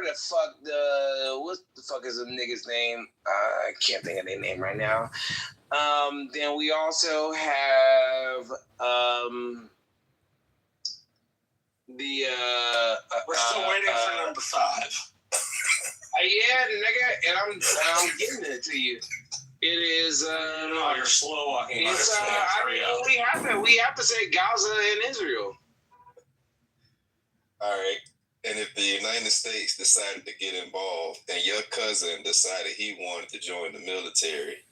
whatever the fuck what the fuck is the nigga's name? I can't think of their name right now. Then we also have we're still waiting for number 5. Yeah, nigga, and I'm giving it to you. It is. No, you're slow walking. It's. We have to say Gaza and Israel. All right. And if the United States decided to get involved, and your cousin decided he wanted to join the military,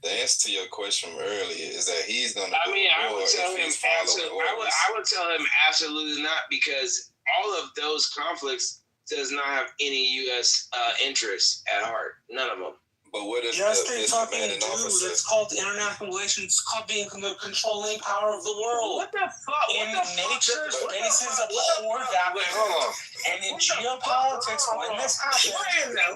the answer to your question from earlier is that he's going to. I would tell him absolutely not, because all of those conflicts does not have any U.S. Interests at heart. None of them. But what if yes, they fucking do. It's called international relations. It's called being the controlling power of the world. What the fuck? In nature, spaces abhor that. And in geopolitics, when this happens,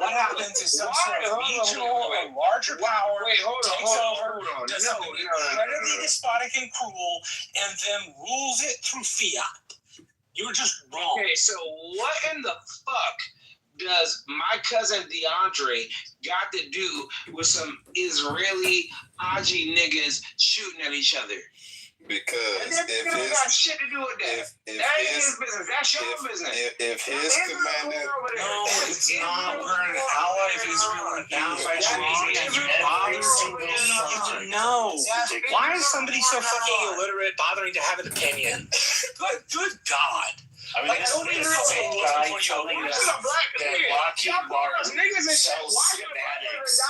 what happens is some sort of regional or larger power takes over, does something incredibly despotic and cruel, and then rules it through fiat. You're just wrong. Okay, so what in the fuck does my cousin DeAndre got to do with some Israeli Haji niggas shooting at each other? Because if his got shit to do with that. That ain't his business. That's your business. If his commander, no, it's not. We're an ally of Israel and bound by treaty. No. Why is somebody so fucking illiterate bothering to have an opinion? Good God. I mean, it's the same guy telling us that Lockheed Martin sells schematics.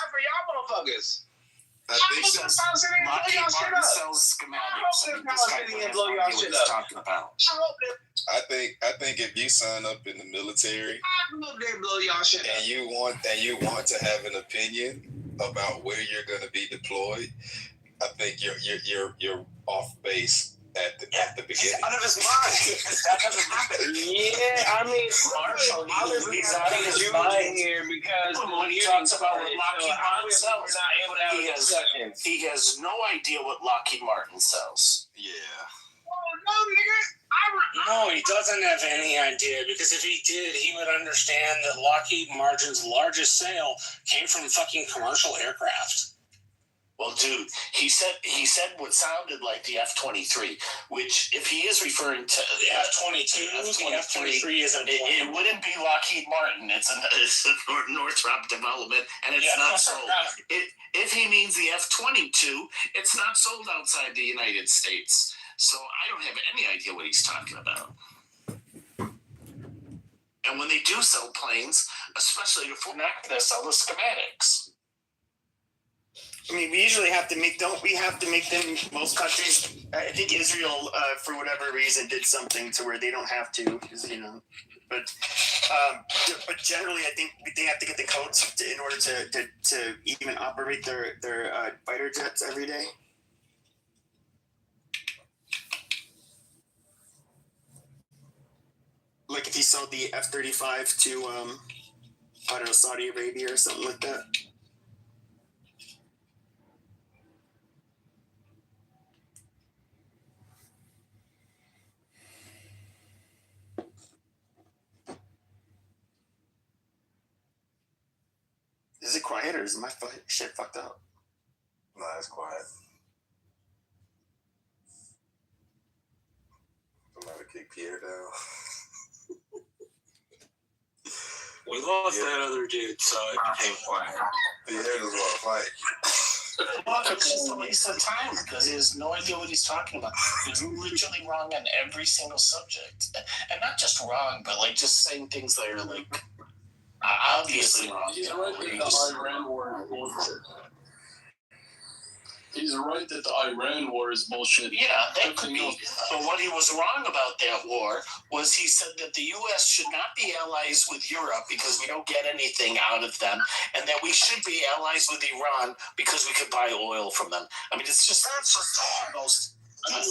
I think Lockheed Martin sells schematics. Talking about. I think if you sign up in the military and you want to have an opinion about where you're going to be deployed, I think you're off base at the beginning. Out of his mind. That doesn't happen. Yeah, I mean, Marshall, he's out of his mind here, because when he talks about what Lockheed Martin sells, not able to have discussions. He has no idea what Lockheed Martin sells. Yeah. No, he doesn't have any idea, because if he did, he would understand that Lockheed Martin's largest sale came from fucking commercial aircraft. Well, dude, he said what sounded like the F-23, which, if he is referring to the F-22, the F-23 isn't. It wouldn't be Lockheed Martin. It's a Northrop development, and it's not sold. If he means the F-22, it's not sold outside the United States. So I don't have any idea what he's talking about. And when they do sell planes, especially if we're not going to sell the schematics. I mean, we usually have to make, don't we have to make them, most countries, I think Israel, for whatever reason, did something to where they don't have to, but generally I think they have to get the codes in order to even operate their fighter jets every day. Like if he sold the F-35 to, I don't know, Saudi Arabia or something like that. Is it quiet or is my shit fucked up? Nah, it's quiet. Somebody kick Pierre down. We lost that other dude, so it became quiet. Pierre doesn't want to fight. Well, it's just a waste of time because he has no idea what he's talking about. He's literally wrong on every single subject. And not just wrong, but like just saying things that are like obviously wrong. He's right that the Iran war is bullshit. He's right that the Iran war is bullshit. Yeah, that could be. But what he was wrong about that war was he said that the U.S. should not be allies with Europe because we don't get anything out of them, and that we should be allies with Iran because we could buy oil from them. I mean, it's just the most. A little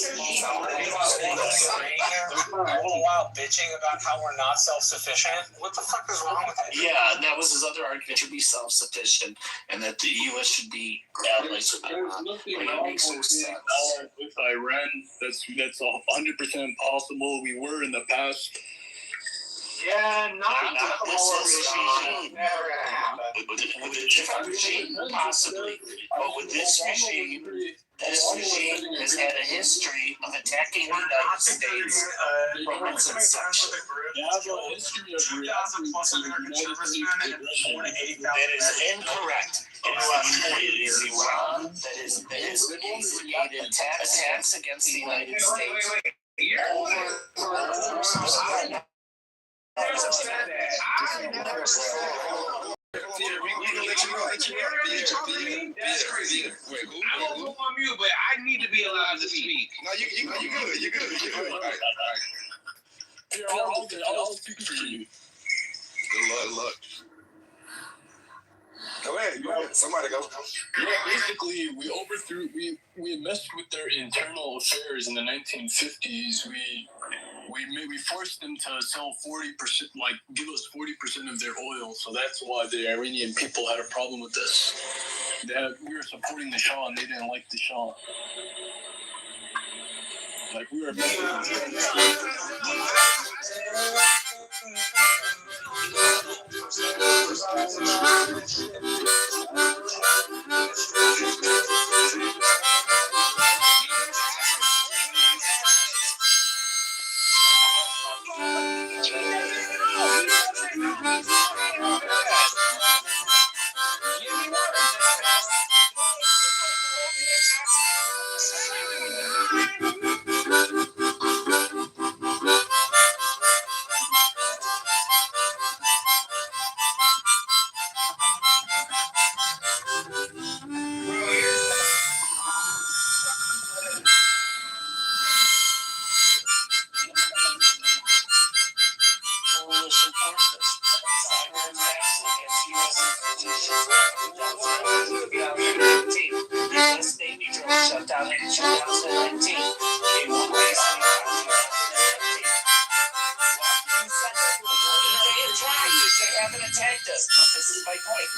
while bitching about how we're not self-sufficient. What the fuck is wrong with that? Yeah, and that was his other argument: should be self-sufficient, and that the U.S. should be allies with Iran. There's nothing wrong with being allied with Iran. That's 100% possible. We were in the past. Yeah, Not this regime. Never gonna happen. With a different regime, possibly. But with this regime has had a history of attacking the United States from its inception. They have a history of 2,000 plus American servicemen and more than 80,000. That is incorrect. It is Iran that has instigated attacks against the United States. Peter, we gonna let you know. I won't go on mute, but I need to be allowed to speak. No, you good. You good. All right. Here, I'll speak for you. Good luck. Go ahead. Somebody go. Yeah, basically, we messed with their internal affairs in the 1950s. We forced them to sell 40%, like give us 40% of their oil. So that's why the Iranian people had a problem with this. We were supporting the Shah, and they didn't like the Shah. Like we were. Coalition forces, cyber attacks against U.S. institutions in 2019. U.S. Navy drone shut down in 2019. Cable racing in 2019. They haven't attacked us. This is my point.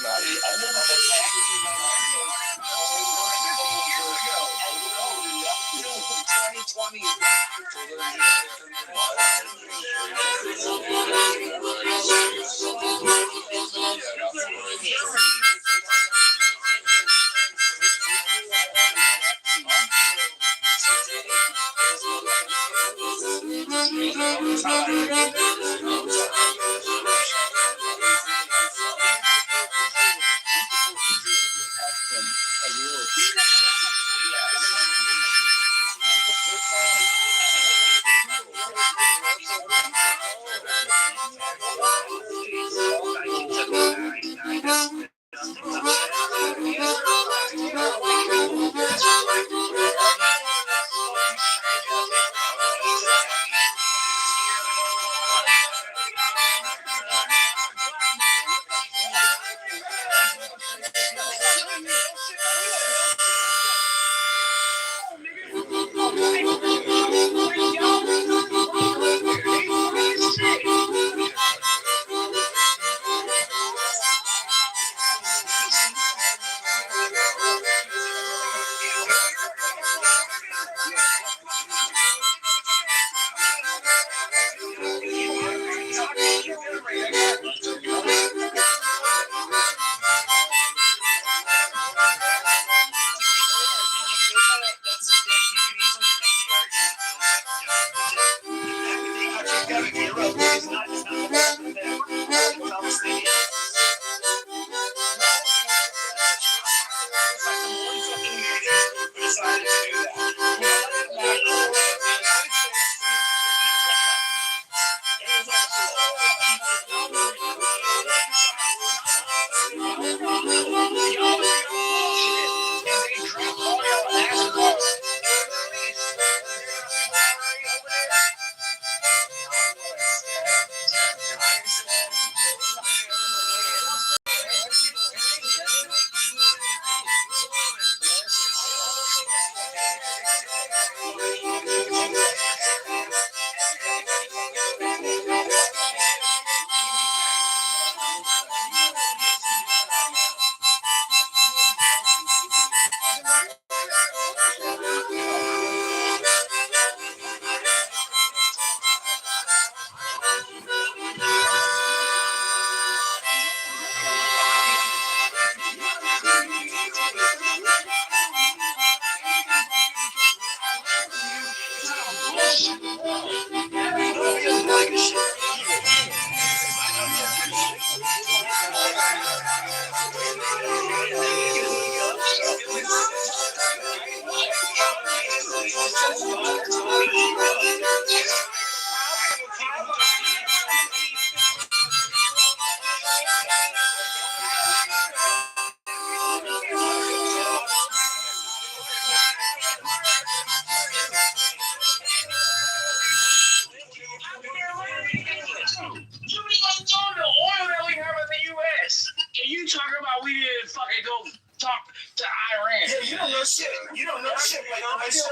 You talking about we didn't fucking go talk to Iran? Yeah, you don't know shit. You don't know shit like Marshall.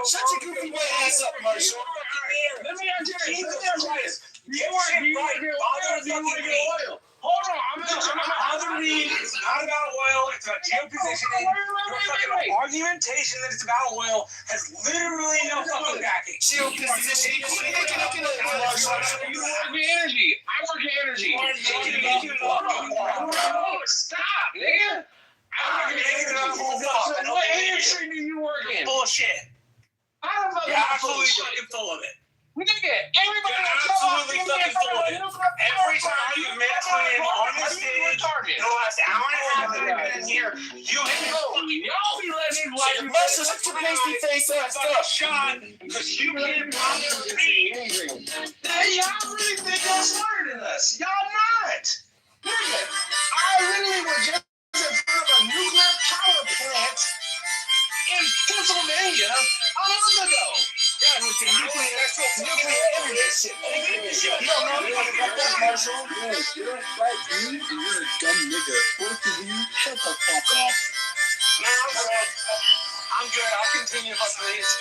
Shut your goofy white ass up, Marshall. Let me ask you this. Do you want to get oil? Hold on, I'm Other read, it's not about oil, it's about geopositioning. Your fucking argumentation that it's about oil has literally no fucking backing. Geopositioning. You work in energy. I work in energy. Stop, nigga. What industry do you work in? Bullshit. How the fuck You're absolutely fucking full of it. Nigga, everybody Absolutely fucking full of it. Every time you mention him on the stage, the last hour and a half that I've been in here, you hit y'all be letting these Marshall, shut your pasty face ass up. shot because you can't bother me. Hey, y'all really think y'all smarter than us? Y'all not. Nigga, I literally was just in front of a nuclear power plant in Pennsylvania a month ago. Yeah, with the nuclear evidence shit. You don't know anything about that, Marshall. You're a dumb nigga. Both of you, shut the fuck up. Nah, I'm good. I'll continue if I please.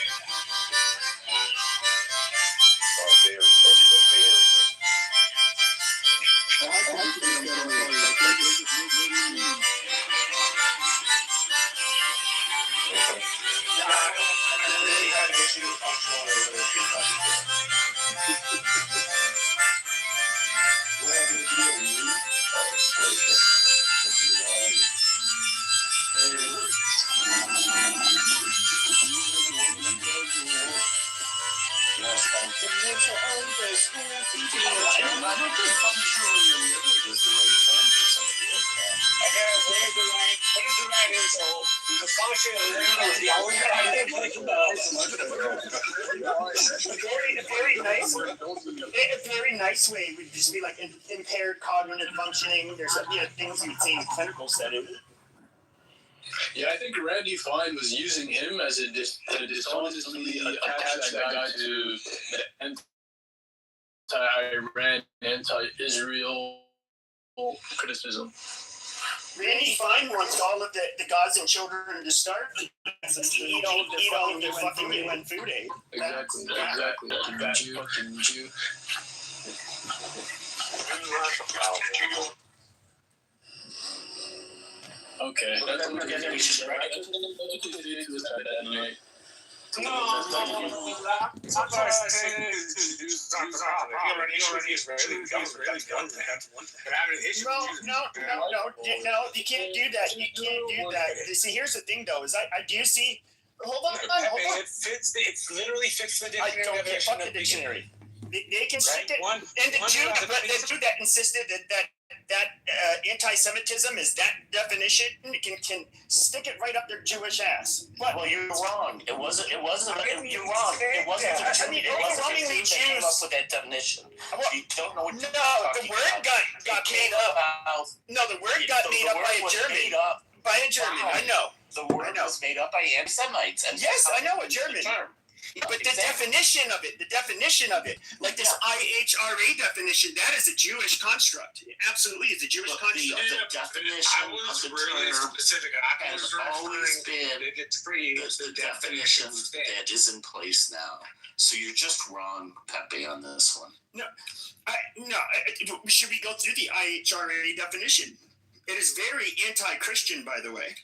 A very nice way would just be like impaired cognitive functioning. There's things you'd say in a clinical setting. Yeah, I think Randy Fine was using him as a dishonestly attach that guy to the anti-Iran, anti-Israel criticism. Randy Fine wants all of the gods and children to starve. Eat all of their fucking UN food aid. Exactly. Fucking Jew. Okay. No, you can't do that. You can't do that. See, here's the thing, though, is I do see. Hold on. It literally fits the dictionary. I don't care about the dictionary. They can stick it. And the Jew that insisted that anti-Semitism is that definition can stick it right up their Jewish ass. But well, you're wrong. It wasn't. You're wrong. It wasn't. Overwhelmingly Jews came up with that definition. You don't know what the word got made up. No, the word got made up by a German. By a German, I know. The word was made up by anti-Semites. Yes, I know, a German. But the definition of it, like this IHRA definition, that is a Jewish construct. It absolutely is a Jewish construct. The definition was of the really term specific. I was always been it's free. the definition that is in place now. So you're just wrong, Pepe, on this one. No. Should we go through the IHRA definition? It is very anti-Christian, by the way.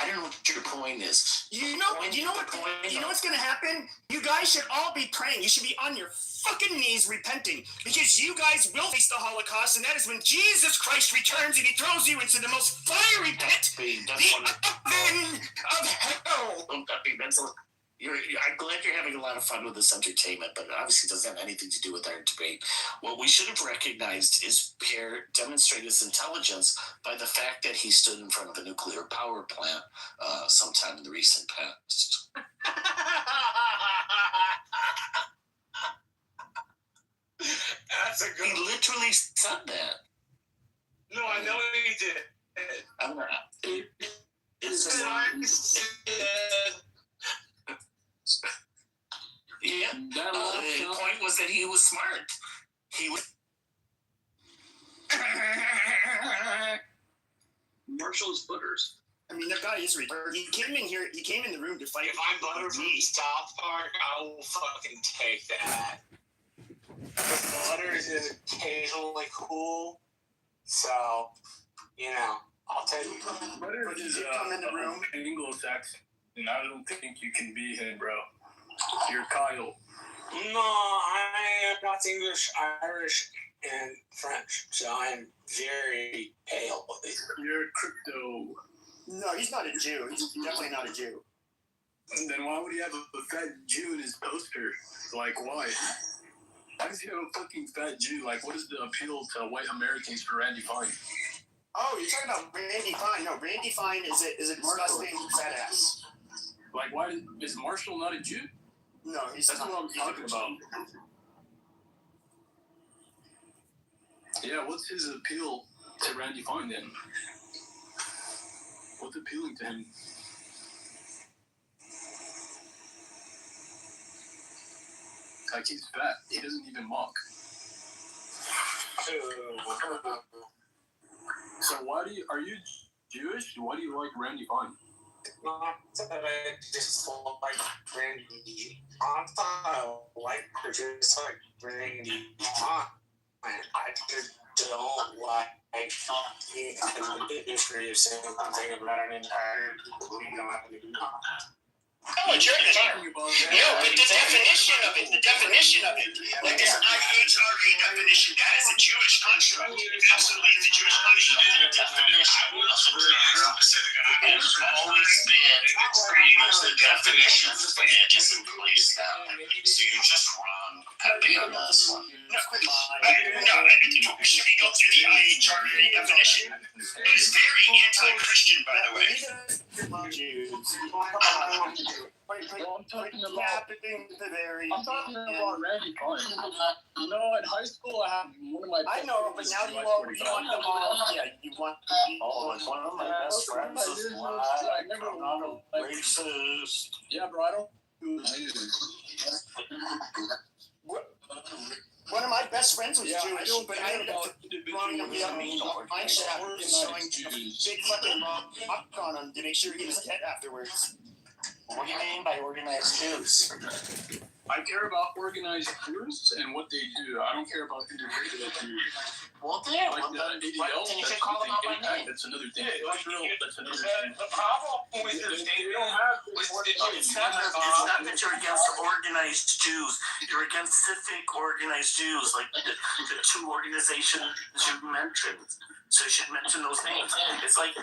I don't know what your point is. You know what's going to happen? You guys should all be praying. You should be on your fucking knees repenting, because you guys will face the Holocaust, and that is when Jesus Christ returns and he throws you into the most fiery pit, the oven of hell. I'm glad you're having a lot of fun with this entertainment, but it obviously doesn't have anything to do with our debate. What we should have recognized is Pierre demonstrated his intelligence by the fact that he stood in front of a nuclear power plant sometime in the recent past. That's a good. He literally said that. No, I know he did. I'm not. Yeah. The point was that he was smart. He was. Marshall's Butters. I mean, that guy is retarded. He came in here. He came in the room to fight. If I'm Butter from South Park, I will fucking take that. Butters is occasionally cool, so I'll take it. Butters is come in the room. Anglo-Saxon, and I don't think you can be him, bro. You're Kyle. No, I am not English, Irish, and French, so I am very pale. You're crypto. No, he's not a Jew. He's definitely not a Jew. Then why would he have a fat Jew in his poster? Like, why? Why does he have a fucking fat Jew? Like, what is the appeal to white Americans for Randy Fine? Oh, you're talking about Randy Fine. No, Randy Fine is a disgusting fat ass. Like, why is Marshall not a Jew? No, That's what I'm talking about. Yeah, what's his appeal to Randy Fine then? What's appealing to him? Like, he's fat. He doesn't even mock. So are you Jewish? Why do you like Randy Fine? Not that I just like Randy. I just like Randy Fine. I just don't like the history of saying something about an entire Oh, a German. No, but the definition of it, like this IHRA definition, that is a Jewish construct. Absolutely, it's a Jewish construct. I will specific. I've always been agreeing with the definitions and just in place now. So you're just wrong on this one. No, should we go through the IHRA definition? It is very anti-Christian, by the way. I'm talking about Randy Fine. In high school, I had one of my. I know, but now you want them all. Yeah, you want. Like one of my best friends is black. I'm not a racist. Yeah, bro, I don't. One of my best friends was Yeah, Jewish, I don't but care I ended up about drawing him young mindset and showing a big fucking rock on him to make sure he was dead afterwards. What do you mean by organized Jews? I care about organized Jews and what they do. I don't care about individual Jews. Well, there. Like Then you ADL, should call them out by name. that's another thing. Israel, that's another thing. The problem with your statement It's not that you're against organized Jews. You're against civic organized Jews, like the two organizations you mentioned. So you should mention those names. It's like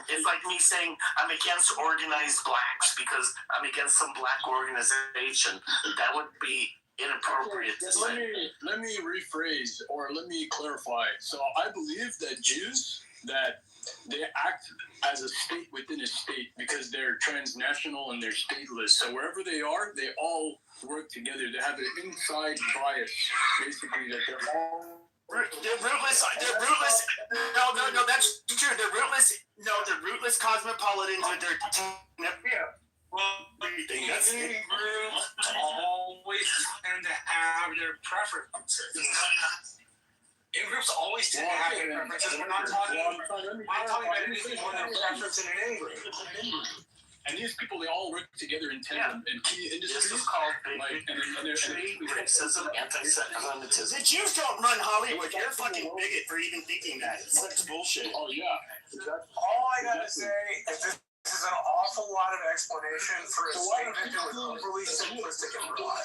me saying I'm against organized blacks because I'm against some black organization. That would be inappropriate to say. Let me rephrase or let me clarify. So I believe that Jews, that they act as a state within a state because they're transnational and they're stateless. So wherever they are, they all work together. They have an inside bias, basically, that they're all. They're rootless. No, that's true. They're rootless. No, they're rootless cosmopolitans with their. Ethnic groups always tend to have their preferences. In-groups always tend to have their preferences. We're not talking about anything more than a preference in an in-group. And these people, they all work together in tandem in key industries. This is called racism, anti-Semitism. The Jews don't run Hollywood. You're a fucking bigot for even thinking that. It's such bullshit. Oh, yeah. All I gotta say is this is is an awful lot of explanation for a statement that was overly simplistic and broad.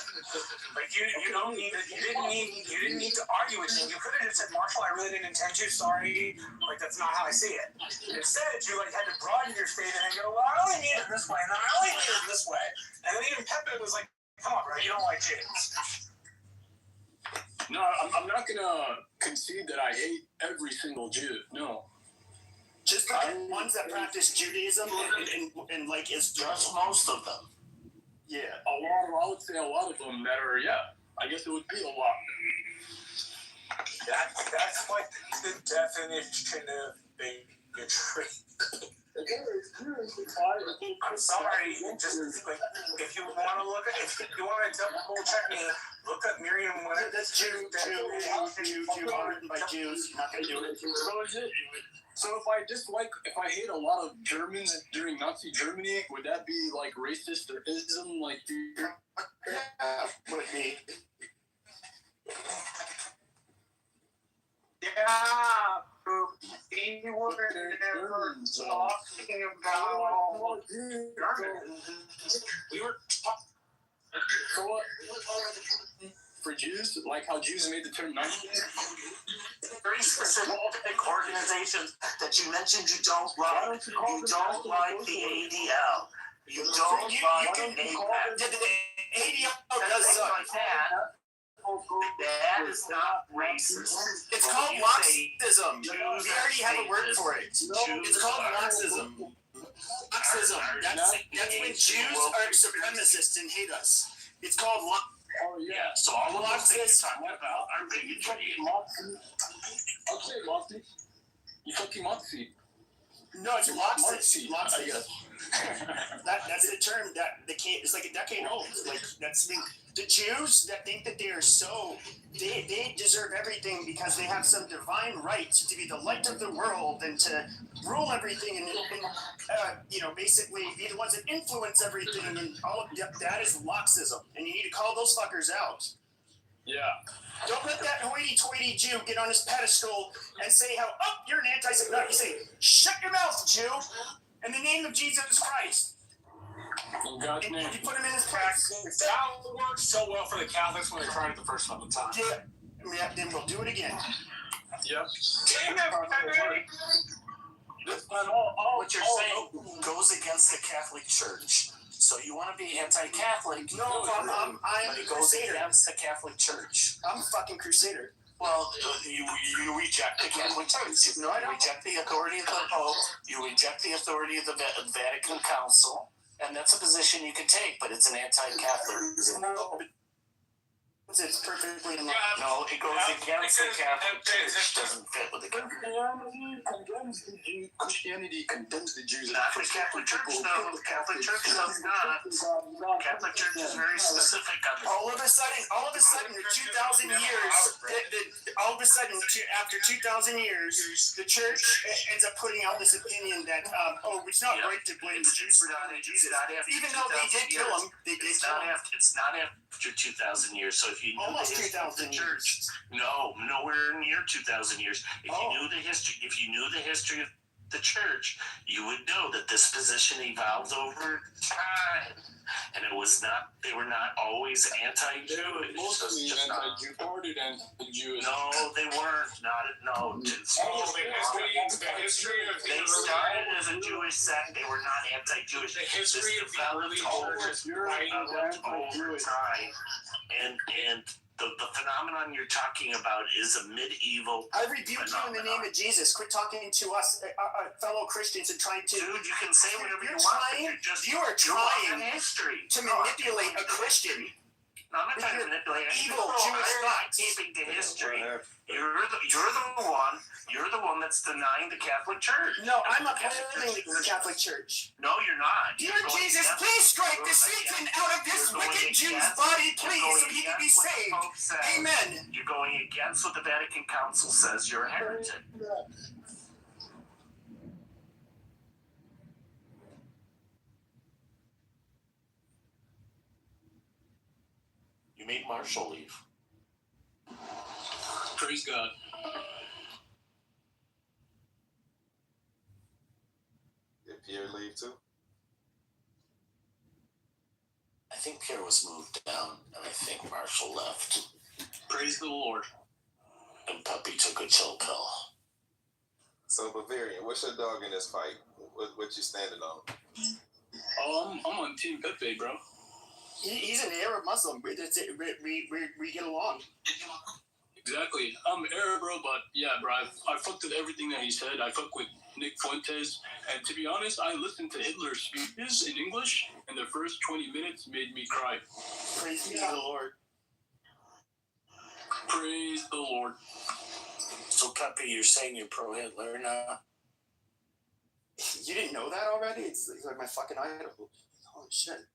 Like you don't need to, you didn't need to argue with me. You could have just said, Marshall, I really didn't intend to. Sorry, like that's not how I see it. Instead, you like had to broaden your statement and go, well, I only mean it this way, and then I only mean it this way. And then even Pepe was like, come on, bro, you don't like James. No, I'm not gonna concede that I hate every single Jew. No. Just the ones that practice Judaism and like is Just most of them. Yeah. I would say a lot of them that are, I guess it would be a lot. That's like the definition of bigotry. I'm sorry, just like if you want to look at, if you want to double check me, look up Merriam Webster. That's Jew written by Jews. You're not gonna do it. So if I hate a lot of Germans during Nazi Germany, would that be like racist or ism? Like, Would be. Yeah, we were never talking about Germans. We were talking. so what? For Jews, like how Jews made the term Nazi? Very specific organizations that you mentioned you don't like. You don't like the ADL. You don't like APAC. The ADL does suck. Like that. That is not racist. It's called Marxism. We already have a word for it. It's called Marxism. Marxism. That's when Jews are supremacists and hate us. It's called Oh yeah. So all of those things you're talking about are bigotry. I'll say Nazi. You fucking Nazi. No, it's Marxist. I guess. That's the term that it's like a decade old. Like the Jews that think that they are they deserve everything because they have some divine right to be the light of the world and to rule everything and basically be the ones that influence everything and all of that is Marxism, and you need to call those fuckers out. Yeah. Don't let that hoity-toity Jew get on his pedestal and say how, you're an anti-Semite. No, you say, shut your mouth, Jew, in the name of Jesus Christ. In God's name. You put him in his place. That worked so well for the Catholics when they tried it the first fucking time. Yeah, then we'll do it again. Yep. What you're saying goes against the Catholic Church. So you want to be anti-Catholic? No, I'm but it goes Crusader. against the Catholic Church. I'm a fucking Crusader. Well, you reject the Catholic Church. No, I don't. You reject the authority of the Pope. You reject the authority of the Vatican Council, and that's a position you can take. But it's an anti-Catholic. No, it's perfectly in line. No, it goes against the Catholic Church. Doesn't fit with the Christianity condemns the Jews. Not the Catholic Church, though. The Catholic Church does not. The Catholic Church is very specific on this. All of a sudden, the 2,000 years, after 2,000 years, the church ends up putting out this opinion that, it's not right to blame the Jews for dying Jesus. Even though they did kill him, It's not after 2,000 years. So if you knew almost the history of 2,000 the church, no, nowhere near 2,000 years. If you knew the history of the church, you would know that this position evolved over time, and they were not always anti-Jewish. Mostly anti-Jewish. No, they weren't. The history of They started as a Jewish sect. They were not anti-Jewish. The history of the early church over time, and the phenomenon you're talking about is a medieval. I rebuke you in the name of Jesus. Quit talking to us, fellow Christians, and trying to. Dude, you can say whatever you want. You are trying history to manipulate a Christian. No, I'm not trying to manipulate evil Jewish thoughts. Keeping to history. You're the one that's denying the Catholic Church. No, I'm upholding the Catholic Church. No, you're not. Dear Jesus, please strike the Satan out of this wicked Jew's body, please, so he can be saved. Amen. You're going against what the Vatican Council says. You're a heretic. You made Marshall leave. Praise God. Did Pierre leave too? care was moved down, and I think Marshall left. Praise the Lord. And Puppy took a chill pill. So Bavarian, what's your dog in this fight? What you standing on? I'm on Team Pepe, bro. He's an Arab Muslim. We get along. Exactly. I'm Arab, bro, but yeah, bro, I fucked with everything that he said. I fucked with Nick Fuentes, and to be honest, I listened to Hitler's speeches in English, and the first 20 minutes made me cry. Praise be the Lord. Praise the Lord. So, Pepe, you're saying you're pro-Hitler now? You didn't know that already? It's like my fucking idol. Holy shit.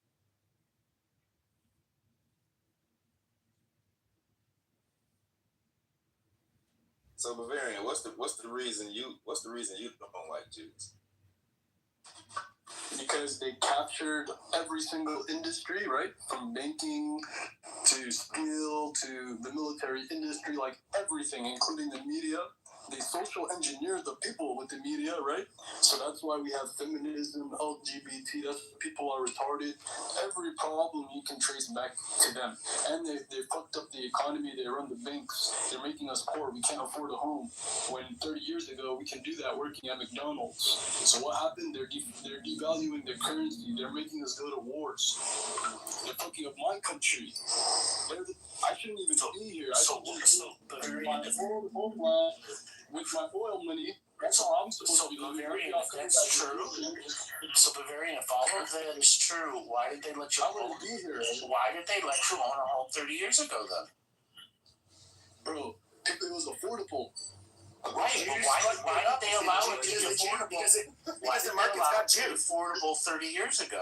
So Bavarian, what's the reason you don't like Jews? Because they captured every single industry, right? From banking to steel to the military industry, like everything, including the media. They social engineer the people with the media, right? So that's why we have feminism, LGBT, that's people are retarded. Every problem you can trace back to them. And they fucked up the economy, they run the banks, they're making us poor, we can't afford a home. When 30 years ago, we can do that working at McDonald's. So what happened? They're devaluing their currency, they're making us go to wars. They're fucking up my country. I shouldn't even be here. With my oil money, that's all I'm supposed to be doing. Bavarian, if that's true, so Bavarian, if all of that is true, why did they let you own? Be here. Why did they let you own a home 30 years ago then? Bro, if it was affordable. Right, but why did they allow it to be affordable? Because the market's got Jews. Affordable 30 years ago.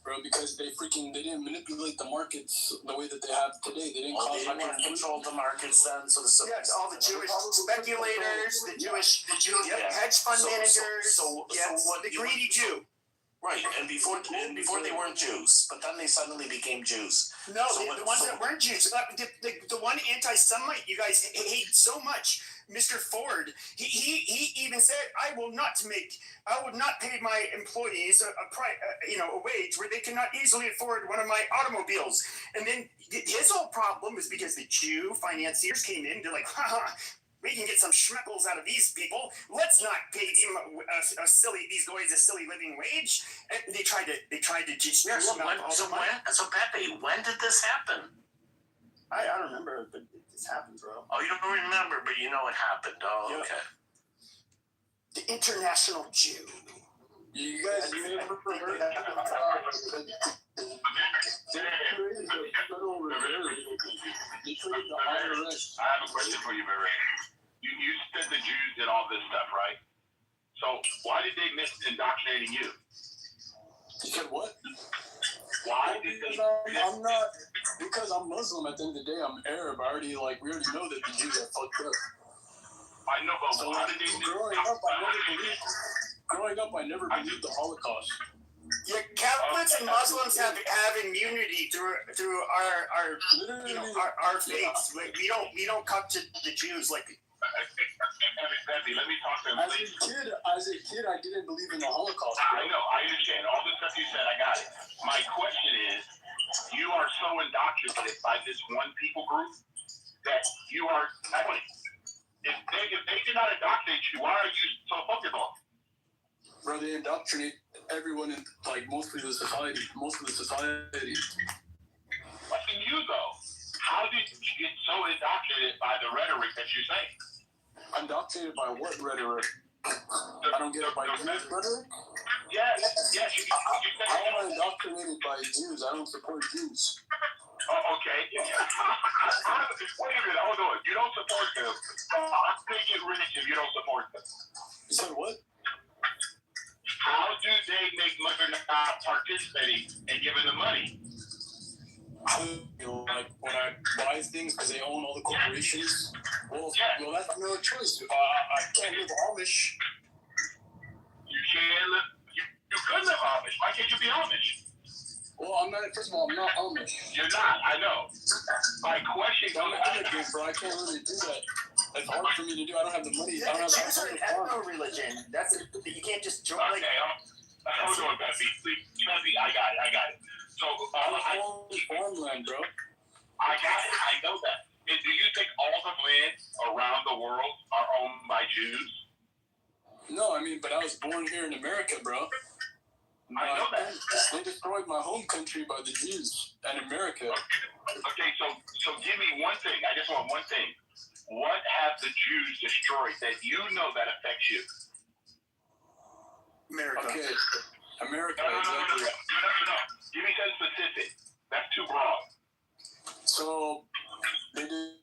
Bro, because they didn't manipulate the markets the way that they have today. They didn't They didn't control the markets then, so Yes, all the Jewish speculators, the Jewish hedge fund managers, the greedy Jew. Right, and before they weren't Jews, but then they suddenly became Jews. No, the ones that weren't Jews. The one anti-Semite you guys hate so much, Mr. Ford. He even said, I will not pay my employees a wage where they cannot easily afford one of my automobiles. And then his whole problem is because the Jew financiers came in. They're like, we can get some schmeckles out of these people. Let's not pay them these guys a silly living wage. And they tried to teach them about all the money. So Pepe, when did this happen? I don't remember, but this happened, bro. Oh, you don't remember, but you know it happened. Oh, okay. The international Jew. You guys remember I have a question for you, Barry. You said the Jews did all this stuff, right? So why did they miss indoctrinating you? You said what? Why did they? I'm not, because I'm Muslim. At the end of the day, I'm Arab. We already know that the Jews are fucked up. I know, but So how did they? Growing up, I never believed the Holocaust. Yeah, Catholics and Muslims have immunity through our faiths. We don't come to the Jews like. Let me talk to him, please. As a kid, I didn't believe in the Holocaust. I know, I understand. All the stuff you said, I got it. My question is, you are so indoctrinated by this one people group that you are. If they did not indoctrinate you, why are you so focused on? Bro, they indoctrinate everyone in most of the society. Like you though, how did you get so indoctrinated by the rhetoric that you say? Indoctrinated by what rhetoric? I don't get it. By Jewish rhetoric? Yes. I'm indoctrinated by Jews. I don't support Jews. Oh, okay. Wait a minute. Hold on. You don't support them. I'm thinking rich if you don't support them. You said what? How do they make money not participating and giving them money? When I buy things because they own all the corporations. Well, that's no choice. I can't live Amish. You can't live. You could live Amish. Why can't you be Amish? Well, I'm not. First of all, I'm not Amish. You're not. I know. My question I'm an immigrant, bro. I can't really do that. It's hard for me to do. I don't have the money. I don't have Jews are an ethno-religion. You can't just join. Okay. Hold on, Pepe. Please, Pepe, I got it. So farmland, bro. I got it. I know that. And do you think all the land around the world are owned by Jews? No, I mean, but I was born here in America, bro. I know that. They destroyed my home country by the Jews and America. Okay, so give me one thing. I just want one thing. What have the Jews destroyed that you know that affects you? America. Okay, America. No. Exactly. No. Give me something specific. That's too broad. So they did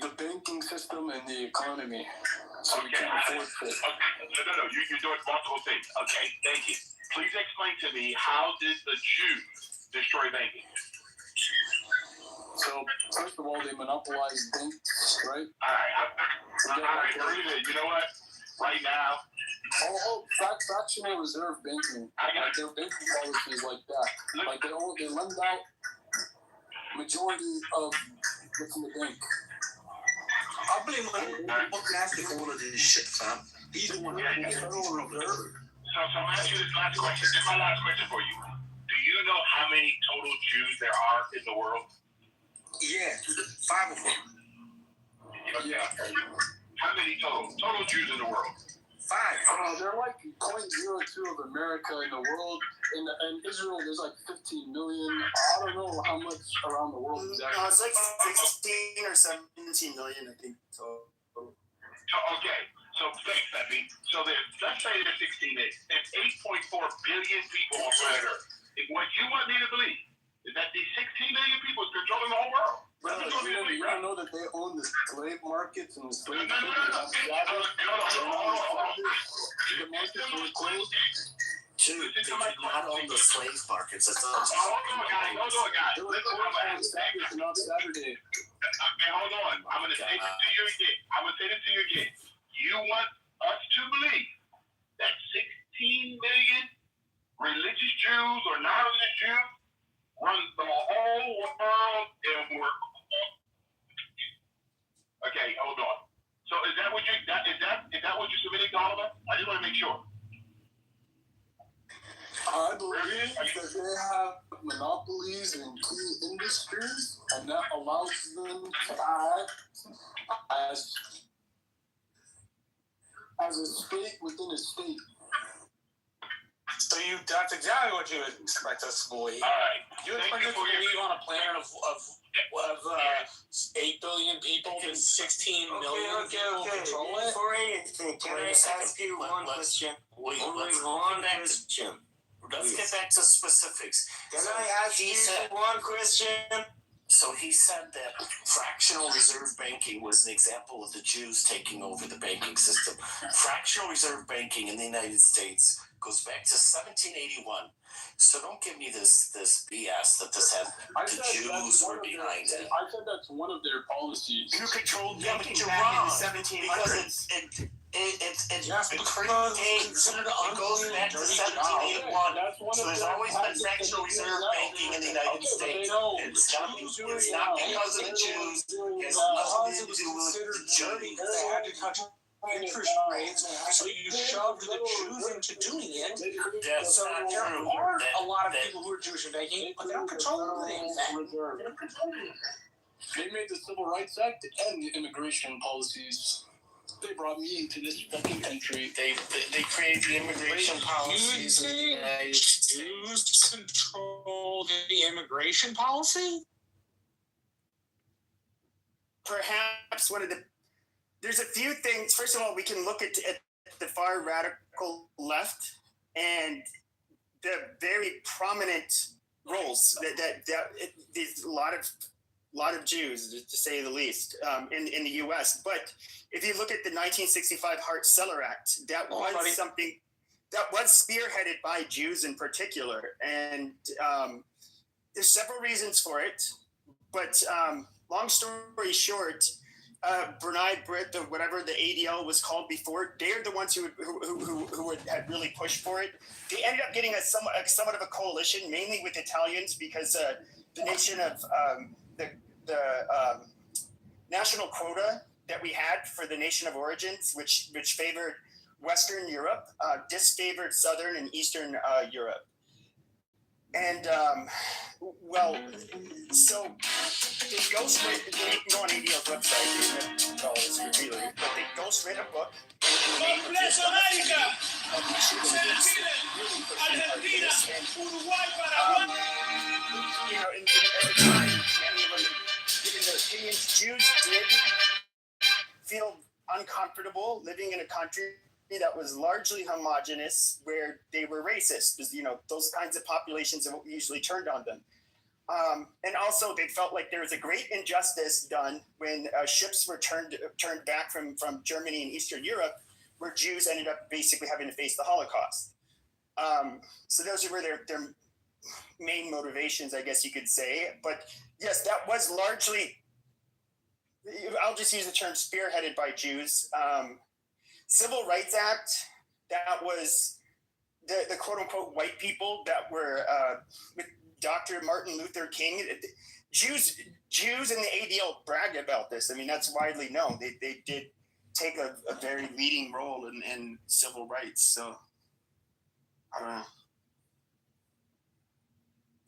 the banking system and the economy. So we can't afford it. Okay. No. You're doing multiple things. Okay, thank you. Please explain to me, how did the Jews destroy banking? So first of all, they monopolized banks, right? All right. You know what? Right now. Fractional reserve banking. Their banking policies like that. Like they lend out majority of what's in the bank. I blame plastic for all of this shit, fam. He's the one that So I'm asking you this last question. This is my last question for you. Do you know how many total Jews there are in the world? Yeah, 5 of them. Yeah. How many total Jews in the world? 5. They're like 0.02 of America in the world. In Israel, there's like 15 million. I don't know how much around the world exactly. No, it's like 16 or 17 million, I think. So okay. So thanks, Pepe. So let's say there's 16 days. There's 8.4 billion people on planet Earth. And what you want me to believe is that these 16 million people is controlling the whole world. You don't know that they own the slave markets and the slave No. The markets were closed. Dude, they did not own the slave markets. That's Hold on, guys. They were closed on Saturday. Hold on. I'm going to say this to you again. You want us to believe that 16 million religious Jews or non-religious Jews run the whole world and work. Okay, hold on. So is that what you're submitting to all of us? I just want to make sure. I believe that they have monopolies in key industries, and that allows them to act as a state within a state. So that's exactly what you would expect us to believe. All right. You expect us to believe on a planet of 8 billion people and 16 million people control it? Before anything, can I ask you one question? Let's get back to specifics. Can I ask you one question? So he said that fractional reserve banking was an example of the Jews taking over the banking system. Fractional reserve banking in the United States goes back to 1781. So don't give me this BS that the Jews were behind it. I said that's one of their policies. who controlled Yeah, but banking you're back wrong. in the 1700s? Because it Considered goes back to 1781. So there's always been fractional reserve banking in the United States. It's not because of the Jews. It's nothing to do with the Jews. They had to cut interest rates, so you shoved the Jews into doing it. That's So not there true. are a lot of people who are Jewish in banking, but they don't control anything. They made the Civil Rights Act to end the immigration policies. They brought me into this fucking country. They create the immigration policies. Jews control the immigration policy? Perhaps there's a few things. First of all, we can look at the far radical left and the very prominent roles that there's a lot of Jews, to say the least, in the U.S. But if you look at the 1965 Hart-Celler Act, that was something that was spearheaded by Jews in particular, and there's several reasons for it. But long story short, Bernard Britt, whatever the ADL was called before, they're the ones who had really pushed for it. They ended up getting somewhat of a coalition, mainly with Italians, because the nation of the national quota that we had for the nation of origins, which favored Western Europe, disfavored Southern and Eastern Europe. And well, so they ghostwrote. You can go on ADL's website and all this revealing, but they ghostwrote a book. You know, at the time, many of them, given their opinions, Jews did feel uncomfortable living in a country that was largely homogenous, where they were racist, because, you know, those kinds of populations usually turned on them. And also, they felt like there was a great injustice done when ships were turned back from Germany and Eastern Europe, where Jews ended up basically having to face the Holocaust. So those were their main motivations, I guess you could say. But yes, that was largely, I'll just use the term, spearheaded by Jews. Civil Rights Act, that was the quote unquote white people that were with Dr. Martin Luther King. Jews in the ADL bragged about this. I mean, that's widely known. They did take a very leading role in civil rights. So, I don't know.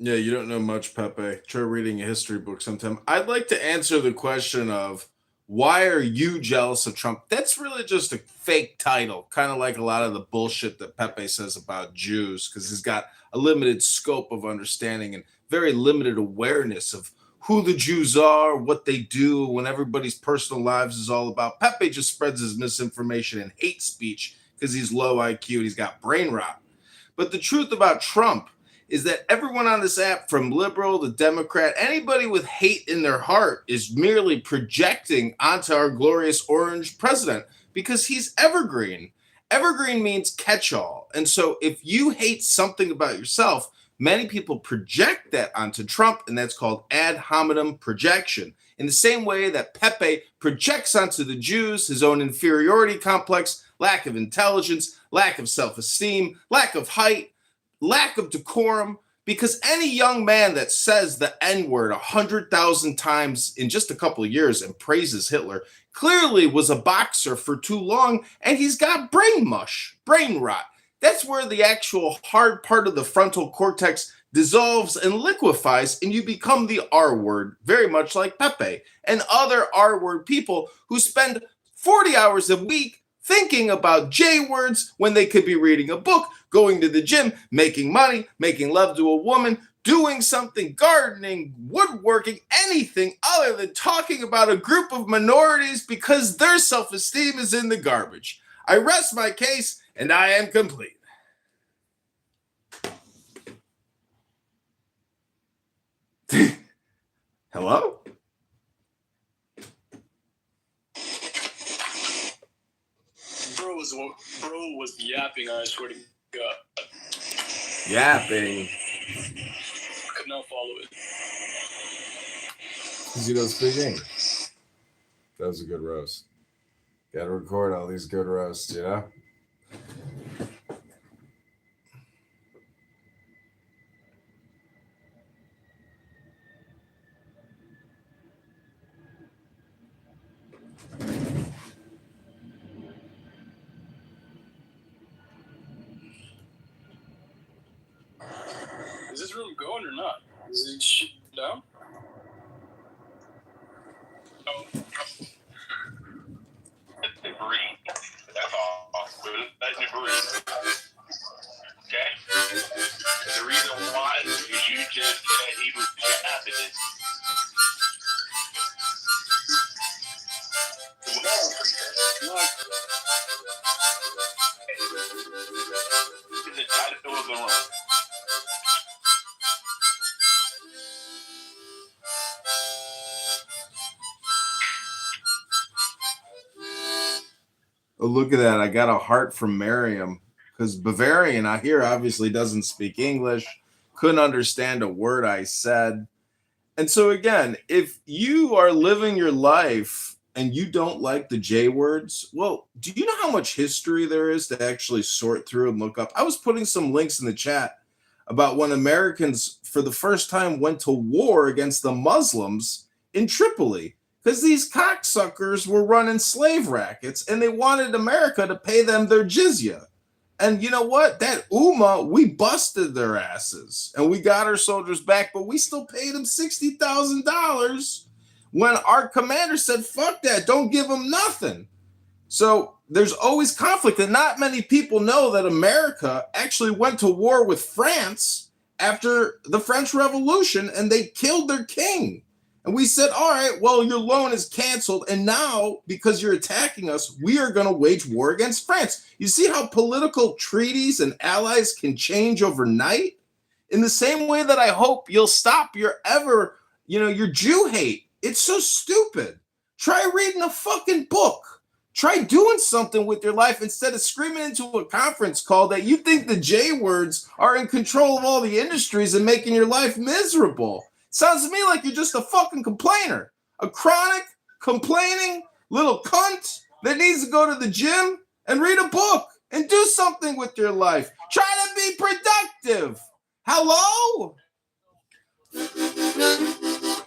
Yeah, you don't know much, Pepe. Try reading a history book sometime. I'd like to answer the question of why are you jealous of Trump? That's really just a fake title, kind of like a lot of the bullshit that Pepe says about Jews, because he's got a limited scope of understanding and very limited awareness of who the Jews are, what they do, when everybody's personal lives is all about. Pepe just spreads his misinformation and hate speech because he's low IQ and he's got brain rot. But the truth about Trump is that everyone on this app, from liberal to Democrat, anybody with hate in their heart is merely projecting onto our glorious orange president because he's evergreen. Evergreen means catch-all. And so if you hate something about yourself, many people project that onto Trump, and that's called ad hominem projection. In the same way that Pepe projects onto the Jews his own inferiority complex, lack of intelligence, lack of self-esteem, lack of height, lack of decorum, because any young man that says the N-word 100,000 times in just a couple of years and praises Hitler clearly was a boxer for too long, and he's got brain mush, brain rot. That's where the actual hard part of the frontal cortex dissolves and liquefies, and you become the R-word, very much like Pepe and other R-word people who spend 40 hours a week thinking about J-words when they could be reading a book, going to the gym, making money, making love to a woman, doing something, gardening, woodworking, anything other than talking about a group of minorities because their self-esteem is in the garbage. I rest my case, and I am complete. Hello? Bro was yapping, I swear to God. Yapping. Could not follow it. Because you don't speak English. That was a good roast. Gotta record all these good roasts, you know? Is this room going or not? Is it shit down? No. Breathe. That's all. We're letting it breathe. Okay? The reason why is you just said he was yapping it. It's the title of the room. Oh, look at that. I got a heart from Miriam. Because Bavarian, I hear, obviously doesn't speak English. Couldn't understand a word I said. And so again, if you are living your life and you don't like the J words, well, do you know how much history there is to actually sort through and look up? I was putting some links in the chat about when Americans for the first time went to war against the Muslims in Tripoli because these cocksuckers were running slave rackets and they wanted America to pay them their jizya. And you know what? That UMA, we busted their asses and we got our soldiers back, but we still paid them $60,000 when our commander said, fuck that, don't give them nothing. So there's always conflict, and not many people know that America actually went to war with France after the French Revolution, and they killed their king. And we said, all right, well, your loan is canceled, and now, because you're attacking us, we are going to wage war against France. You see how political treaties and allies can change overnight? In the same way that I hope you'll stop your Jew hate. It's so stupid. Try reading a fucking book. Try doing something with your life instead of screaming into a conference call that you think the J words are in control of all the industries and making your life miserable. Sounds to me like you're just a fucking complainer. A chronic, complaining little cunt that needs to go to the gym and read a book and do something with your life. Try to be productive. Hello?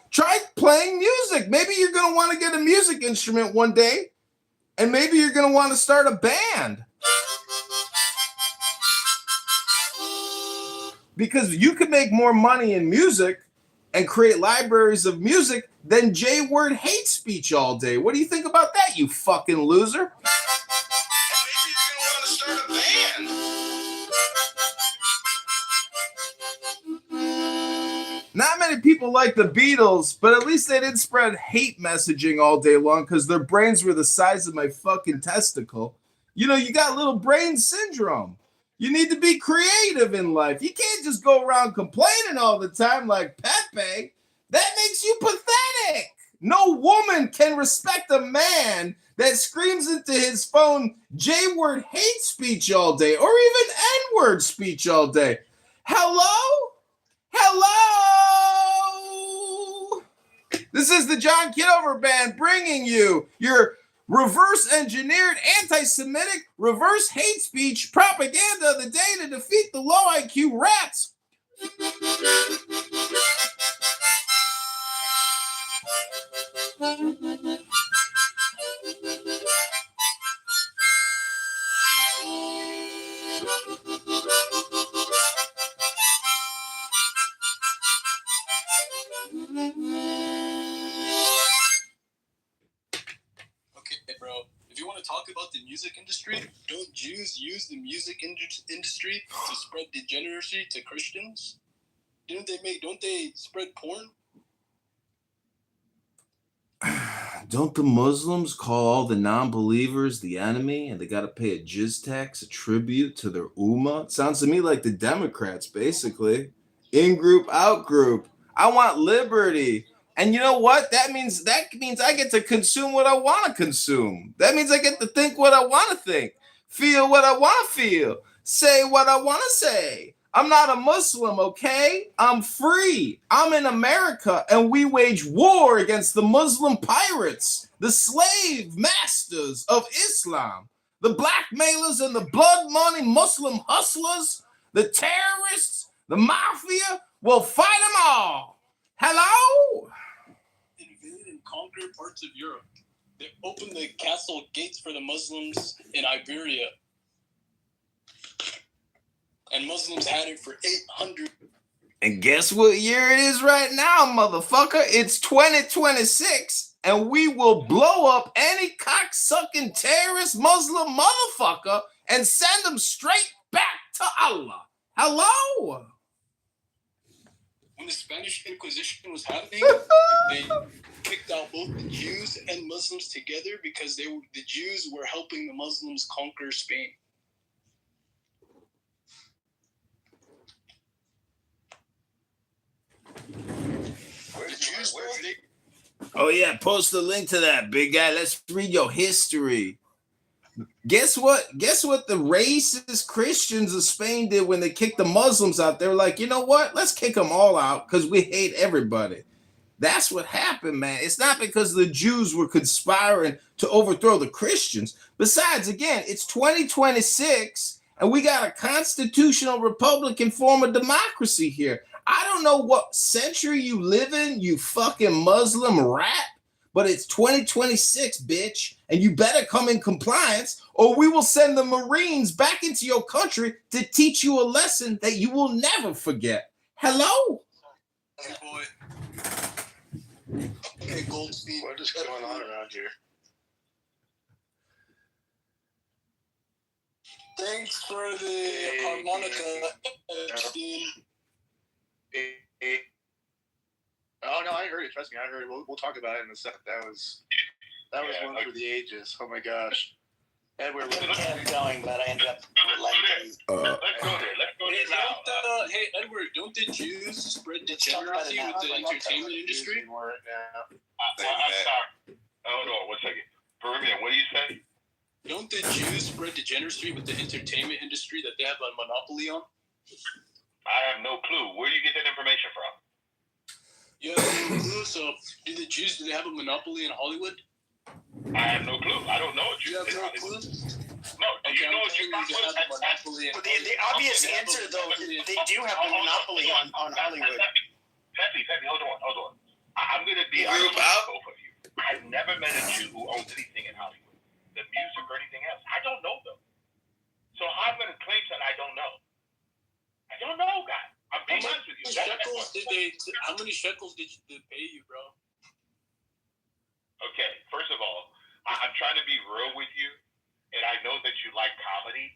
Try playing music. Maybe you're going to want to get a music instrument one day. And maybe you're going to want to start a band. Because you can make more money in music and create libraries of music than J-word hate speech all day. What do you think about that, you fucking loser? And maybe you're going to want to start a band. Not many people like the Beatles, but at least they didn't spread hate messaging all day long because their brains were the size of my fucking testicle. You know, you got little brain syndrome. You need to be creative in life. You can't just go around complaining all the time like Pepe. That makes you pathetic. No woman can respect a man that screams into his phone J-word hate speech all day or even N-word speech all day. Hello? Hello! This is the John Kitover Band bringing you your reverse-engineered anti-Semitic reverse hate speech propaganda of the day to defeat the low IQ rats. Okay, bro. If you want to talk about the music industry, don't Jews use the music industry to spread degeneracy to Christians? Don't they spread porn? Don't the Muslims call all the non-believers the enemy and they got to pay a jizz tax, a tribute to their ummah? It sounds to me like the Democrats, basically. In-group, out-group. I want liberty. And you know what? That means I get to consume what I want to consume. That means I get to think what I want to think, feel what I want to feel, say what I want to say. I'm not a Muslim, okay? I'm free. I'm in America, and we wage war against the Muslim pirates, the slave masters of Islam, the blackmailers and the blood money Muslim hustlers, the terrorists, the mafia. We'll fight them all. Hello? Invade and conquer parts of Europe. They opened the castle gates for the Muslims in Iberia. And Muslims had it for 800. And guess what year it is right now, motherfucker? It's 2026, and we will blow up any cocksucking terrorist Muslim motherfucker and send them straight back to Allah. Hello? When the Spanish Inquisition was happening, they kicked out both the Jews and Muslims together because the Jews were helping the Muslims conquer Spain. Oh yeah, post the link to that, big guy. Let's read your history. Guess what? Guess what the racist Christians of Spain did when they kicked the Muslims out? They were like, you know what? Let's kick them all out because we hate everybody. That's what happened, man. It's not because the Jews were conspiring to overthrow the Christians. Besides, again, it's 2026 and we got a constitutional Republican form of democracy here. I don't know what century you live in, you fucking Muslim rat, but it's 2026, bitch. and you better come in compliance, or we will send the Marines back into your country to teach you a lesson that you will never forget. Hello? Hey, boy. Okay, Goldstein. What is going on around here? Thanks for the harmonica, Goldstein. Oh no, I heard it. Trust me, I heard it. We'll talk about it in a second. That was one for the ages. Oh my gosh. Edward, we kept going, but I ended up relenting. Let's go there. Let's go there. Hey, Edward, don't the Jews spread degeneracy with the entertainment industry? I'm sorry. Hold on 1 second. Peruvian, what do you say? Don't the Jews spread degeneracy with the entertainment industry that they have a monopoly on? I have no clue. Where do you get that information from? You have no clue? So, do they have a monopoly in Hollywood? I have no clue. I don't know what You you have no clue? No, do Okay, you know I'm what you telling you they have a monopoly in The obvious answer, though, they do have a monopoly on Hollywood. Pepe, hold on. I'm going to be honest with both of you. I've never met a Jew who owns anything in Hollywood, the music or anything else. I don't know them. So how am I going to claim that I don't know? I don't know, guys. I'm being honest with you. How many shekels did they pay you, bro? Okay, first of all, I'm trying to be real with you, and I know that you like comedy,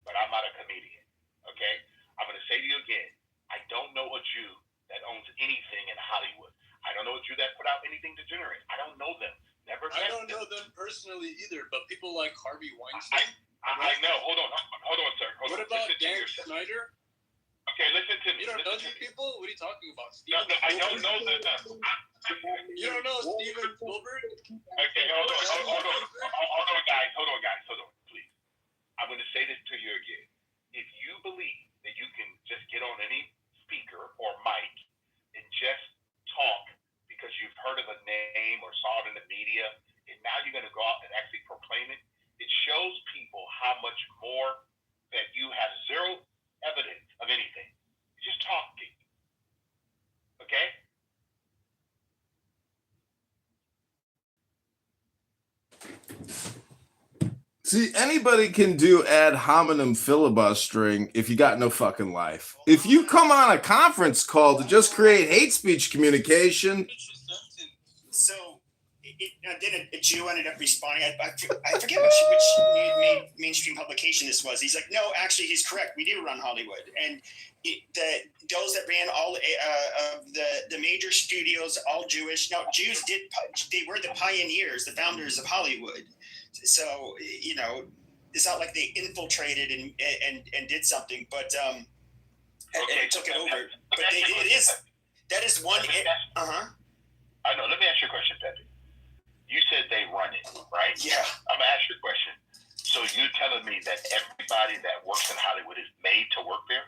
but I'm not a comedian, okay? I'm going to say to you again, I don't know a Jew that owns anything in Hollywood. I don't know a Jew that put out anything degenerate. I don't know them. Never met I don't know them personally either, but people like Harvey Weinstein. I know. Hold on, sir. What about Dan Snyder? Okay, listen to me. You don't know these people? What are you talking about? No, I don't know them. You don't know Steven Spielberg? Okay, hold on, guys. Hold on, please. I'm going to say this to you again. If you believe that you can just get on any speaker or mic and just talk because you've heard of a name or saw it in the media, and now you're going to go out and actually proclaim it, it shows people how much more that you have zero evidence of anything. You're just talking. Okay? See, anybody can do ad hominem filibustering if you got no fucking life. If you come on a conference call to just create hate speech communication. So, then a Jew ended up responding. I forget which mainstream publication this was. He's like, no, actually, he's correct. We do run Hollywood. And those that ran all of the major studios, all Jewish. Now, Jews they were the pioneers, the founders of Hollywood. So, you know, it's not like they infiltrated and did something, but and took it over. But that is one. I know. Let me ask you a question, Pepe. You said they run it, right? Yeah. I'm gonna ask you a question. So you're telling me that everybody that works in Hollywood is made to work there?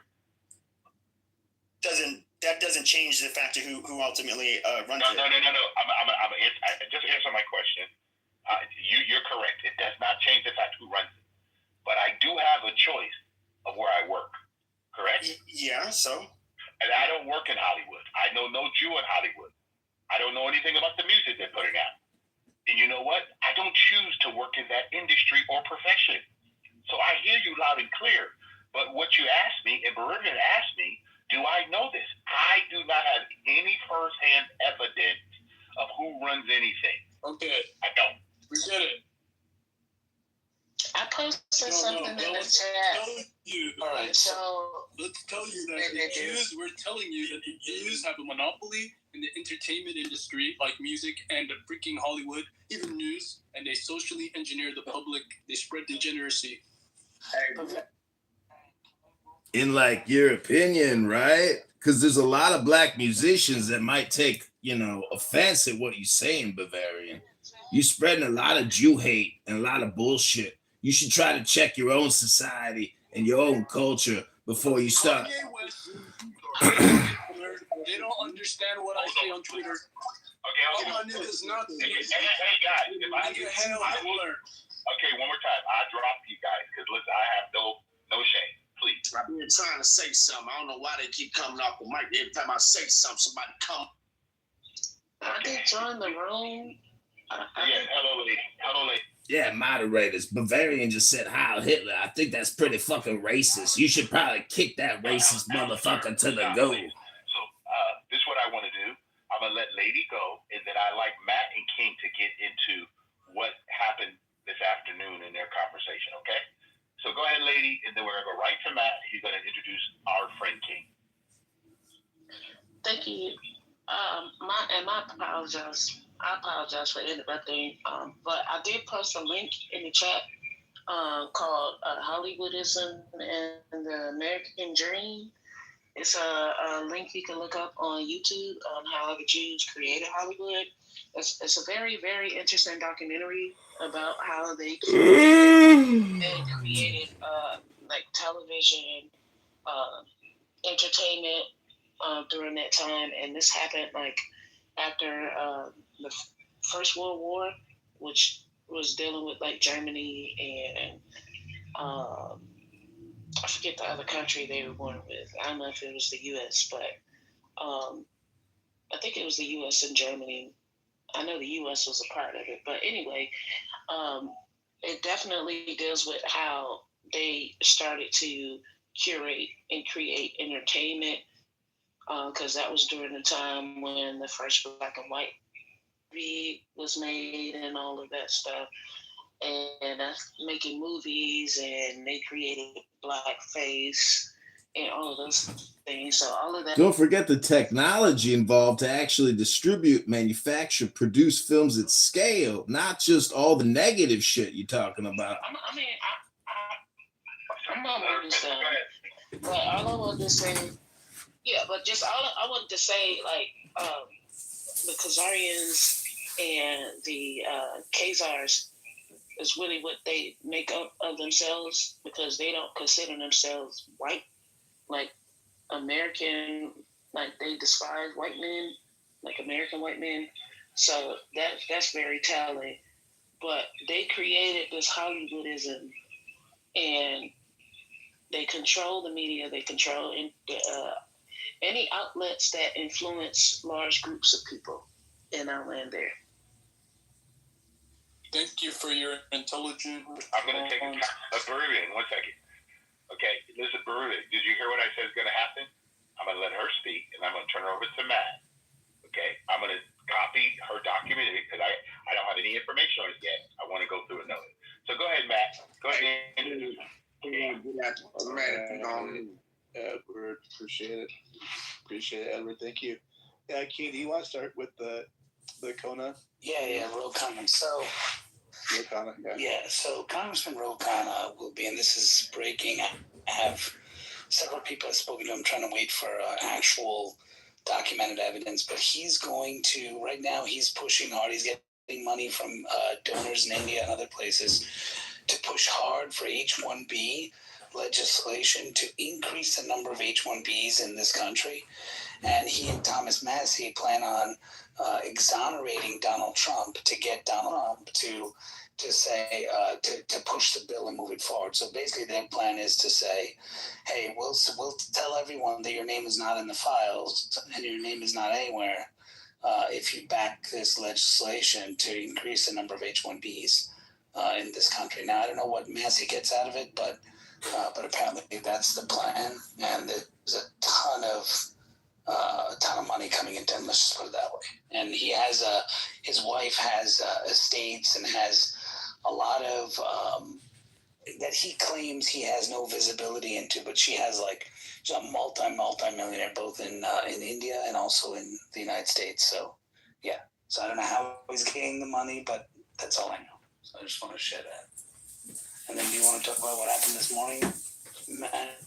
That doesn't change the fact of who ultimately runs it. No. I'm just answer my question. You're correct. It does not change the fact who runs it. But I do have a choice of where I work. Correct? Yeah. So. And I don't work in Hollywood. I know no Jew in Hollywood. I don't know anything about the music they're putting out. And you know what? I don't choose to work in that industry or profession. So I hear you loud and clear. But what you asked me, and Bergen asked me, do I know this? I do not have any firsthand evidence of who runs anything. Okay. I don't. We get it. I posted something in the chat. All right. So let's tell you that we're telling you that the Jews have a monopoly in the entertainment industry, like music and freaking Hollywood, even news, and they socially engineer the public. They spread degeneracy. In like your opinion, right? Because there's a lot of black musicians that might take, offense at what you say in Bavarian. You spreading a lot of Jew hate and a lot of bullshit. You should try to check your own society and your own culture before you start. They don't understand what I say on Twitter. Okay. All my niggas nothing. Hey guys, if I get Hitler. Okay, one more time. I drop you guys because listen, I have no shame. Please. I've been trying to say something. I don't know why they keep coming off the mic. Every time I say something, somebody come. I did join the room. Hello, lady. Yeah, moderators. Bavarian just said Heil Hitler. I think that's pretty fucking racist. You should probably kick that racist motherfucker to the go. So this is what I want to do. I'm going to let Lady go, and then I like Matt and King to get into what happened this afternoon in their conversation, okay? So go ahead, Lady, and then we're going to go right to Matt. He's going to introduce our friend King. Thank you. I apologize for interrupting, but I did post a link in the chat called Hollywoodism and the American Dream. It's a link you can look up on YouTube on how the Jews created Hollywood. It's a very, very interesting documentary about how they created like television, entertainment during that time. And this happened like after the First World War, which was dealing with like Germany and I forget the other country they were born with. I don't know if it was the U.S., but I think it was the U.S. and Germany. I know the U.S. was a part of it. But anyway, it definitely deals with how they started to curate and create entertainment, because that was during the time when the first black and white TV was made and all of that stuff. And making movies, and they created blackface and all of those things. So all of that. Don't forget the technology involved to actually distribute, manufacture, produce films at scale, not just all the negative shit you're talking about. I'm almost done. But all I wanted to say, I wanted to say, like, the Khazarians and the Khazars is really what they make up of themselves, because they don't consider themselves white, like American, like they despise white men, like American white men. So that's very telling. But they created this Hollywoodism, and they control the media. They control any outlets that influence large groups of people in our land there. Thank you for your intelligent. I'm going to take a Peruvian. 1 second. Okay, listen, Peruvian. Did you hear what I said is going to happen? I'm going to let her speak, and I'm going to turn her over to Matt. Okay, I'm going to copy her document because I don't have any information on it yet. I want to go through it. So go ahead, Matt. Go ahead and introduce me. Appreciate it. Appreciate it, Edward. Thank you. Yeah, Key, do you want to start with the Kona? Yeah, Ro Khanna. So, so Congressman Ro Khanna will be, and this is breaking. I have several people I've spoken to. I'm trying to wait for actual documented evidence, but he's going to, right now, he's pushing hard. He's getting money from donors in India and other places to push hard for H-1B legislation to increase the number of H-1Bs in this country. And he and Thomas Massie plan on exonerating Donald Trump to get Donald Trump to say to push the bill and move it forward. So basically, their plan is to say, "Hey, we'll tell everyone that your name is not in the files and your name is not anywhere if you back this legislation to increase the number of H-1Bs in this country." Now, I don't know what Massie gets out of it, but apparently that's the plan, and there's a ton of money coming into him. Let's just put it that way. And he has his wife has estates and has a lot of that he claims he has no visibility into, but she's a multi-millionaire both in India and also in the United States. So yeah, so I don't know how he's getting the money, but that's all I know. So I just want to share that. And then do you want to talk about what happened this morning, Matt?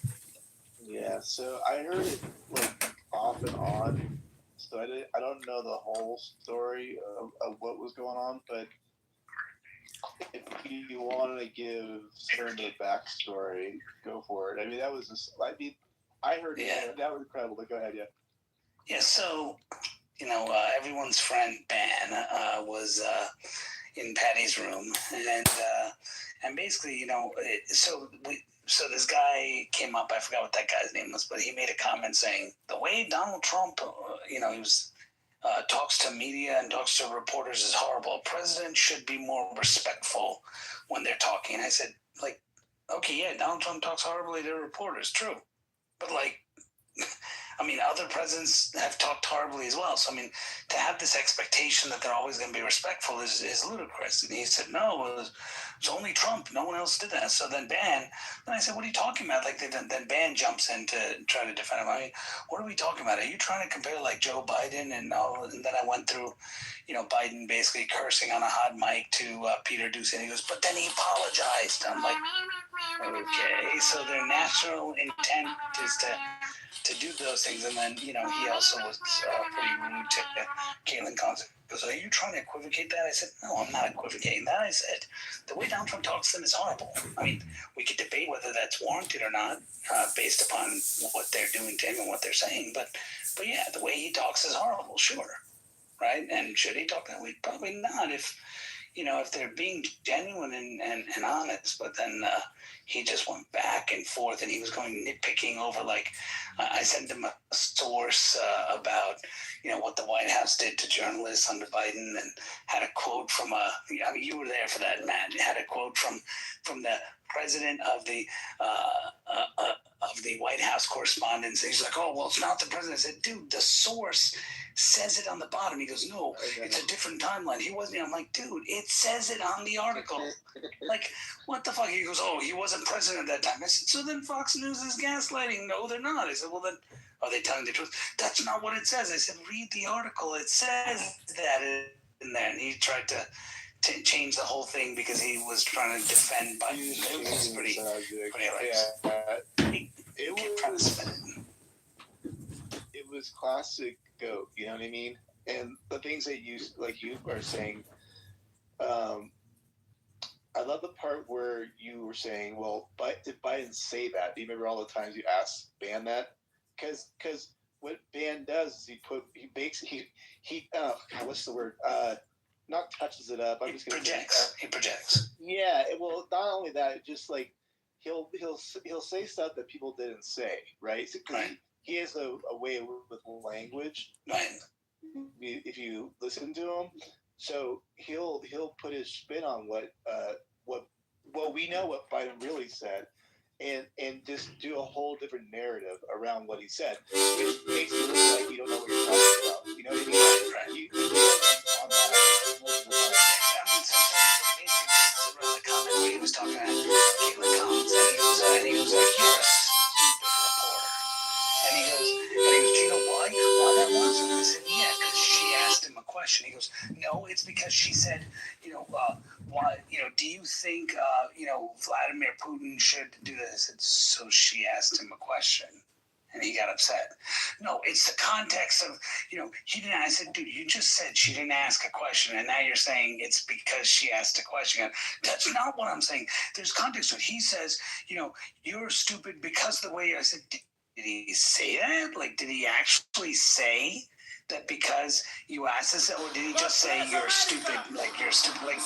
Yeah, so I heard it like off and on, so I don't know the whole story of what was going on, but if you want to give Stern the backstory, go for it. I mean, that was just, I heard that was incredible, but go ahead, yeah. Yeah, so, everyone's friend Ben was in Patty's room, and basically, so this guy came up, I forgot what that guy's name was, but he made a comment saying, the way Donald Trump, he was talks to media and talks to reporters is horrible. A president should be more respectful when they're talking. I said, like, okay, yeah, Donald Trump talks horribly to reporters, true. But, like, I mean, other presidents have talked horribly as well. So, I mean, to have this expectation that they're always going to be respectful is ludicrous. And he said, no, it was only Trump. No one else did that. So then then I said, what are you talking about? Like, then Ban jumps in to try to defend him. I mean, what are we talking about? Are you trying to compare, like, Joe Biden and all? And then I went through, Biden basically cursing on a hot mic to Peter Doocy. And he goes, but then he apologized. I'm like, okay, so their natural intent is to do those things. And then, he also was pretty rude to Caitlin Collins. He goes, are you trying to equivocate that? I said, no, I'm not equivocating that. I said, the way Donald Trump talks to them is horrible. I mean, we could debate whether that's warranted or not based upon what they're doing to him and what they're saying. But yeah, the way he talks is horrible, sure. Right? And should he talk that way? Probably not if they're being genuine and honest. But then he just went back and forth, and he was going nitpicking over, like, I sent him a source about, what the White House did to journalists under Biden, and had a quote from you were there for that, Matt. Had a quote from the president of the White House Correspondents. And he's like, oh, well, it's not the president. I said, dude, the source says it on the bottom. He goes, no, it's a different timeline. He wasn't. I'm like, dude, it says it on the article. Like, what the fuck? He goes, oh, he wasn't president at that time. I said, so then Fox News is gaslighting. No, they're not. I said, well, then are they telling the truth? That's not what it says. I said, read the article. It says that in there. And he tried to change the whole thing because he was trying to defend Biden. It was pretty hilarious. It was classic goat, you know what I mean? And the things that you are saying, I love the part where you were saying, well, did Biden say that? Do you remember all the times you asked Ban that? Because what Ban does is what's the word? Not touches it up. He projects. Yeah. Well, not only that, just like he'll say stuff that people didn't say, right? Right. He has a way with language. Right. If you listen to him, so he'll put his spin on what we know what Biden really said, and just do a whole different narrative around what he said, which makes it look like you don't know what you're talking about. You know what I mean? Right. On that. The comment where he was talking to Caitlin Collins, and he was like, you're a stupid reporter. And he goes, do you know why that was? And I said, yeah, because she asked him a question. He goes, no, it's because she said, why, do you think, Vladimir Putin should do this? I said, so she asked him a question. And he got upset. No, it's the context of, he didn't. I said, dude, you just said she didn't ask a question, and now you're saying it's because she asked a question. That's not what I'm saying. There's context to it. He says, you're stupid because the way I said, did he say that? Like, did he actually say that because you asked this, or did he just say you're stupid? Like, you're stupid. Like,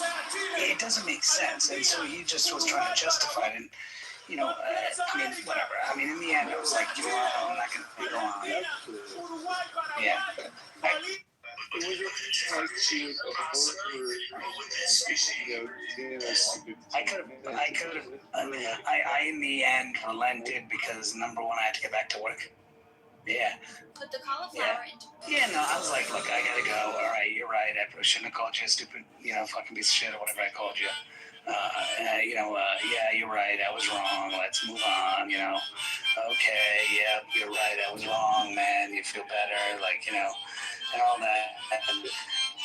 it doesn't make sense. And so he just was trying to justify it. And, I mean, whatever. I mean, in the end, I was like, I'm not going to go on. Yeah. I in the end relented because number one, I had to get back to work. Yeah. Put the cauliflower in. Yeah, no, I was like, look, I gotta go. All right, you're right. I shouldn't have called you a stupid, fucking piece of shit or whatever I called you. Yeah, you're right. I was wrong. Let's move on, Okay, yeah, you're right. I was wrong, man. You feel better, and all that.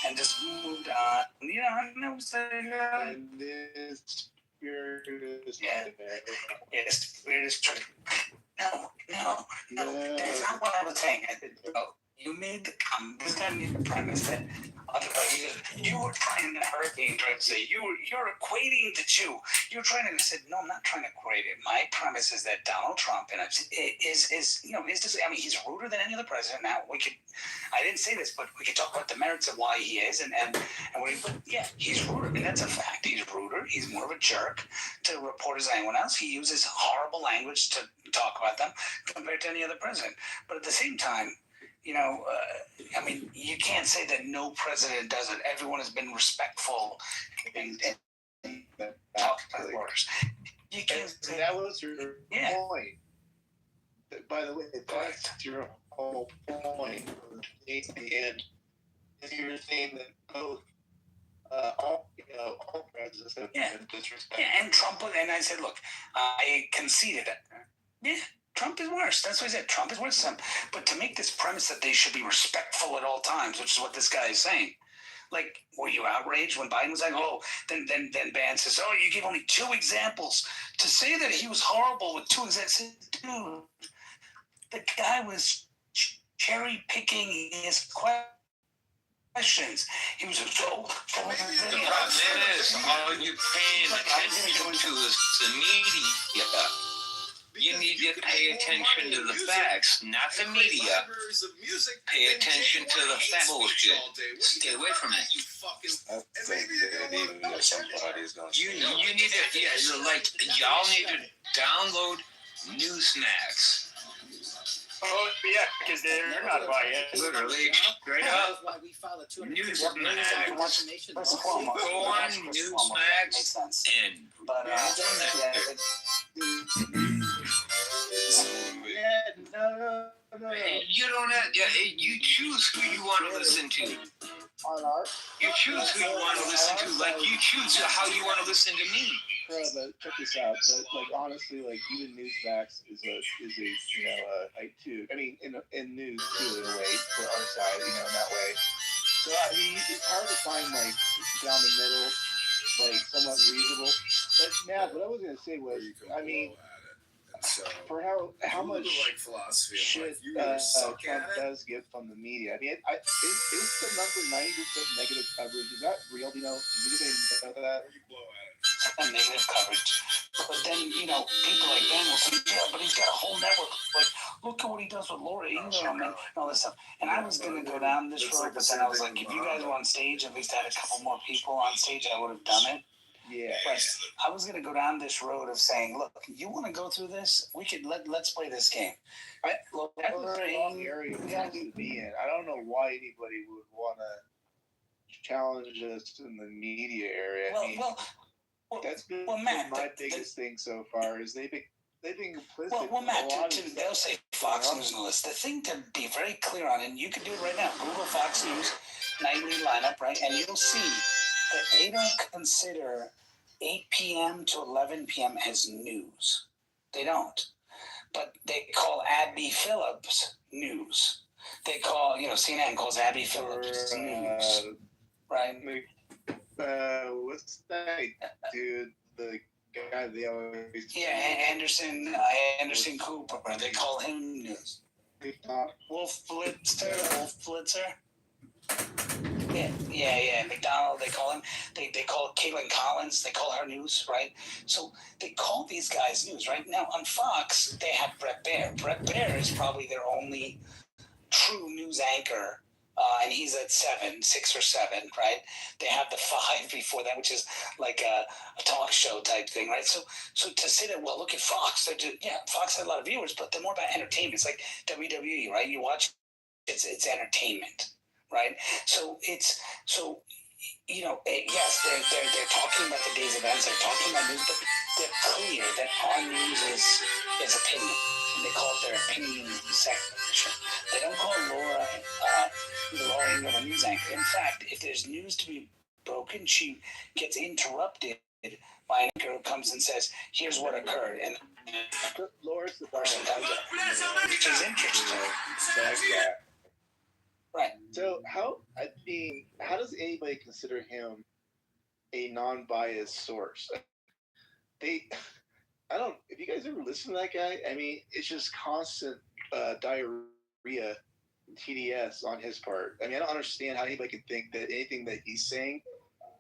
And just moved on. And I was like, the spirit is trying to... No. That's not what I was saying. I said, you made the comment. This guy made the premise that you were trying to hurt me and trying to say you're equating the two. You're trying to say no. I'm not trying to equate it. My premise is that Donald Trump is just. I mean, he's ruder than any other president. Now I didn't say this, but we could talk about the merits of why he is, he's ruder. I mean, that's a fact. He's ruder. He's more of a jerk to reporters than anyone else. He uses horrible language to talk about them compared to any other president. But at the same time, I mean, you can't say that no president does it. Everyone has been respectful and talking about borders. You can't say that was your point. By the way, that's your whole point. At the end, if you're saying that both all presidents have been disrespectful. Yeah, and Trump, and I said, look, I conceded it. Yeah, Trump is worse. That's what I said. Trump is worse than him. But to make this premise that they should be respectful at all times, which is what this guy is saying. Like, were you outraged when Biden was like, oh, then Ban says, oh, you give only 2 examples. To say that he was horrible with 2 examples, dude, the guy was cherry picking his questions. He was so. The problem is, all you're paying attention to is the media. You need to pay attention to the facts, not the media. Pay attention to the bullshit. Stay away from it. I think that even though somebody's gonna You need to, y'all need to download Newsmax. Oh, yeah, because they're not biased. Literally, straight up. Newsmax. Go on Newsmax and you don't have. You choose who you want to listen to. You choose who you want to listen to. Like you choose how you want to listen to me. But check this out. But honestly, even Newsmax is a too. I mean, in news too, in a way, for our side, in that way. So I mean, it's hard to find down the middle, somewhat reasonable. But now, what I was gonna say was, I mean, for how much shit Trump does get from the media. I mean, is the number 90% negative coverage? Is that real? Does anybody know that? Negative coverage. But then, people like Ben will say, yeah, but he's got a whole network. Like, look at what he does with Laura Ingraham and all this stuff. And I was going to go down this road, but then I was like, if you guys were on stage, at least had a couple more people on stage, I would have done it. Yeah. But I was going to go down this road of saying, look, you want to go through this? We could let's play this game. That's a wrong area to be in. I don't know why anybody would want to challenge us in the media area. That's been Matt, my biggest thing so far is they've been complicit. Well, Matt, they'll say Fox News and list. The thing to be very clear on, and you can do it right now, Google Fox News nightly lineup, right? And you'll see that they don't consider 8 p.m. to 11 p.m. as news. They don't. But they call Abby Phillips news. They call, CNN calls Abby Phillips news. Right? What's that dude? The guy they always. Yeah, Anderson Cooper. They call him news. Wolf Blitzer. Yeah. McDonald. They call him. They call Caitlin Collins. They call her news, right? So they call these guys news, right? Now on Fox, they have Brett Baer. Brett Baer is probably their only true news anchor. And he's at 6 or 7, right? They have the 5 before that, which is like a talk show type thing, right? So to say that, well, look at Fox. Fox had a lot of viewers, but they're more about entertainment. It's like WWE, right? You watch, it's entertainment, right? Yes, they're talking about the day's events. They're talking about news, but they're clear that our news is opinion. And they call it their opinion section. They don't call Laura Ingraham a news anchor. In fact, if there's news to be broken, she gets interrupted by an anchor who comes and says, here's what occurred. And Laura's the person comes up, which is interesting. Right. So how does anybody consider him a non-biased source? If you guys ever listen to that guy, I mean, it's just constant diarrhea, TDS on his part. I mean, I don't understand how anybody can think that anything that he's saying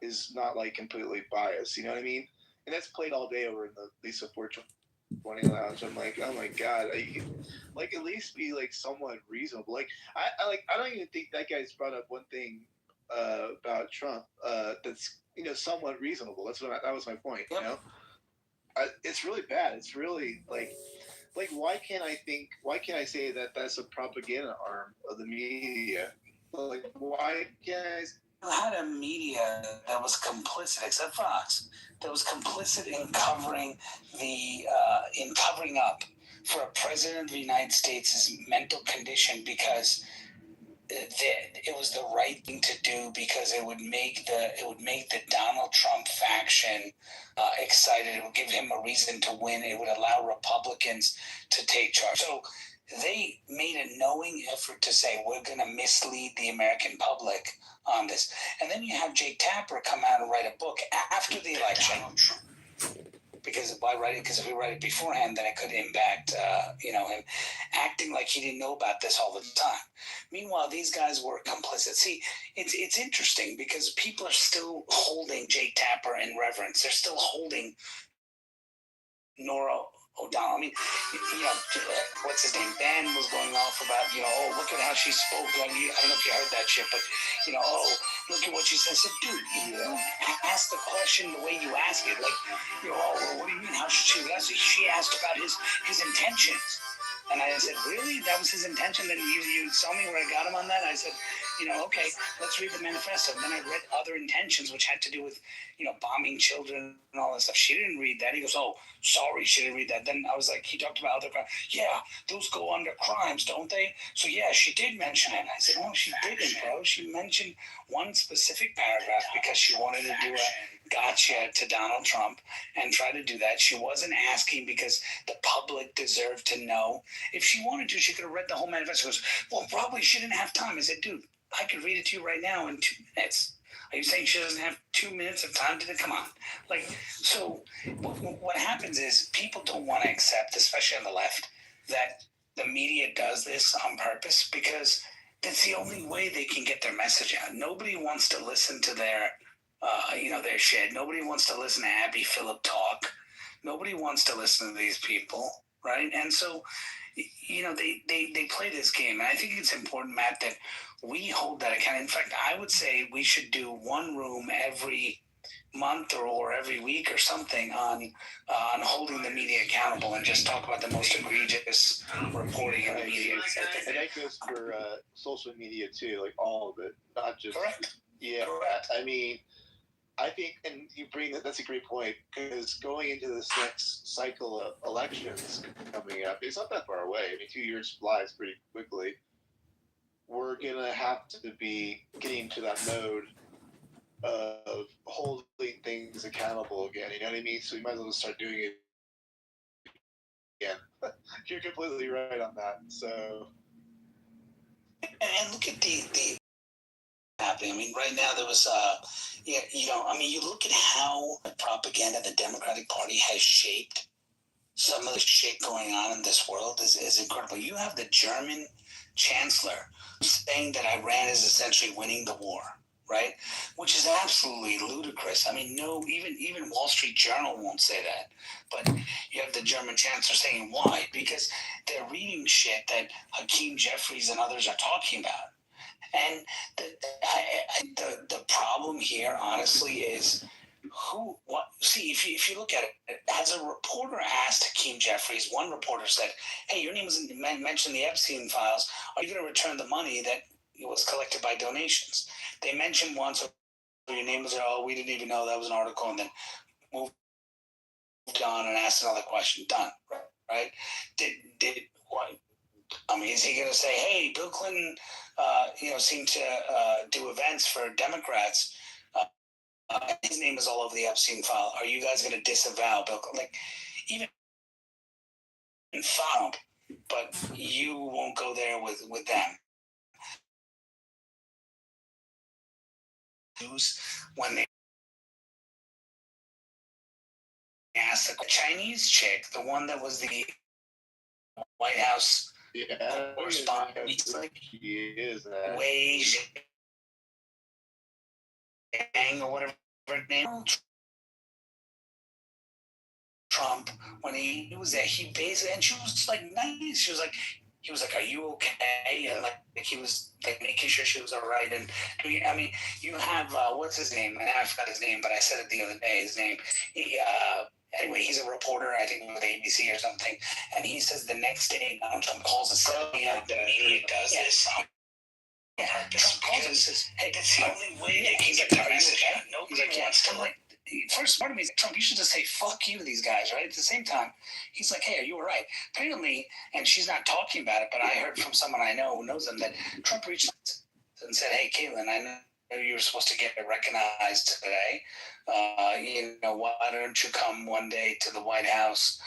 is not completely biased. You know what I mean? And that's played all day over in the Lisa 420 lounge. I'm like, oh my god, at least be somewhat reasonable. I don't even think that guy's brought up one thing about Trump that's somewhat reasonable. That was my point. Yep. It's really bad. It's really like, why can't I say that that's a propaganda arm of the media? Like, why can't I? You had a media that was complicit, except Fox, that was complicit in covering in covering up for a president of the United States' mental condition because it was the right thing to do because it would make the Donald Trump faction excited. It would give him a reason to win. It would allow Republicans to take charge. So they made a knowing effort to say we're going to mislead the American public on this. And then you have Jake Tapper come out and write a book after the election. Because why write it? Because if we write it beforehand, then it could impact, him acting like he didn't know about this all the time. Meanwhile, these guys were complicit. See, it's interesting because people are still holding Jake Tapper in reverence. They're still holding Nora O'Donnell. I mean, what's his name? Ben was going off about, oh, look at how she spoke. I don't know if you heard that shit, but, oh, look at what she said. I said, dude, ask the question the way you ask it. Like, oh, well, what do you mean? How should she ask it? She asked about his intentions. And I said, really? That was his intention? That you saw me where I got him on that? I said, okay, let's read the manifesto. And then I read other intentions, which had to do with, bombing children and all that stuff. She didn't read that. He goes, oh, sorry, she didn't read that. Then I was like, he talked about other crimes. Yeah, those go under crimes, don't they? So, yeah, she did mention it. I said, no, she didn't, bro. She mentioned one specific paragraph because she wanted to do a gotcha to Donald Trump and try to do that. She wasn't asking because the public deserved to know. If she wanted to, she could have read the whole manifesto. She goes, well, probably she didn't have time. I said, dude, I could read it to you right now in 2 minutes. Are you saying she doesn't have 2 minutes of time to come on? Like, so what happens is people don't want to accept, especially on the left, that the media does this on purpose because that's the only way they can get their message out. Nobody wants to listen to their shit. Nobody wants to listen to Abby Phillip talk. Nobody wants to listen to these people, right? And so, they play this game. And I think it's important, Matt, that we hold that account. In fact, I would say we should do one room every month or every week or something on holding the media accountable and just talk about the most egregious reporting in the media. And that goes for social media too, like all of it, not just. Correct. Yeah, Correct. I mean, I think, and you bring that's a great point because going into this next cycle of elections coming up, it's not that far away. I mean, 2 years flies pretty quickly. We're gonna have to be getting to that mode of holding things accountable again. You know what I mean? So we might as well start doing it again. You're completely right on that. So, and look at the happening. I mean, right now there was, you look at how the propaganda of the Democratic Party has shaped some of the shit going on in this world is incredible. You have the German chancellor saying that Iran is essentially winning the war, right? Which is absolutely ludicrous. I mean, no, even Wall Street Journal won't say that. But you have the German chancellor saying why? Because they're reading shit that Hakeem Jeffries and others are talking about. And the problem here, honestly, is if you look at it, as a reporter asked Hakeem Jeffries, one reporter said, hey, your name was mentioned in the Epstein files. Are you going to return the money that was collected by donations? They mentioned once, your name was there, oh, we didn't even know that was an article, and then moved on and asked another question. Done, right? Is he going to say, hey, Bill Clinton, seemed to do events for Democrats. His name is all over the Epstein file. Are you guys going to disavow Bill Clinton? Like, even file, but you won't go there with them. When they asked the Chinese chick, the one that was the White House correspondent, he's like, Wei Zhang or whatever her name, Trump, when he was there, he basically, and she was like nice. He was like, are you okay? And like he was like making sure she was all right. And I mean, you have what's his name? And I forgot his name, but I said it the other day. His name, Anyway, he's a reporter, I think with ABC or something, and he says the next day Donald Trump calls us. The media does this. Trump calls and says, "Hey, that's the only way." He's like, "Are you okay?" Nobody wants to like. First part of me is like, Trump, you should just say "fuck you" to these guys, right? At the same time, he's like, "Hey, are you all right?" Apparently, and she's not talking about it, but I heard from someone I know who knows them that Trump reached out and said, "Hey, Caitlin, I know you were supposed to get recognized today. Why don't you come one day to the White House?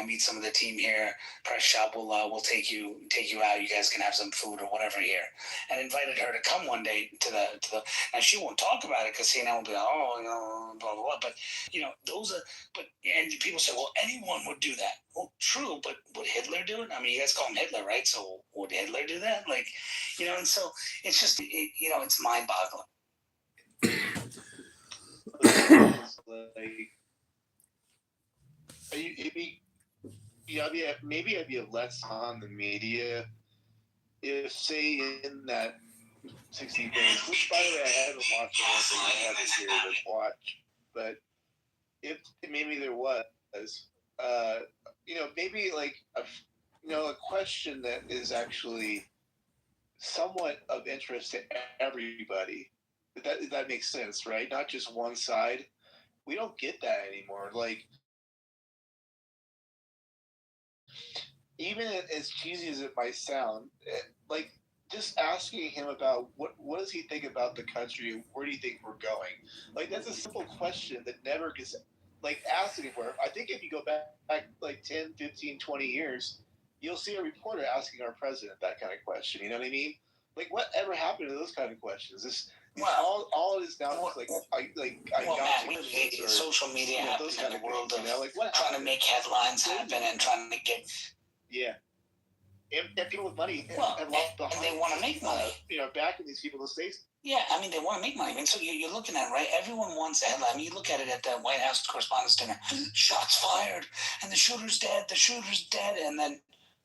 Meet some of the team here. Press shop will take you out. You guys can have some food or whatever here." And invited her to come one day to the. And she won't talk about it because CNN will be like, blah blah blah. But and people say, well, anyone would do that. Well, true, but would Hitler do it? I mean, you guys call him Hitler, right? So would Hitler do that? And so it's just it's mind-boggling. Maybe I'd be less on the media if, say, in that 60 days, which, by the way, I haven't watched anything I haven't here to watch, but if maybe there was, maybe like a question that is actually somewhat of interest to everybody. That makes sense, right? Not just one side. We don't get that anymore. Like, even as cheesy as it might sound, like just asking him about what does he think about the country, where do you think we're going? Like, that's a simple question that never gets asked anywhere. I think if you go back like 10, 15, 20 years, you'll see a reporter asking our president that kind of question. You know what I mean? Like, whatever happened to those kind of questions? All it is now is social media those kind kind of of world things, of trying to make headlines happen and trying to get and people with money and they want to make money. Backing these people to say. Yeah, I mean, they want to make money. I mean, so you're looking at it, right? Everyone wants a headline. I mean, you look at it at the White House Correspondents' Dinner. Shots fired, and the shooter's dead. The shooter's dead, and then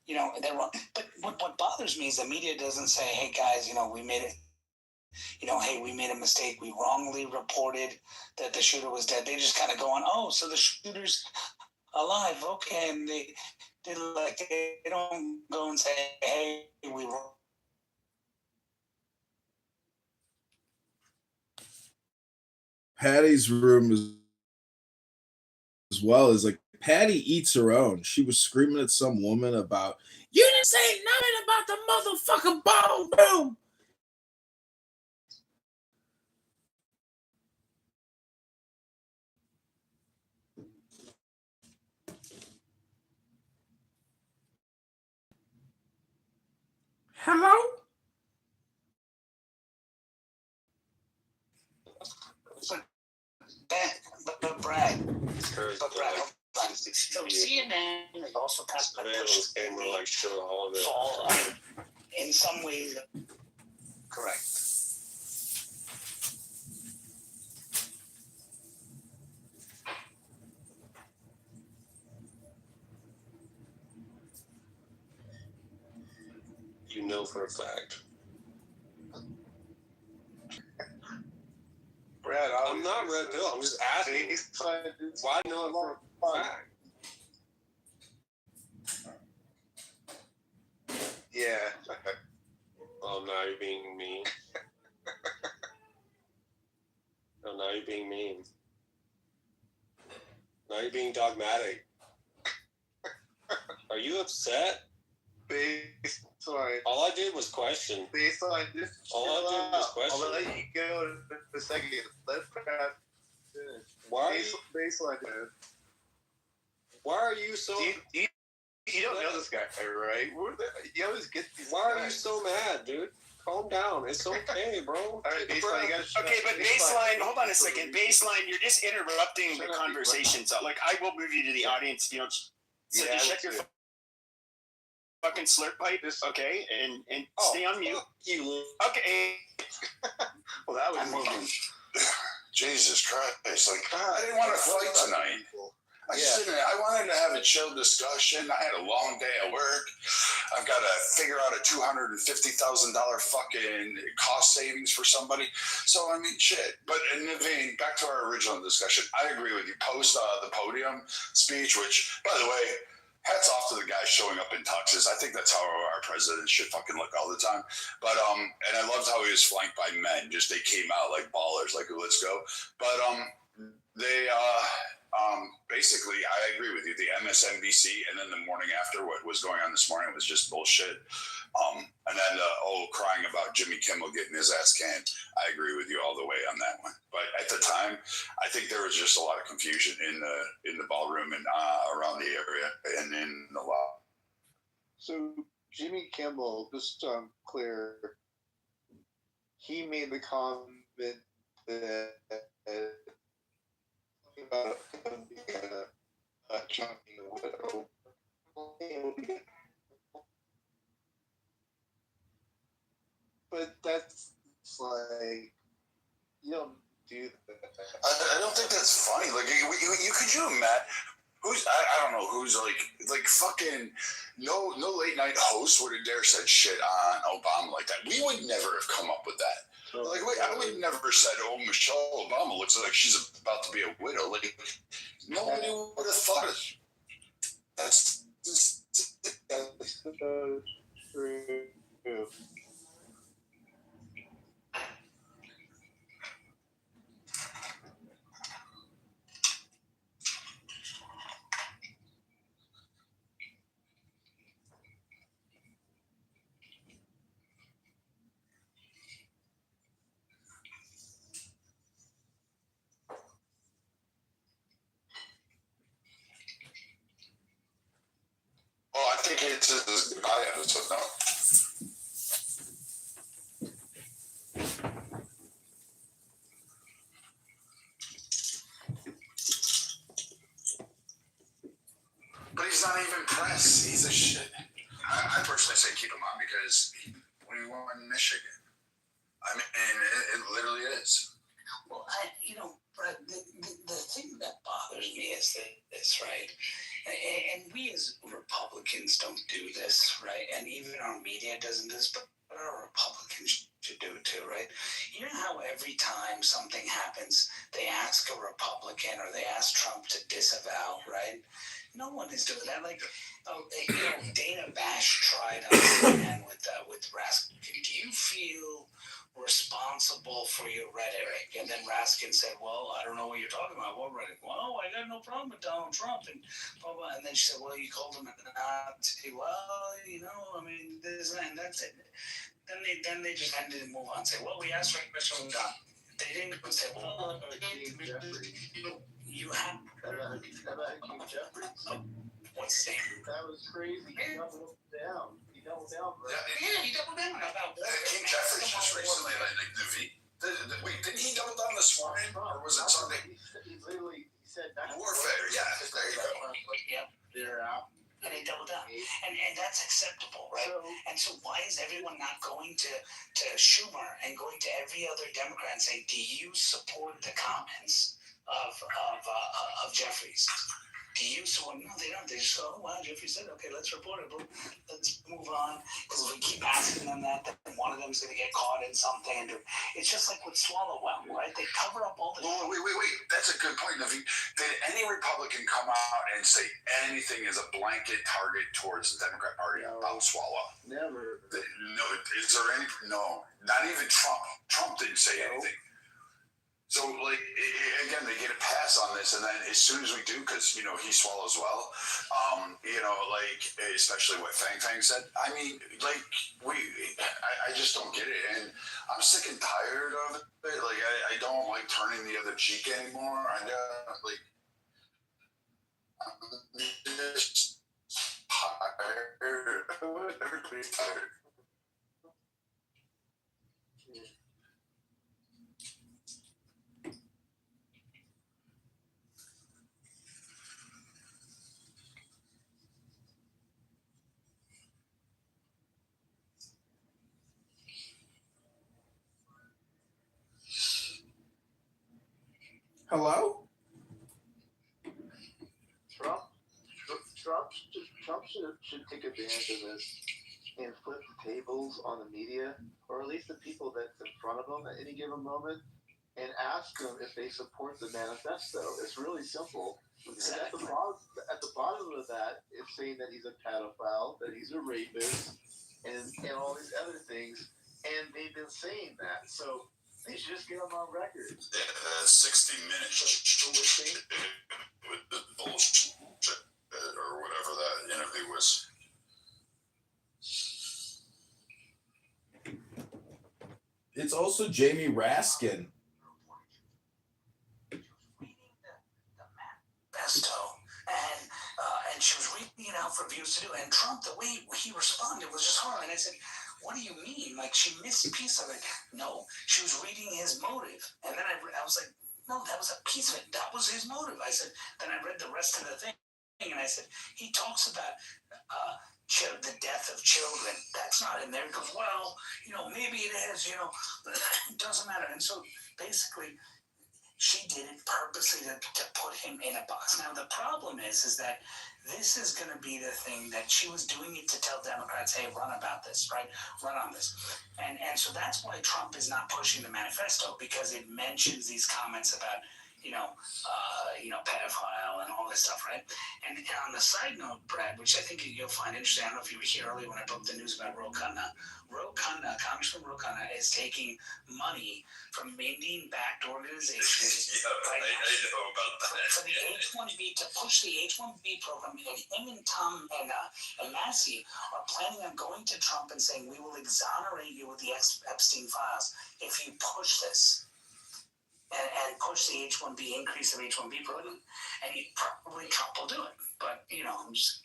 they're wrong. But what bothers me is the media doesn't say, "Hey guys, we made it. Hey, we made a mistake. We wrongly reported that the shooter was dead." They just kind of go on, "Oh, so the shooter's alive, okay," and they don't go and say, "Hey, we were." Patty's room as well is like Patty eats her own. She was screaming at some woman about, "You didn't say nothing about the motherfucking ballroom." Hello? But Brad, so CNN is also kind of pushed fall in some ways. Correct. You know for a fact. Brad, I'm not red pill. I'm just asking. Why do you know it for a fact? Yeah. Oh, now you're being mean. Oh, now you're being mean. Now you're being dogmatic. Are you upset? Baseline. All I did was question. Baseline. Just all I did was question. I'll let you go in a second. Let Brad finish. Why? Baseline. Why are you so? You don't know this guy, right? You always get these. Why are you so mad, dude? Calm down. It's okay, bro. All right, Baseline. Okay, but Baseline, hold on a second. Baseline, you're just interrupting the conversation. So, I will move you to the audience. So just check your fucking slurp pipe, okay, and stay on mute. You. Okay. Well, that was moving. Jesus Christ! I didn't want to fight tonight. I wanted to have a chill discussion. I had a long day at work. I've got to figure out a $250,000 fucking cost savings for somebody. So, I mean, shit. But Naveen, back to our original discussion. I agree with you. Post the podium speech, which, by the way, hats off to the guy showing up in tuxes. I think that's how our president should fucking look all the time. But and I loved how he was flanked by men. Just they came out like ballers, like let's go. But they basically, I agree with you. The MSNBC and then the morning after, what was going on this morning was just bullshit. And then crying about Jimmy Kimmel getting his ass canned. I agree with you all the way on that one. But at the time, I think there was just a lot of confusion in the ballroom and around the area and in the law. So Jimmy Kimmel, just so I'm clear, he made the comment that about a chunky widow. But that's like, you don't do that. I don't think that's funny. Like, could you imagine? I don't know who's like fucking no late night host would have dare said shit on Obama like that. We would never have come up with that. Like, I would never said, "Oh, Michelle Obama looks like she's about to be a widow." Like, nobody would have thought it. That's true. Well, I think it's his goodbye episode now. But he's not even press. He's a shit. I personally say keep him on because we won in Michigan. I mean, it literally is. Well, Brett, the thing that bothers me is this, right? And we as Republicans don't do this, right? And even our media doesn't do this, but our Republicans should do it too, right? You know how every time something happens, they ask a Republican or they ask Trump to disavow, right? No one is doing that. Like, Dana Bash tried on CNN with Raskin. Do you feel responsible for your rhetoric? And then Raskin said, well, I don't know what you're talking about. What rhetoric? Well, I got no problem with Donald Trump. And blah, blah. And then she said, well, you called him a Nazi. Well, I mean, this and that's it. Then they just ended and move on. Say, well, we asked for a question. They didn't say, well, you have. What's his name? That was crazy. He doubled down. He doubled down. Yeah, he doubled down about King Jeffries just recently, wait, didn't he double down this morning, or was it Sunday? He literally said that. Warfare, yeah, there you go. Yep. They're out. And they double down, and that's acceptable, right? And so why is everyone not going to Schumer and going to every other Democrat and saying, do you support the comments of Jeffries? Do you support? No, they don't. They just go, oh wow, Jeffrey said, okay, let's report it. Let's move on. Because if we keep asking them that, then one of them is going to get caught in something. And it's just like with Swalwell, right? They cover up all the. Wait. That's a good point, Navi. Did any Republican come out and say anything as a blanket target towards the Democrat Party about Swalwell? Never. No. Is there any? No. Not even Trump. Trump didn't say anything. So, like, again, they get a pass on this, and then as soon as we do, because, he swallows well, especially what Fang said, I mean, I just don't get it, and I'm sick and tired of it. Like, I don't like turning the other cheek anymore. I'm just tired. Everybody's tired. Hello? Trump should take advantage of this and flip the tables on the media, or at least the people that's in front of him at any given moment, and ask them if they support the manifesto. It's really simple. Exactly. At the bottom of that, it's saying that he's a pedophile, that he's a rapist, and all these other things. And they've been saying that. So they should just get them on record. 60 Minutes with the bullshit or whatever that interview was. It's also Jamie Raskin. Manifesto, and she was reading it out for viewers to do. And Trump, the way he responded was just hard. And I said, "What do you mean? Like she missed a piece of it?" No, she was reading his motive, and then I was like, "No, that was a piece of it. That was his motive." I said. Then I read the rest of the thing, and I said, "He talks about the death of children. That's not in there." He goes, "Well, maybe it is. It doesn't matter." And so basically, she did it purposely to put him in a box. Now, the problem is that this is going to be the thing that she was doing it to tell Democrats, hey, run about this, right? Run on this. And so that's why Trump is not pushing the manifesto, because it mentions these comments about, pedophile and all this stuff, right? And on the side note, Brad, which I think you'll find interesting, I don't know if you were here earlier when I broke the news about Ro Khanna. Congressman Ro Khanna is taking money from Indian-backed organizations. I know about that. For the H-1B, to push the H-1B program. And him and Tom and Massey are planning on going to Trump and saying, we will exonerate you with the Epstein files if you push this. And push the H-1B, increase of H-1B program, and probably Trump will do it. But, just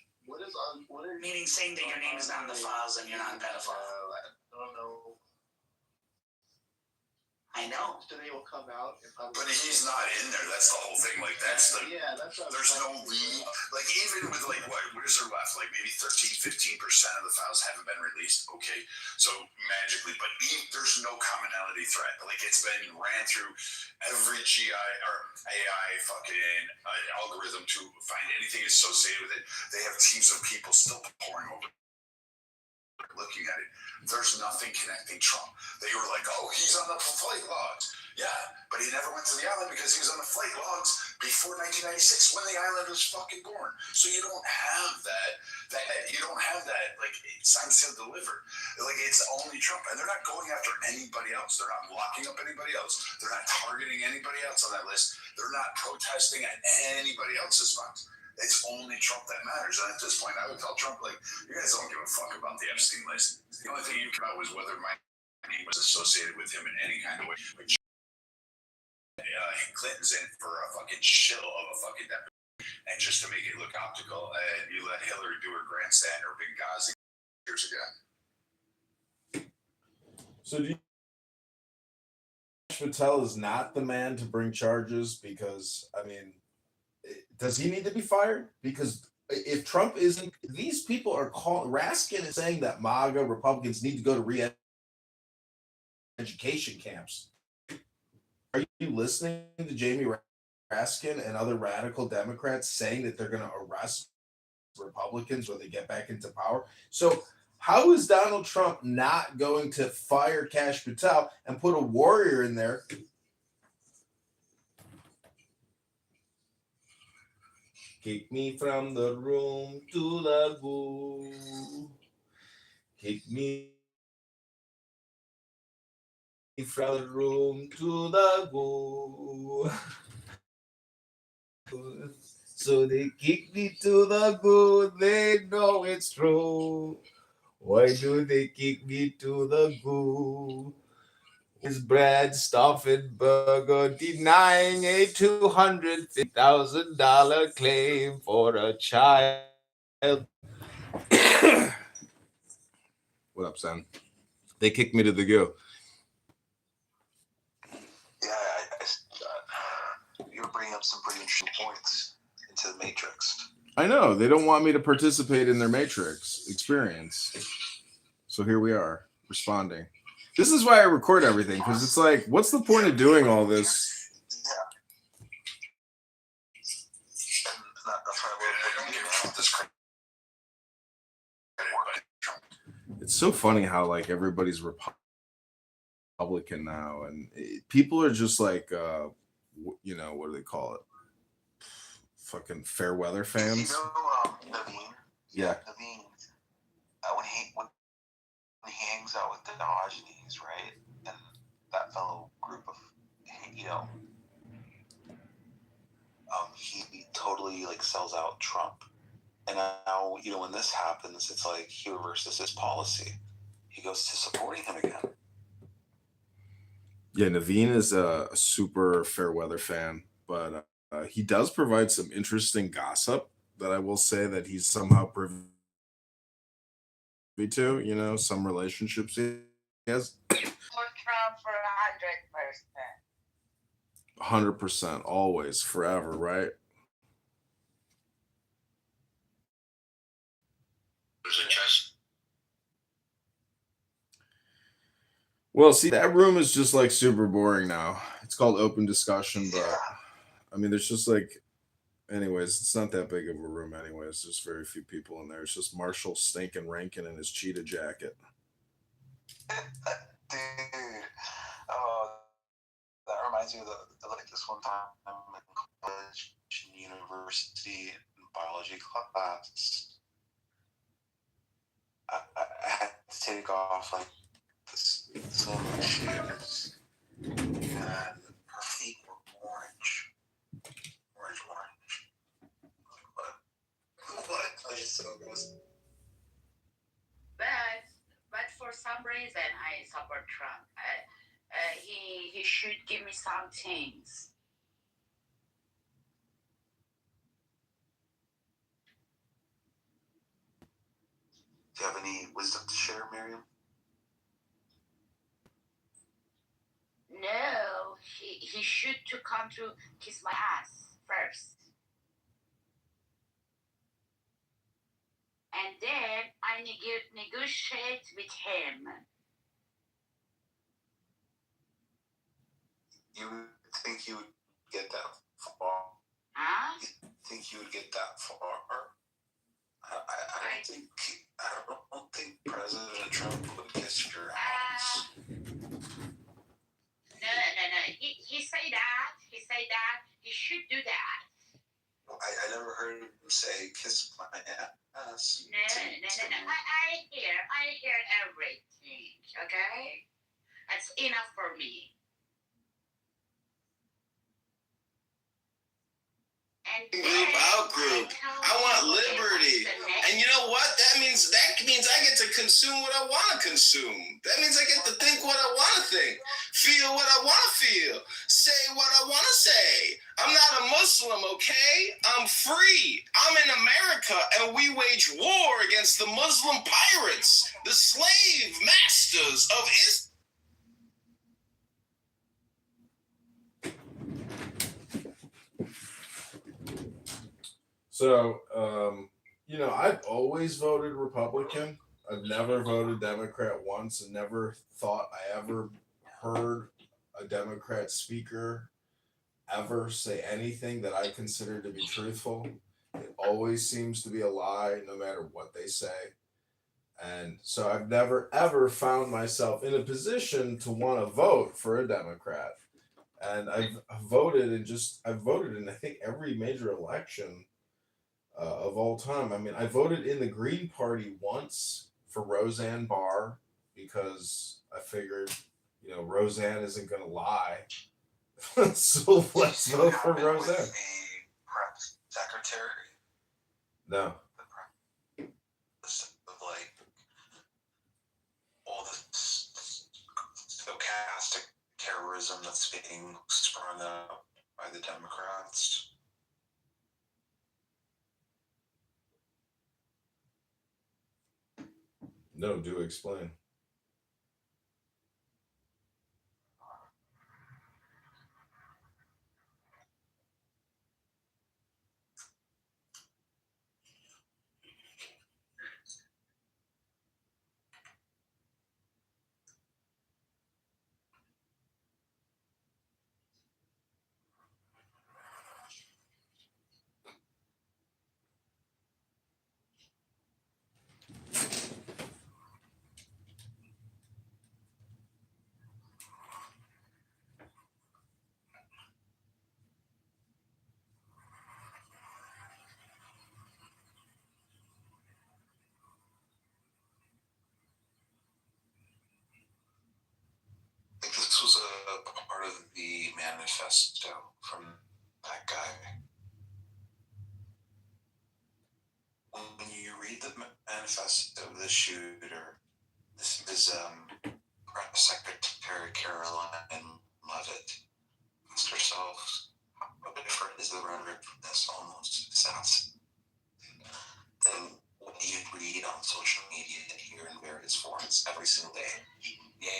meaning saying that your name is not in the files and you're not a pedophile. I don't know. I know. Today will come out. But he's not in there. That's the whole thing. Like, that's the. Yeah, that's what there's no lead. Like, even with, what is there left? Like, maybe 13, 15% of the files haven't been released. Okay. So, magically. But there's no commonality thread. Like, it's been ran through every GI or AI fucking algorithm to find anything associated with it. They have teams of people still pouring over. Looking at it, there's nothing connecting Trump. They were like, oh, he's on the flight logs. Yeah, but he never went to the island because he was on the flight logs before 1996 when the island was fucking born. So you don't have that you don't have that, like, signed, sealed, delivered. Like, it's only Trump. And they're not going after anybody else. They're not locking up anybody else. They're not targeting anybody else on that list. They're not protesting at anybody else's funds. It's only Trump that matters. And at this point, I would tell Trump, like, you guys don't give a fuck about the Epstein list. The only thing you care about was whether my name was associated with him in any kind of way. Clinton's in for a fucking shill of a fucking deputy. And just to make it look optical, and you let Hillary do her grandstand or Benghazi years ago. So do you think Patel is not the man to bring charges? Because, I mean, does he need to be fired? Because if Trump isn't, these people are calling, Raskin is saying that MAGA Republicans need to go to re-education camps. Are you listening to Jamie Raskin and other radical Democrats saying that they're going to arrest Republicans when they get back into power? So how is Donald Trump not going to fire Kash Patel and put a warrior in there? Kick me from the room to the goo. Kick me from the room to the goo. So they kick me to the goo. They know it's true. Why do they kick me to the goo? Is Brad Stauffenberger denying a $250,000 claim for a child? What up, son? They kicked me to the goo. Yeah, you're bringing up some pretty interesting points into the Matrix. I know. They don't want me to participate in their Matrix experience. So here we are, responding. This is why I record everything, because it's like, what's the point of doing all this? That's why I don't give this crazy. It's so funny how like everybody's Republican now, and people are just like, you know, what do they call it? Fucking fair weather fans. You know, Naveen. Yeah. Naveen. When he hangs out with the Diogenes, right, and that fellow group of, you know, he totally like sells out Trump. And now, you know, when this happens, it's like he reverses his policy. He goes to supporting him again. Yeah, Naveen is a super fair weather fan, but he does provide some interesting gossip that I will say that he's somehow privy to. You know, some relationships he has. For Trump for 100%, always, forever, right? Well, see, that room is just like super boring now. It's called open discussion, but I mean, there's just like, anyways, it's not that big of a room, anyways. There's very few people in there. It's just Marshall stinking Rankin in his cheetah jacket. Dude, oh, that reminds me of like this one time in college, university, in biology class. I had to take off like this summer shoes, and her feet were orange. What? I just so gross. but for some reason I support Trump. He should give me some things. Do you have any wisdom to share, Miriam? No, he should to come to kiss my ass first. And then I negotiate with him. You think you would get that far? Huh? You think you would get that far? I don't think President Trump would kiss your ass. No. He say that. He say that. He should do that. I never heard him say kiss my ass. No. I hear everything. Okay, that's enough for me. Group out group. I want liberty. And you know what? That means I get to consume what I want to consume. That means I get to think what I want to think, feel what I want to feel, say what I want to say. I'm not a Muslim, okay? I'm free. I'm in America, and we wage war against the Muslim pirates, the slave masters of Islam. So, you know, I've always voted Republican. I've never voted Democrat once, and never thought I ever heard a Democrat speaker ever say anything that I consider to be truthful. It always seems to be a lie, no matter what they say. And so I've never ever found myself in a position to want to vote for a Democrat. And I've voted in I think every major election of all time. I mean, I voted in the Green Party once for Roseanne Barr because I figured, you know, Roseanne isn't going to lie. So let's vote for Roseanne. The press secretary. No. Of like all this stochastic terrorism that's being sprung up by the Democrats. No, do explain. part of the manifesto from that guy. When you read the manifesto of the shooter, this is Press Secretary Caroline Leavitt. Ask yourself, how different is the rhetoric from this almost assassin than what you read on social media and hear in various forms every single day? Yeah.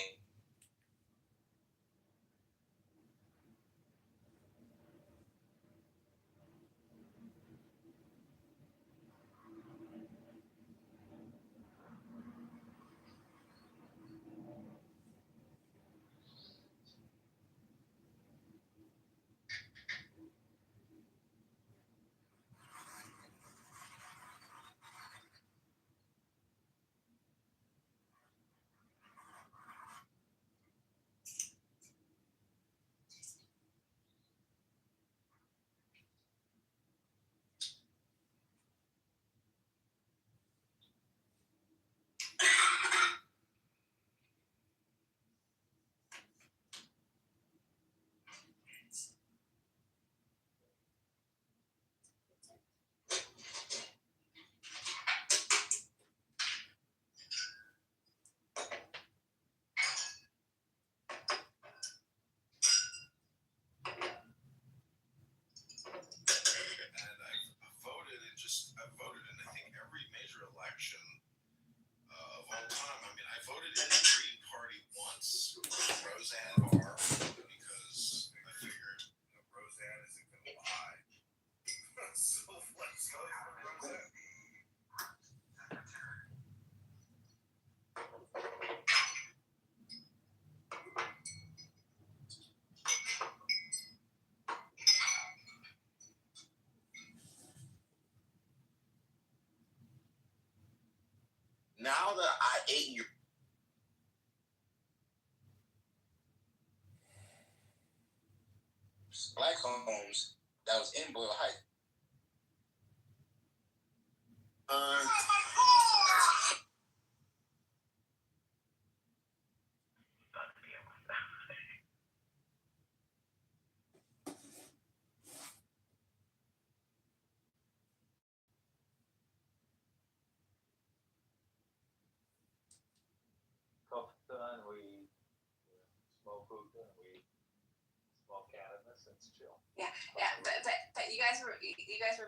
I've voted in, I think, every major election of all time. I mean, I voted in the Green Party once, Roseanne Barr, because I figured Roseanne isn't going to lie. So let's vote for Roseanne. Now that I ate your black homes that was in Boyle Heights. And we smoke hookah and we smoke cannabis and it's chill. Yeah, but you guys were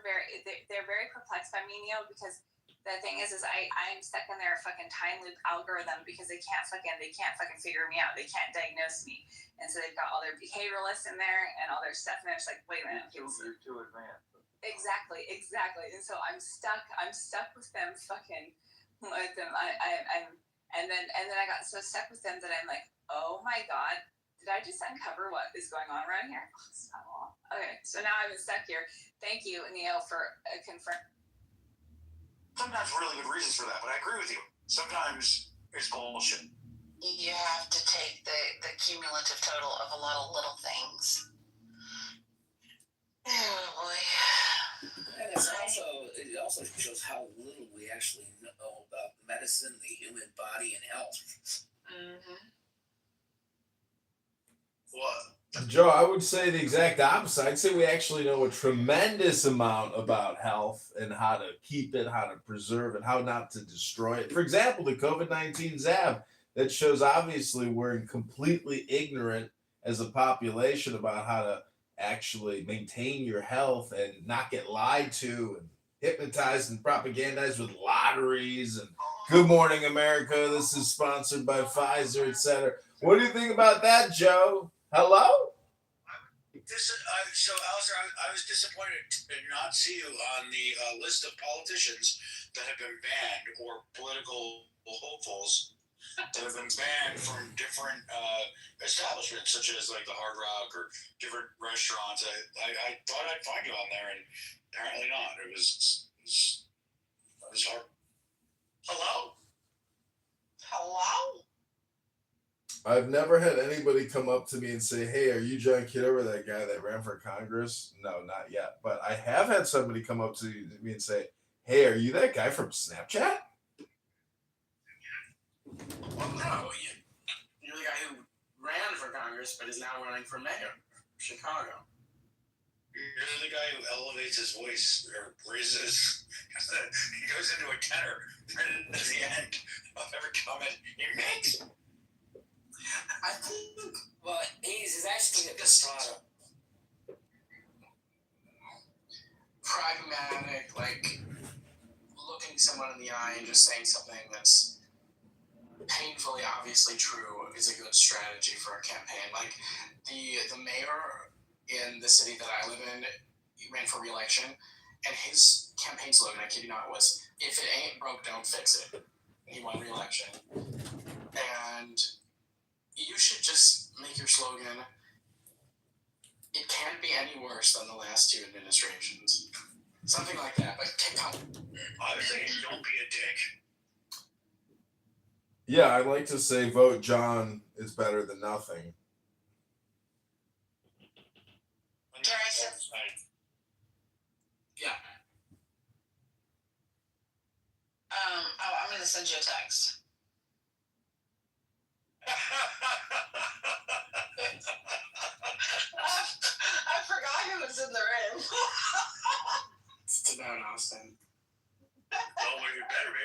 very they're very perplexed by me, Neo, because the thing is I'm stuck in their fucking time loop algorithm because they can't fucking figure me out. They can't diagnose me, and so they've got all their behavioralists in there and all their stuff, and they're just like, wait a minute, You're too advanced. Exactly, and so I'm stuck with them fucking with them. And then I got so stuck with them that I'm like, oh my god, did I just uncover what is going on around here? Okay, so now I'm stuck here. Thank you, Neo, for confirming. Sometimes really good reasons for that, but I agree with you. Sometimes it's bullshit. You have to take the cumulative total of a lot of little things. Oh boy. And it also shows how little we actually know about medicine, the human body, and health. Mm-hmm. What? Joe, I would say the exact opposite. I'd say we actually know a tremendous amount about health and how to keep it, how to preserve it, how not to destroy it. For example, the COVID-19 jab, that shows obviously we're completely ignorant as a population about how to actually maintain your health and not get lied to and hypnotized and propagandized with lotteries and Good Morning America, this is sponsored by Pfizer, etc. What do you think about that, Joe? Hello? So, Alistair, I was disappointed to not see you on the list of politicians that have been banned or political hopefuls that have been banned from different establishments, such as like the Hard Rock or different restaurants. I thought I'd find you on there, and apparently not. It was hard. Hello? I've never had anybody come up to me and say, hey, are you John Kitover, that guy that ran for Congress? No, not yet. But I have had somebody come up to me and say, hey, are you that guy from Snapchat? Well, no, you're the guy who ran for Congress. Congress, but is now running for mayor of Chicago. You're the guy who elevates his voice or raises. He goes into a tenor at the end of every comment he makes. I think, well, he's actually a vibrato. Pragmatic, like looking someone in the eye and just saying something that's painfully obviously true is a good strategy for a campaign. Like the mayor in the city that I live in, he ran for re-election, and his campaign slogan, I kid you not, was "If it ain't broke, don't fix it." He won re-election, and you should just make your slogan, "It can't be any worse than the last two administrations." Something like that. Like, take out. I was saying, don't be a dick. Yeah, I like to say vote John is better than nothing. Yeah. I'm gonna send you a text. I forgot who was in the room. It's about Austin. Oh, well, you better be.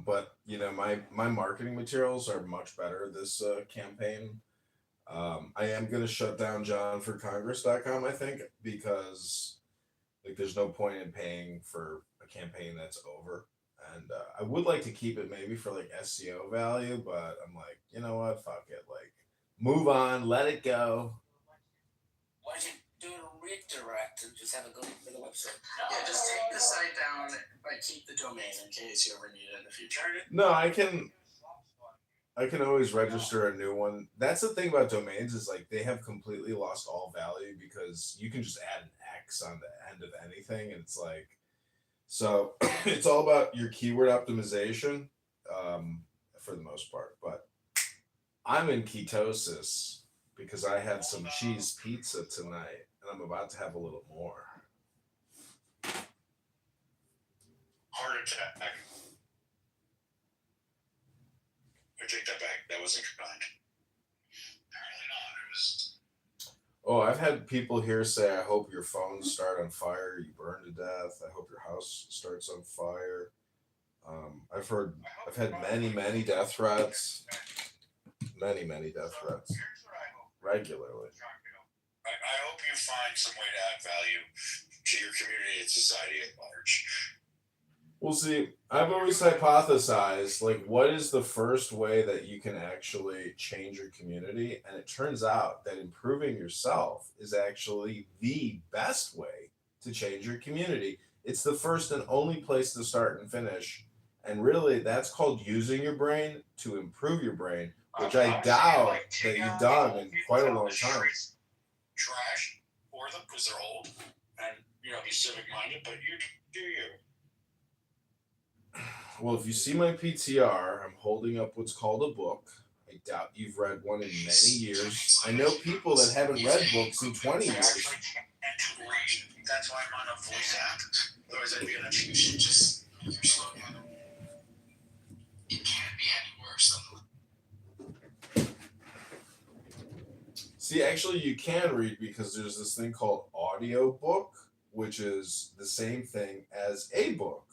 But you know, my marketing materials are much better this campaign. I am gonna shut down johnforcongress.com, I think, because like there's no point in paying for a campaign that's over. And I would like to keep it maybe for like SEO value, but I'm like, you know what, fuck it, like move on, let it go. Why don't you do a redirect and just have it go to the website? Yeah, just take the site down, like keep the domain in case you ever need it in the future. No, I can always register a new one. That's the thing about domains is like they have completely lost all value because you can just add an X on the end of anything, and it's like so it's all about your keyword optimization for the most part. But I'm in ketosis because I had some cheese pizza tonight, and I'm about to have a little more. Heart attack. I take that back. That wasn't kind. Apparently not. It was. Oh, I've had people here say, I hope your phones start on fire, you burn to death. I hope your house starts on fire. I've had many death threats. Many death threats. Regularly. I hope you find some way to add value to your community and society at large. Well, see, I've always hypothesized, like, what is the first way that you can actually change your community? And it turns out that improving yourself is actually the best way to change your community. It's the first and only place to start and finish. And really, that's called using your brain to improve your brain, which I doubt that you've done in quite a long time. Trash for them because they're old and, be civic minded, but you do you. Well, if you see my PTR, I'm holding up what's called a book. I doubt you've read one in many years. I know people that haven't read books in 20 years. That's why I'm on a voice app. Otherwise, I'd be on a you should just make your slogan. It can't be any worse than. See, actually, you can read because there's this thing called audio book, which is the same thing as a book,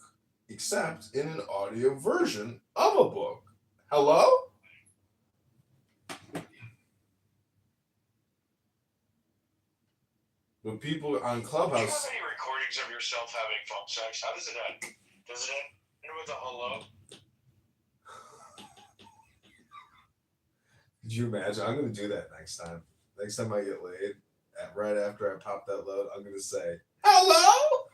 except in an audio version of a book. Hello? The people on Clubhouse. Do you have any recordings of yourself having phone sex? How does it end? Does it end with a hello? Could you imagine? I'm going to do that next time. Next time I get laid, right after I pop that load, I'm going to say, hello?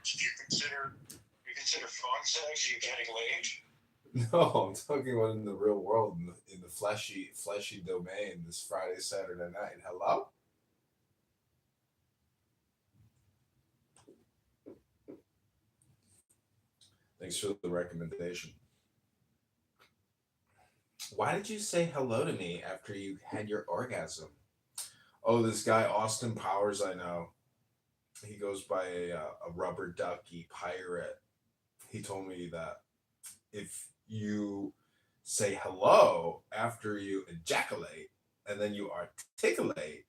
Do you consider phone sex you getting laid? No, I'm talking about in the real world, in the fleshy domain this Friday, Saturday night. Hello? Thanks for the recommendation. Why did you say hello to me after you had your orgasm? Oh, this guy, Austin Powers, I know. he goes by a rubber ducky pirate. He told me that if you say hello after you ejaculate and then you articulate,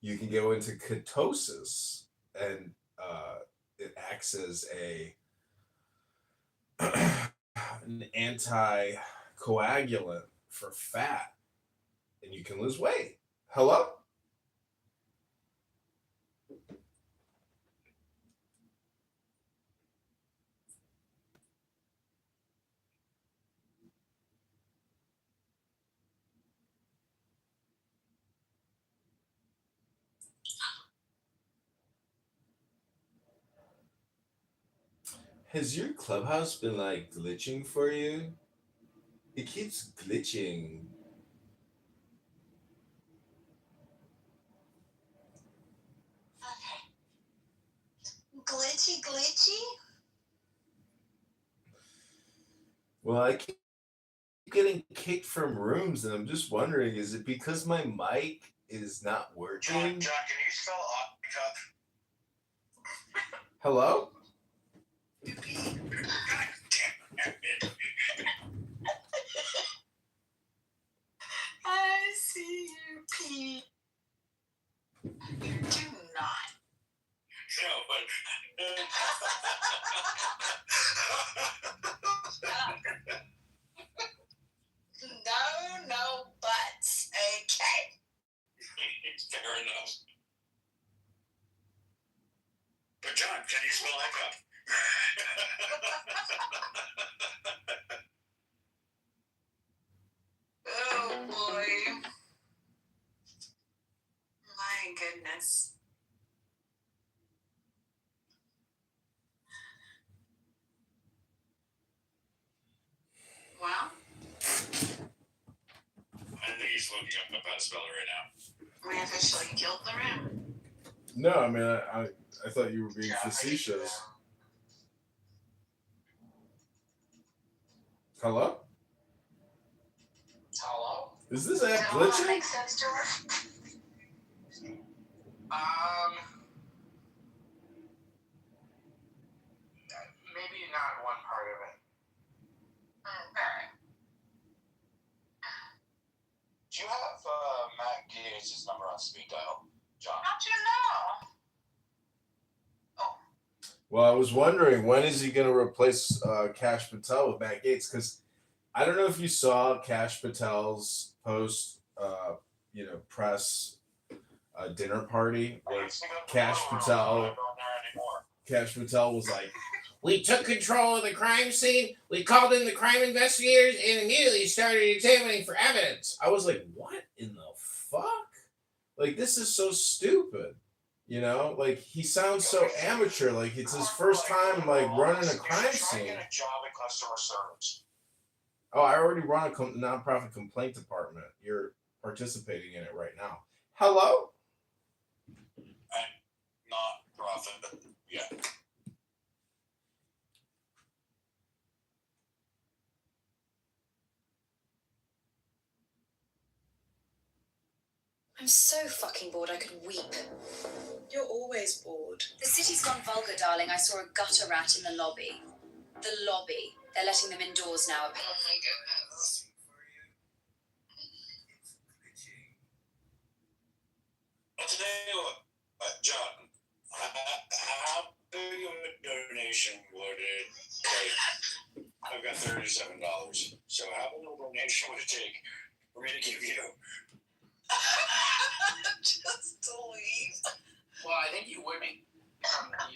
you can go into ketosis, and it acts as an anticoagulant for fat, and you can lose weight. Hello? Has your clubhouse been like glitching for you? It keeps glitching. Glitchy, glitchy? Well, I keep getting kicked from rooms, and I'm just wondering, is it because my mic is not working? John, can you spell Hello? I see you, Pete. You do not. No, but No buts. Okay. fair enough. But John, can you spell hiccup? Oh boy. My goodness. Well, I think he's looking up how to spell it right now. we officially killed the room. No, I mean, I thought you were being facetious. Hello? Hello? Is this app Does all that glitching? make sense, George? Maybe not one part of it. Okay. Do you have Matt Gates' number on speed dial, John? How'd you know? Well, I was wondering, when is he going to replace Cash Patel with Matt Gates? Because I don't know if you saw Cash Patel's post, press dinner party where Cash Patel was like, "We took control of the crime scene. We called in the crime investigators and immediately started examining for evidence." I was like, "What in the fuck? Like, this is so stupid." You know, like, he sounds so amateur. Like, it's his first time like running a crime scene. Get a job in customer service. Oh, I already run a nonprofit complaint department. You're participating in it right now. Hello? Not profit. Yeah. I'm so fucking bored I could weep. You're always bored. The city's gone vulgar, darling. I saw a gutter rat in the lobby. The lobby. They're letting them indoors now. Oh my goodness. I'll tell you what, John, how big of a donation would it take? I've got $37. So how big of a donation would it take for me to give you? Just to leave. Well, I think you would be.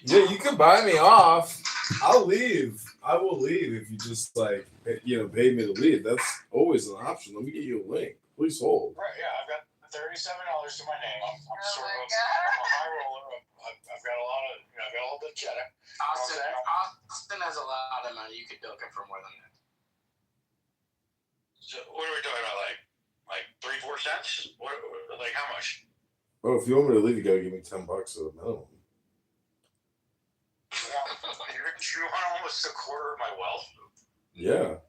Yeah, you can buy me off. I'll leave. I will leave if you just pay me to leave. That's always an option. Let me get you a link. Please hold. Right, yeah, I've got $37 to my name. I'm sort of a high roller. I've got a lot of, I've got a little bit of cheddar. Austin has a lot of money. You could bilk him for more than that. So what are we talking about? Like 3-4 cents? What, like how much? Oh, if you want me to leave, you gotta give me $10 at a minimum. You want almost a quarter of my wealth? Yeah.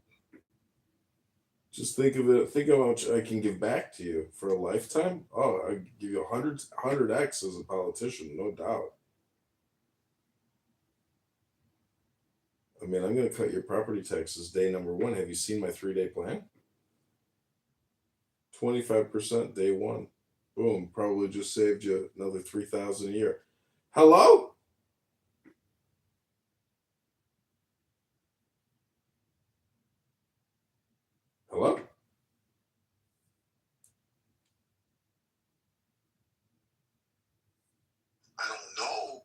Just think of it. Think of how much I can give back to you for a lifetime. Oh, I give you 100x as a politician, no doubt. I mean, I'm going to cut your property taxes day number 1. Have you seen my 3-day plan? 25% day 1. Boom. Probably just saved you another $3,000 a year. Hello? Hello? I don't know.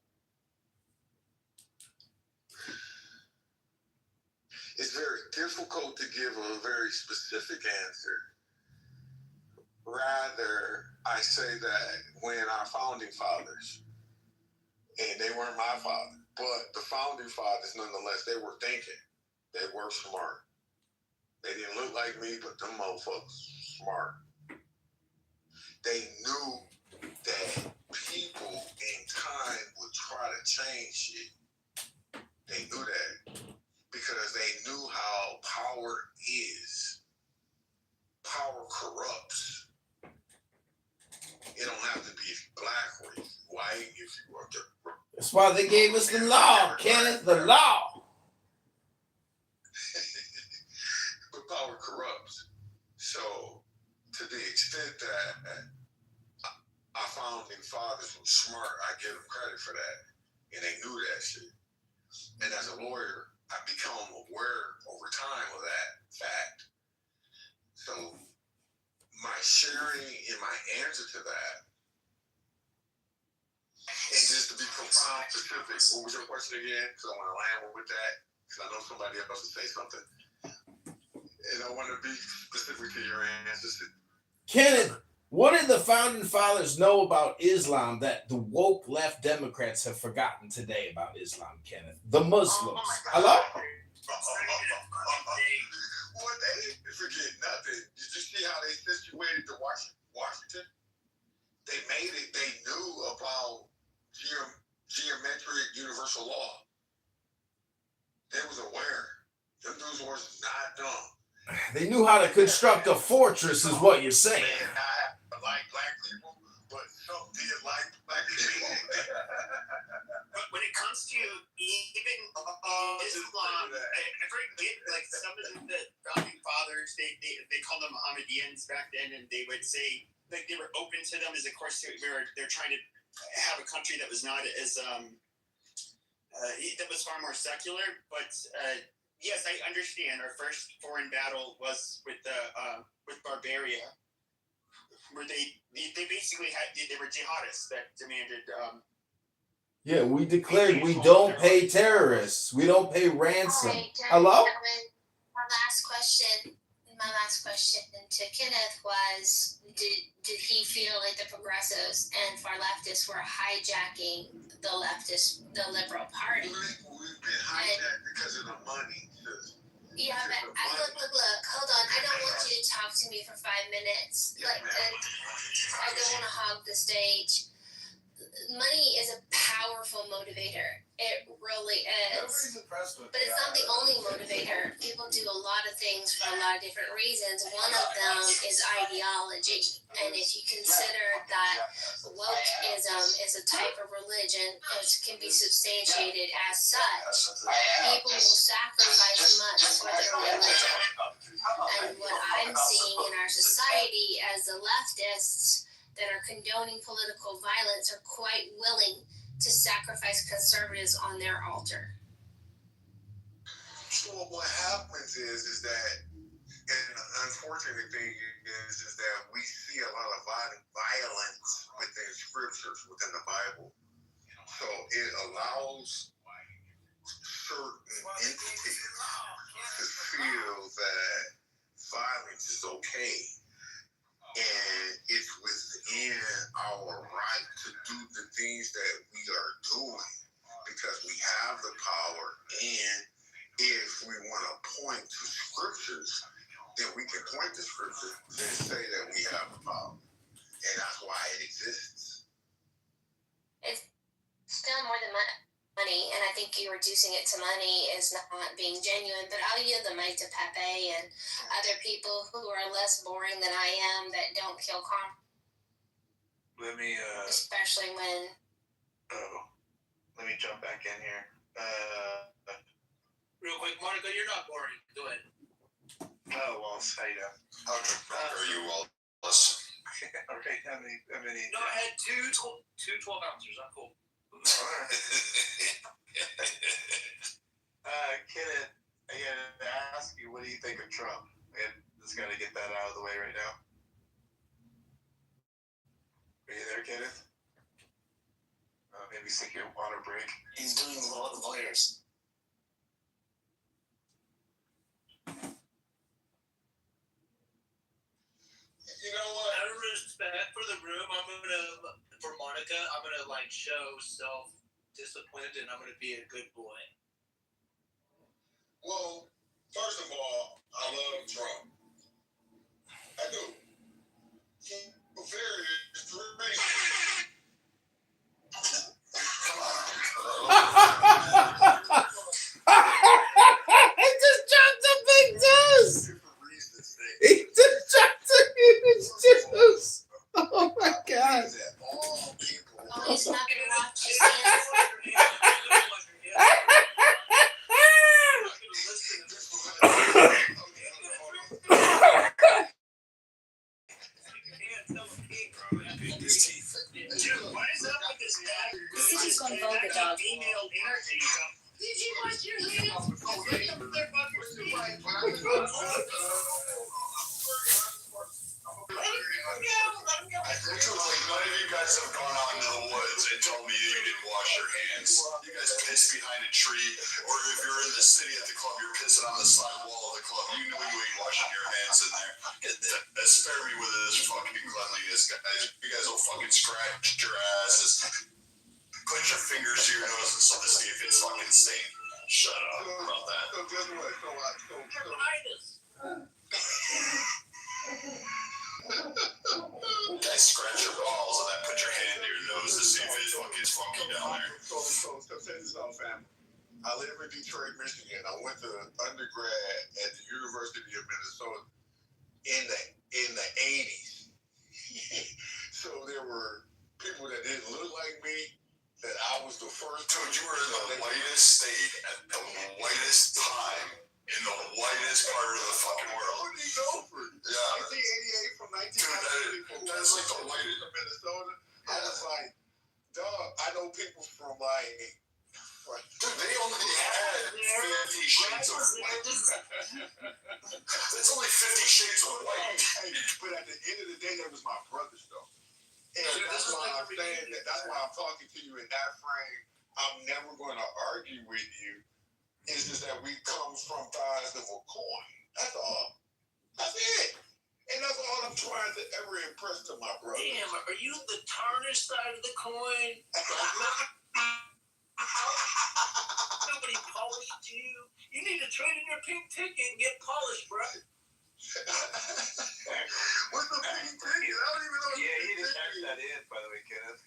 It's very difficult to give a very specific answer. Rather, I say that when our founding fathers, and they weren't my father, but the founding fathers, nonetheless, they were thinking. They were smart. They didn't look like me, but them motherfuckers smart. They knew that people in time would try to change shit. They knew that because they knew how power is. Power corrupts. It don't have to be black or white if you are the. That's why they gave us the law, Kenneth, the law. But power corrupts. So, to the extent that our founding fathers were smart, I give them credit for that. And they knew that shit. And as a lawyer, I become aware over time of that fact. So, my sharing and my answer to that, and just to be profound specific, what was your question again? Because I want to land with that, because I know somebody else will say something. And I want to be specific to your answers. Kenneth, what did the founding fathers know about Islam that the woke left Democrats have forgotten today about Islam, Kenneth? The Muslims. Hello? Well, they didn't forget nothing. Did you see how they situated the Washington? They made it. They knew about geometric universal law. They was aware. Them dudes was not dumb. They knew how to construct a fortress, is what you're saying. They not like black people, but some did like black people. But when it comes to even Islam, I forget, like some of the founding fathers, they called them Mohammedans back then, and they would say like they were open to them as, of course, they're trying to have a country that was not as that was far more secular. But yes, I understand. Our first foreign battle was with Barbaria, where they basically they were jihadists that demanded. Yeah, we declared we don't pay terrorists. We don't pay ransom. Hello? My last question to Kenneth was, did he feel like the progressives and far leftists were hijacking the Liberal Party? We've been hijacked because of the money. Yeah, but look, hold on. I don't want you to talk to me for 5 minutes. I don't want to hog the stage. Money is a powerful motivator. It really is. But it's not the only motivator. People do a lot of things for a lot of different reasons. One of them is ideology. And if you consider that wokeism is a type of religion, it can be substantiated as such, people will sacrifice much for their religion. And what I'm seeing in our society as the leftists that are condoning political violence are quite willing to sacrifice conservatives on their altar. So what happens is that, and the unfortunate thing is that we see a lot of violence within scriptures, within the Bible. So it allows certain entities to feel that violence is okay. And it's within our right to do the things that we are doing because we have the power. And if we want to point to scriptures, then we can point to scriptures and say that we have the power. And that's why it exists. It's still more than money, and I think you reducing it to money is not being genuine, but I'll yield the mic to Pepe and other people who are less boring than I am that don't kill Let me especially when let me jump back in here. Real quick, Monica, you're not boring. Go ahead. Oh, Wallace, how you doing? How drunk are you, Wallace? Okay, how many? No, I had two 12-ounces. I'm cool. Kenneth, I gotta ask you, what do you think of Trump? And just gotta get that out of the way right now. Are you there, Kenneth? Maybe take your water break. He's doing law of lawyers. You know what? Out of respect for the room, for Monica, I'm gonna show self-discipline, and I'm gonna be a good boy. Well, first of all, I love Trump. I do. He's very extreme. Come He just dropped a big deuce. He just dropped a huge deuce. Oh my God. Oh, he's not gonna watch this. The city's gone vulgar, dog. Did you wash your hands? None of you guys have gone out into the woods and told me you didn't wash your hands. You guys piss behind a tree, or if you're in the city at the club, you're pissing on the side wall of the club. You know you ain't washing your hands in there. Spare me with this fucking cleanliness, guys. You guys will fucking scratch your asses. Put your fingers to your nose and so to see if it's fucking stained. Shut up about that. So guess what? Guys, scratch your balls and then put your hand to your nose to see if it fucking funky down there. So check this out, fam. I live in Detroit, Michigan. I went to undergrad at the University of Minnesota in the 80s. So there were people that didn't look like me, that I was the first. Dude, you were in the whitest state at the whitest time in the whitest part of the fucking world. Kitover. Yeah. 1988 from 1994. That's like the whitest. Minnesota. I was like, dog, I know people from Dude, they only had 50 shades of white. That's only 50 shades of white. But at the end of the day, that was my brothers, though. And that's why I'm saying that. That's why I'm talking to you in that frame. I'm never going to argue with you. It's just that we come from sides of a coin. That's all. That's it. And that's all I'm trying to ever impress to my brothers. Damn, are you the tarnished side of the coin? Nobody polished you. You need to trade in your pink ticket and get polished, bro. What's the pink ticket? I don't even know. Yeah, he didn't type that in, by the way, Kenneth.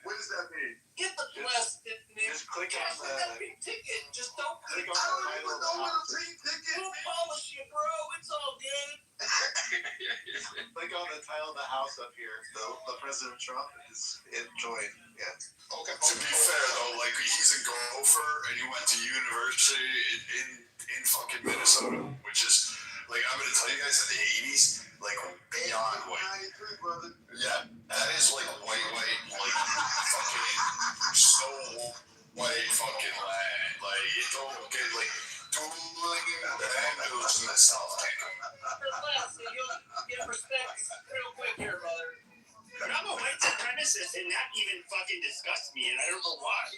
What does that mean? Get the plastic. Just click on that pink ticket. Just don't click on I don't the even know what a pink ticket is. We'll polish you, bro. It's all good. Click on the title of the house up here. The President Trump is enjoying. Yeah. Okay. To be fair though, he's a Gopher and he went to university in fucking Minnesota, which is I'm gonna tell you guys in the 80s, beyond white. Yeah, that is white, fucking snow white fucking land. It don't get dueling the windows in the South. Relax, you'll get respect real quick here, brother. But I'm a white supremacist, and that even fucking disgusts me, and I don't know why.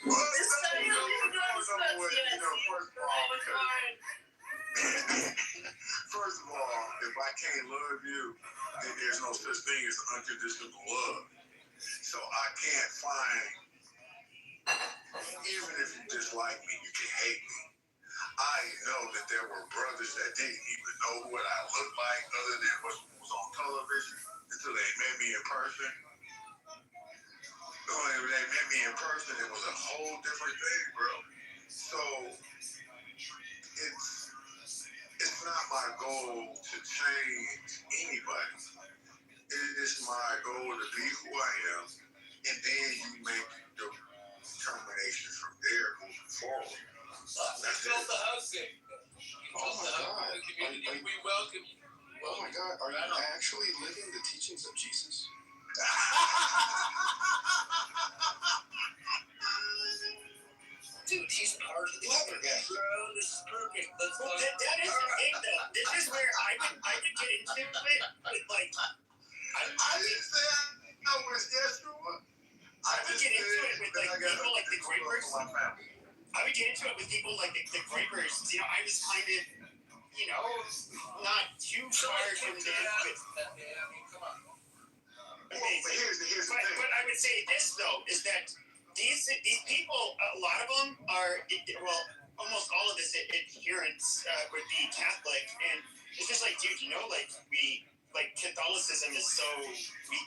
First of all, if I can't love you, then there's no such thing as unconditional love. So I can't find, even if you dislike me, you can hate me. I know that there were brothers that didn't even know what I looked like other than what was on television until they met me in person. When they met me in person, it was a whole different thing, bro. So it's not my goal to change anybody. It's my goal to be who I am, and then you make the determination from there moving forward. built the housing. Community. We welcome you. Oh my God, are you actually living the teachings of Jesus? Dude, he's part of the Flabbergasted. bro. This is perfect. Let's go. That is the thing, though. This is where I could get into it with like. I didn't say I was Yeshua. I would get into it with like people like the Grapers. I would get into it with people like the Grapers. You know, I was kind of, you know, not too far from them, but come on. But here's the thing. But I would say this though is that these people, a lot of them are almost all of this adherents would be Catholic, and it's just like, dude, you know, like Catholicism is so we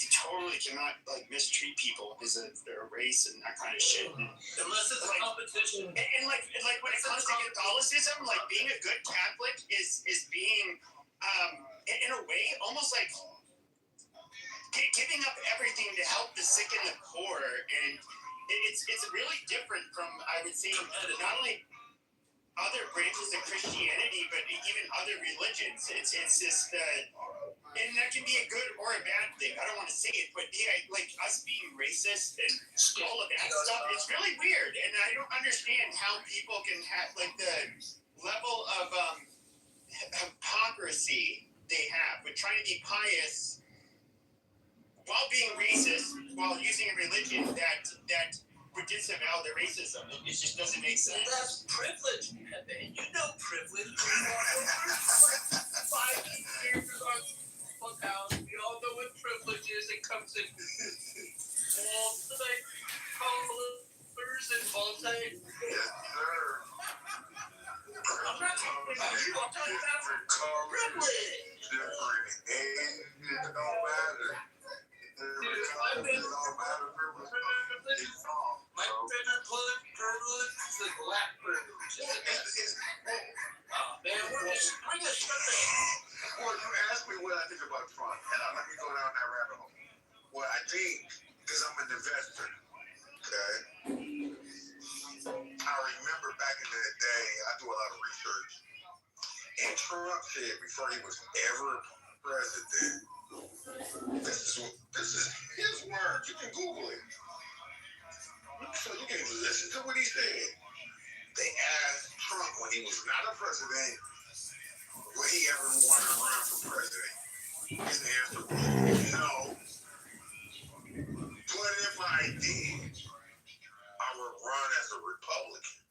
totally cannot like mistreat people because of their race and that kind of shit. Unless it's like, a competition. And like when it comes to Catholicism, like being a good Catholic is being in a way almost like giving up everything to help the sick and the poor, and it's really different from, I would say, not only other branches of Christianity but even other religions. It's just and that can be a good or a bad thing. I don't want to say it, but yeah, like us being racist and all of that stuff, it's really weird, and I don't understand how people can have like the level of hypocrisy they have with trying to be pious while being racist, while using a religion that would disavow the racism. It just doesn't make sense. Well, that's privilege, man. You know privilege. 5 years on Clubhouse, we all know what privilege is. It comes in all like colors and multi. Yes, sir. I'm not talking about you. I'm talking about privilege. Different. It don't matter. My favorite privilege is the black privilege. Man, bring us something. Well, you asked me what I think about Trump, and let me go down that rabbit hole. Well, I think, because I'm an investor, okay? I remember back in the day, I do a lot of research, and Trump said before he was ever president, this is his words. You can Google it. So you can listen to what he said. They asked Trump when he was not a president, would he ever want to run for president? His answer was no. But if I did, I would run as a Republican.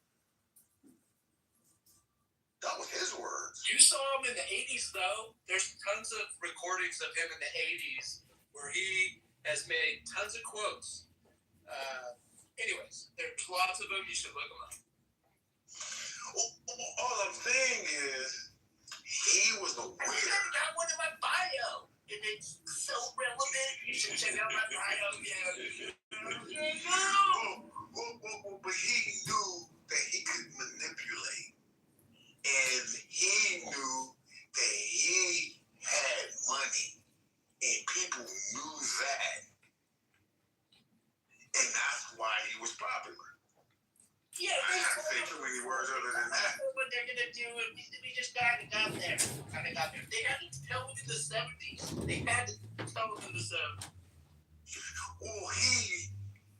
That was his words. You saw him in the 80s, though. There's tons of recordings of him in the 80s where he has made tons of quotes. Anyways, there's lots of them. You should look them up. All I'm saying is, he was the winner. I got one in my bio, and it's so relevant. You should check out my bio. But he knew that he could manipulate. And he knew that he had money. And people knew that. And that's why he was popular. Yeah, I can't say too many words other than that. What they're gonna do, we just kind of got there. They had to tell him in the 70s. They had to tell him in the 70s. Well, he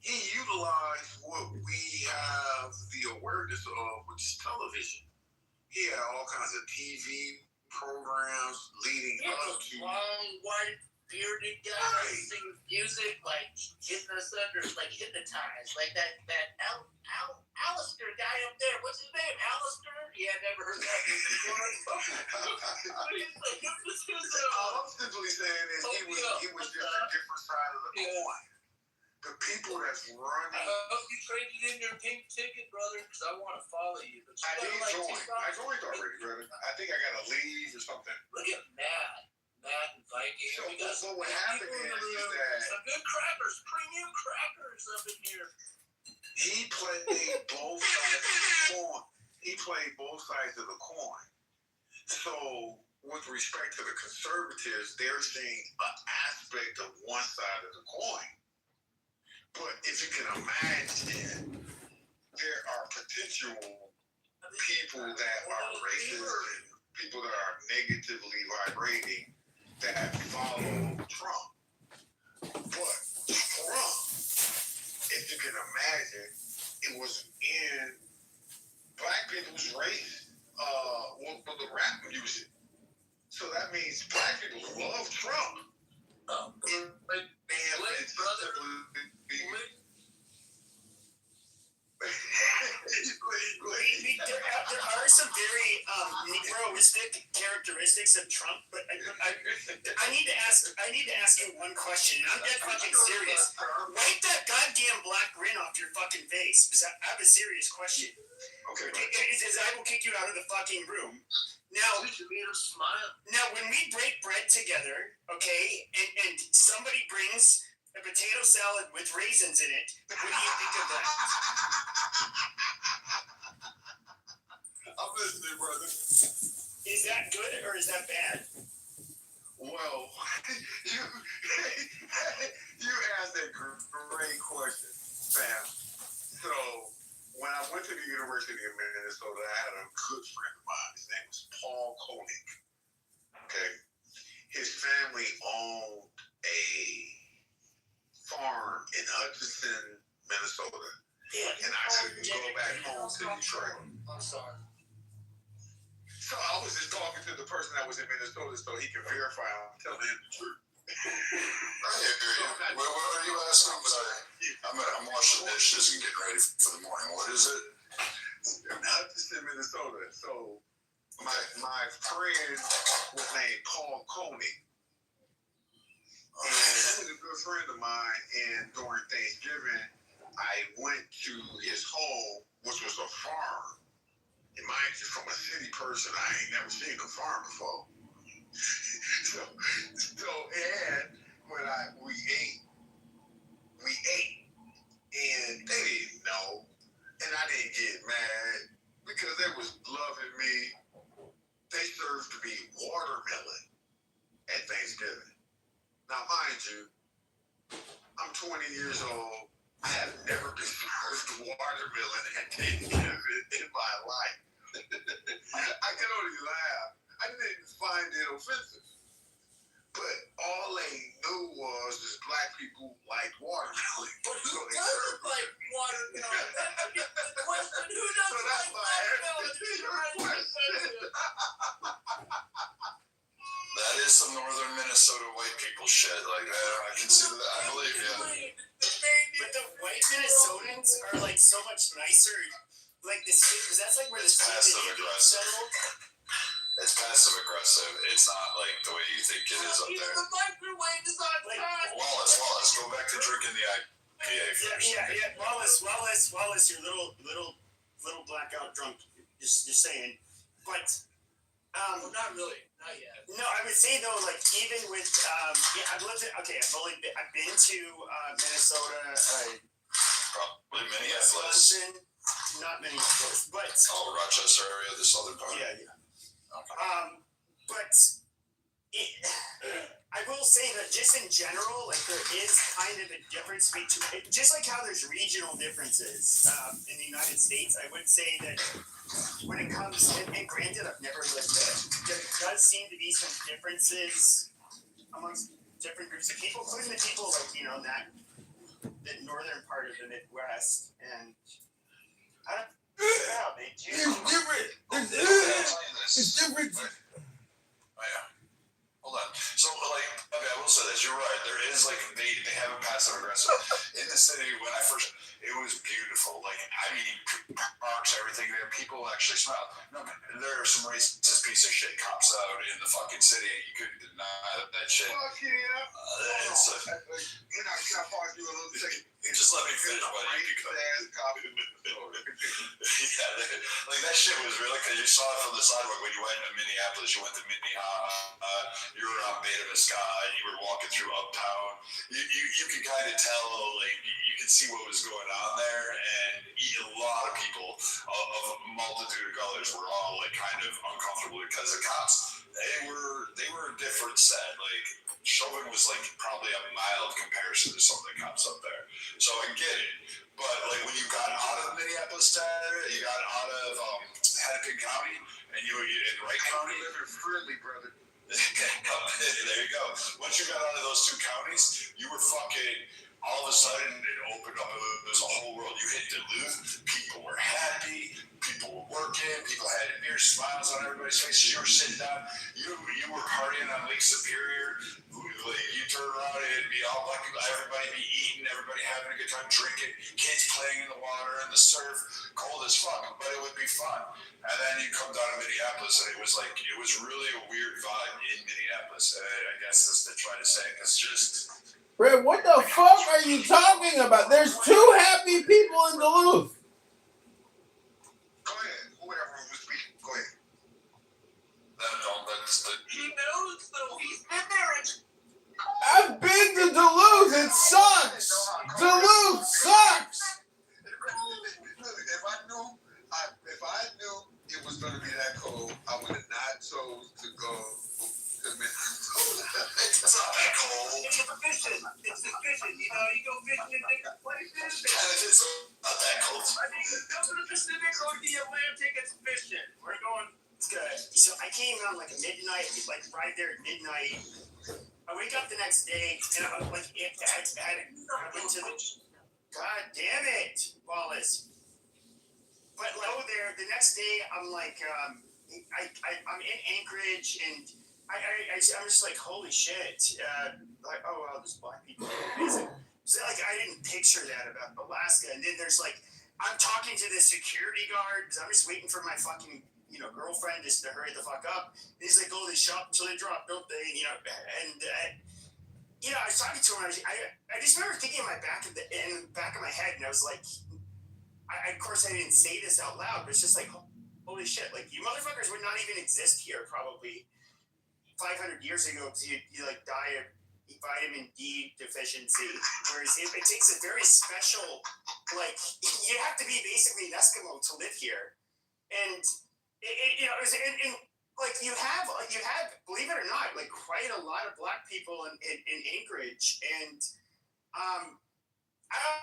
utilized what we have the awareness of, which is television. He had all kinds of TV programs leading up to long, white, bearded guy singing music, like getting us under, like hypnotized, like that Alistair guy up there. What's his name? Alistair? Yeah, never heard that before. All I'm simply saying is he was just a different side of the coin. The people that's running. I hope you traded in your pink ticket, brother, because I want to follow you. But I joined already, brother. I think I gotta leave or something. Look at Matt and Viking. So what happened is that some good crackers, premium crackers up in here. He played both sides of the coin. of the coin. So with respect to the conservatives, they're seeing an aspect of one side of the coin. But if you can imagine, there are potential people that are racist and people that are negatively vibrating that follow Trump. But Trump, if you can imagine, it was in black people's race, with the rap music. So that means black people love Trump. There are some very Negroistic characteristics of Trump, but I need to ask you one question, and I'm dead fucking serious. Wipe that goddamn black grin off your fucking face, because I have a serious question. Okay. I will kick you out of the fucking room. Now, when we break bread together, okay, and somebody brings a potato salad with raisins in it, what do you think of that? I'm listening, brother. Is that good or is that bad? Well, you asked a great question, fam. So, when I went to the University of Minnesota, I had a good friend of mine. His name was Paul Koenig. Okay. His family owned a farm in Hutchinson, Minnesota. Yeah, and I couldn't go back home to Detroit. I'm sorry. So I was just talking to the person that was in Minnesota so he could verify I'm telling him the truth. What are you asking? I'm washing dishes and getting ready for the morning. What is it? I'm just in Minnesota. So my friend was named Paul Koenig. And he was a good friend of mine. And during Thanksgiving, I went to his home, which was a farm. And mind you, from a city person, I ain't never seen a farm before. so and when we ate, and they didn't know, and I didn't get mad because they was loving me. They served me watermelon at Thanksgiving. Now, mind you, I'm 20 years old. I have never been served watermelon at Thanksgiving in my life. I can only laugh. I didn't find it offensive. But all they knew was that black people like watermelon. But who doesn't like watermelon? That's the question. Who doesn't like watermelon? That is some northern Minnesota white people shit. Like, I can see that. I believe you. But the white Minnesotans are like so much nicer. Like this, because that's like where the passive aggressive. It's passive aggressive. It's not like the way you think it is up there. The microwave is on time. Wallace, go back to drinking the IPA first. Yeah. Wallace, you're little blackout drunk. Just saying. But not really, not yet. No, I would say though, like even with I've been to Minnesota. Probably Minneapolis. Not Minneapolis, but Rochester area, the southern part. Yeah. Okay. But I will say that just in general, like there is kind of a difference between, just like how there's regional differences in the United States. I would say that when it comes, and granted, I've never lived there, there does seem to be some differences amongst different groups of people, including the people like the northern part of the Midwest, and I don't. It's different. It's different. Oh, yeah. Hold on. So, okay, I will say this. You're right. There is, they have a passive aggressive. In the city, when I first, it was beautiful. Parks, everything there. People actually smile. No, man, there are some racist piece of shit cops out in the fucking city. You couldn't deny that shit. Fuck yeah. Can I pause you a little second? Just let me finish, buddy. That shit was really, because you saw it from the sidewalk when you went to Minneapolis. You went to Minnehaha. You were on Beta Mascot. You were walking through Uptown. You could kind of tell, you could see what was going on there, and a lot of people of a multitude of colors were all kind of uncomfortable because the cops, they were a different set. Chauvin was probably a mild comparison to some of the cops up there. So I get it. But when you got out of Minneapolis area, you got out of you were in the right county. Friendly, brother. There you go. Once you got out of those two counties, you were fucking. All of a sudden, it opened up. It was a whole world. You hit Duluth. People were happy. People were working. People had beer smiles on everybody's faces. You were sitting down. You were partying on Lake Superior. You turn around and it'd be all black people. Everybody be eating. Everybody having a good time drinking. Kids playing in the water and the surf. Cold as fuck, but it would be fun. And then you come down to Minneapolis, and it was really a weird vibe in Minneapolis. I guess that's to try to say, because just. Red, what the fuck are you talking about? There's 2 happy people in Duluth. Go ahead. Whoever was speaking, go ahead. He knows, though. He's been there. I've been to Duluth. It sucks. Duluth sucks. If I knew it was going to be that cold, I would have not chose to go to Minnesota. It's not that cold. It's fishing. It's the fishing. You know, you go fishing in different places. It's not that cold. I mean, go to the Pacific or the Atlantic. It's fishing. We're going. It's good. So I came around like midnight, like right there at midnight. I wake up the next day and I was like, I went to the. God damn it, Wallace. But like over there, the next day I'm like, I'm in Anchorage and I'm just like, holy shit. Like, oh wow, there's black people. Amazing. So like I didn't picture that about Alaska. And then there's like, I'm talking to the security guard because I'm just waiting for my fucking girlfriend just to hurry the fuck up. And he's like, oh, they shop until they drop, don't they? And I was talking to him. I just remember thinking in the back of my head, and I was like, of course I didn't say this out loud, but it's just like, holy shit, like you motherfuckers would not even exist here probably 500 years ago because you like die of vitamin D deficiency. Whereas it takes a very special, like you have to be basically an Eskimo to live here, and like you have, believe it or not, like quite a lot of black people in Anchorage, and I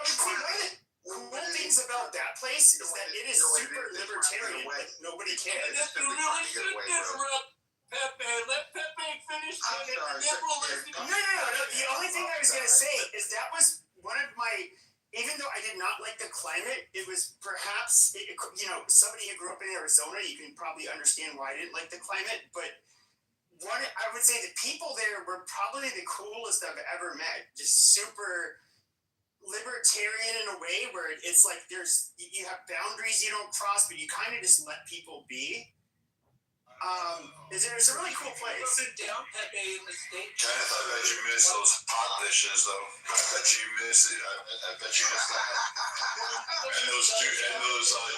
would say one of the cool things about that place is that it is super libertarian. Like nobody cares. That's a really good interrupt, Pepe. Let Pepe finish. No. The only thing I was gonna say is that was one of my. Even though I did not like the climate, it was perhaps, somebody who grew up in Arizona, you can probably understand why I didn't like the climate. But I would say the people there were probably the coolest I've ever met. Just super libertarian in a way where it's like you have boundaries you don't cross, but you kind of just let people be. It's a really cool place. Down Pepe in the state. Kenneth, I bet you miss those hot dishes, though. I bet you miss it. I bet you miss that. And those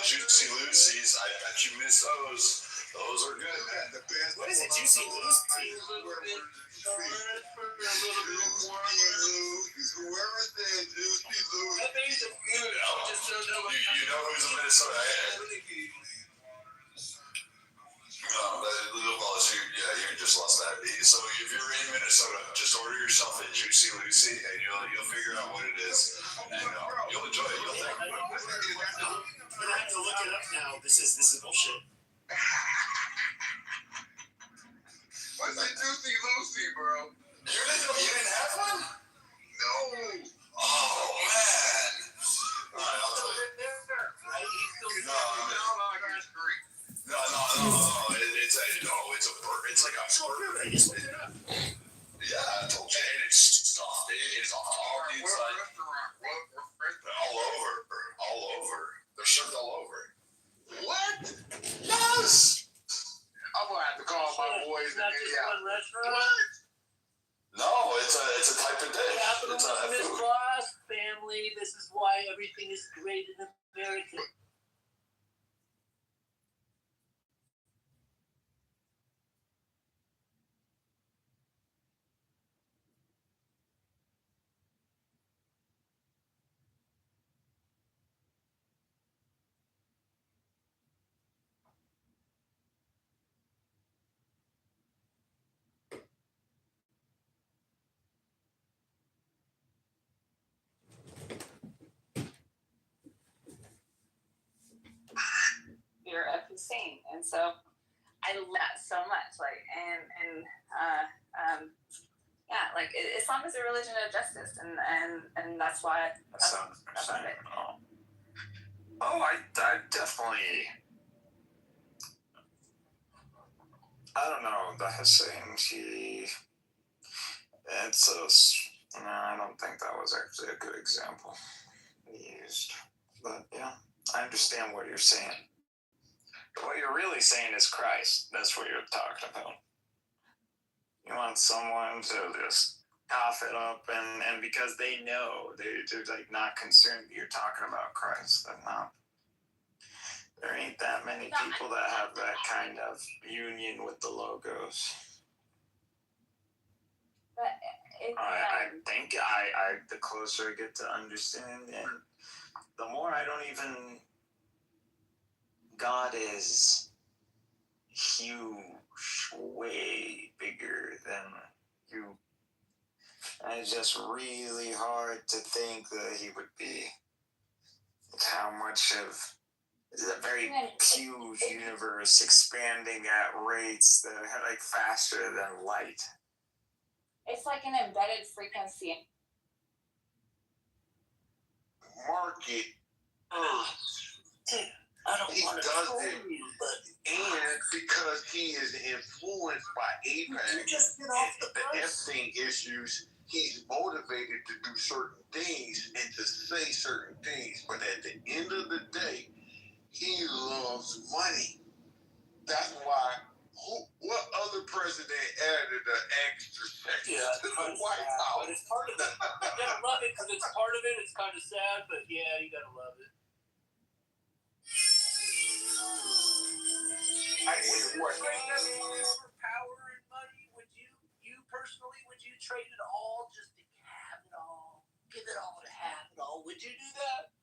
juicy Lucy's, I bet you miss those. Those are good, man. The best. What is it, juicy Lucy? Whoever said juicy Lucy. Pepe's a good. I just don't know. You know who's in Minnesota? You just lost that. So if you're in Minnesota, just order yourself a Juicy Lucy, and you'll figure out what it is, and you'll enjoy it. You'll think. I'm gonna have to look it up now. This is bullshit. What's a Juicy Lucy, bro? You didn't have one? No. Oh man. All right, I'll tell you. No. It's like a burger. I just looked it up. Yeah, I told you. And it's stuffed. It's all inside. All over. They're served all over. What? Yes. I'm gonna have to call my boys in Minneapolis. No, it's a type of dish. It's a Middle class family. This is why everything is great in America. Fear of Hussein. And so I I love that so much. Like, yeah, like Islam is a religion of justice, and that's why I love it. I definitely. I don't know. The Hussein, I don't think that was actually a good example he used. But yeah, I understand what you're saying. What you're really saying is Christ. That's what you're talking about. You want someone to just cough it up, and because they know, they're like not concerned that you're talking about Christ. They're not. There ain't that many people that have that kind of union with the logos. But I think the closer I get to understand, and the more I don't even. God is huge, way bigger than you. And it's just really hard to think that he would be. How much of a very huge universe expanding at rates that are like faster than light. It's like an embedded frequency. Market. He does it, and because he is influenced by APAC the Epstein issues, he's motivated to do certain things and to say certain things. But at the end of the day, he loves money. That's why. What other president added an extra section to the White House? But it's part of it. You gotta love it because it's part of it. It's kind of sad, but yeah, you gotta love it. For power and money, would you personally, would you trade it all just to have it all? Give it all to have it all? Would you do that?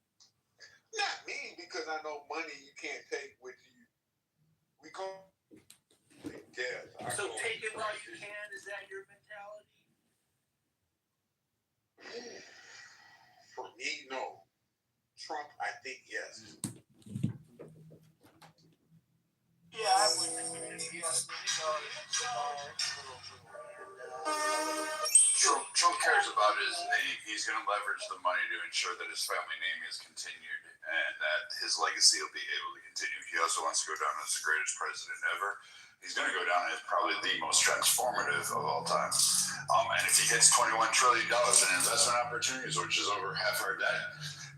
Not me, because I know money you can't take with you. We go. Yes. So take it while you can. Is that your mentality? For me, no. Trump, I think yes. Yeah, I wouldn't. Trump cares about his name. He's going to leverage the money to ensure that his family name is continued and that his legacy will be able to continue. He also wants to go down as the greatest president ever. He's going to go down as probably the most transformative of all time. And if he hits $21 trillion in investment opportunities, which is over half our debt,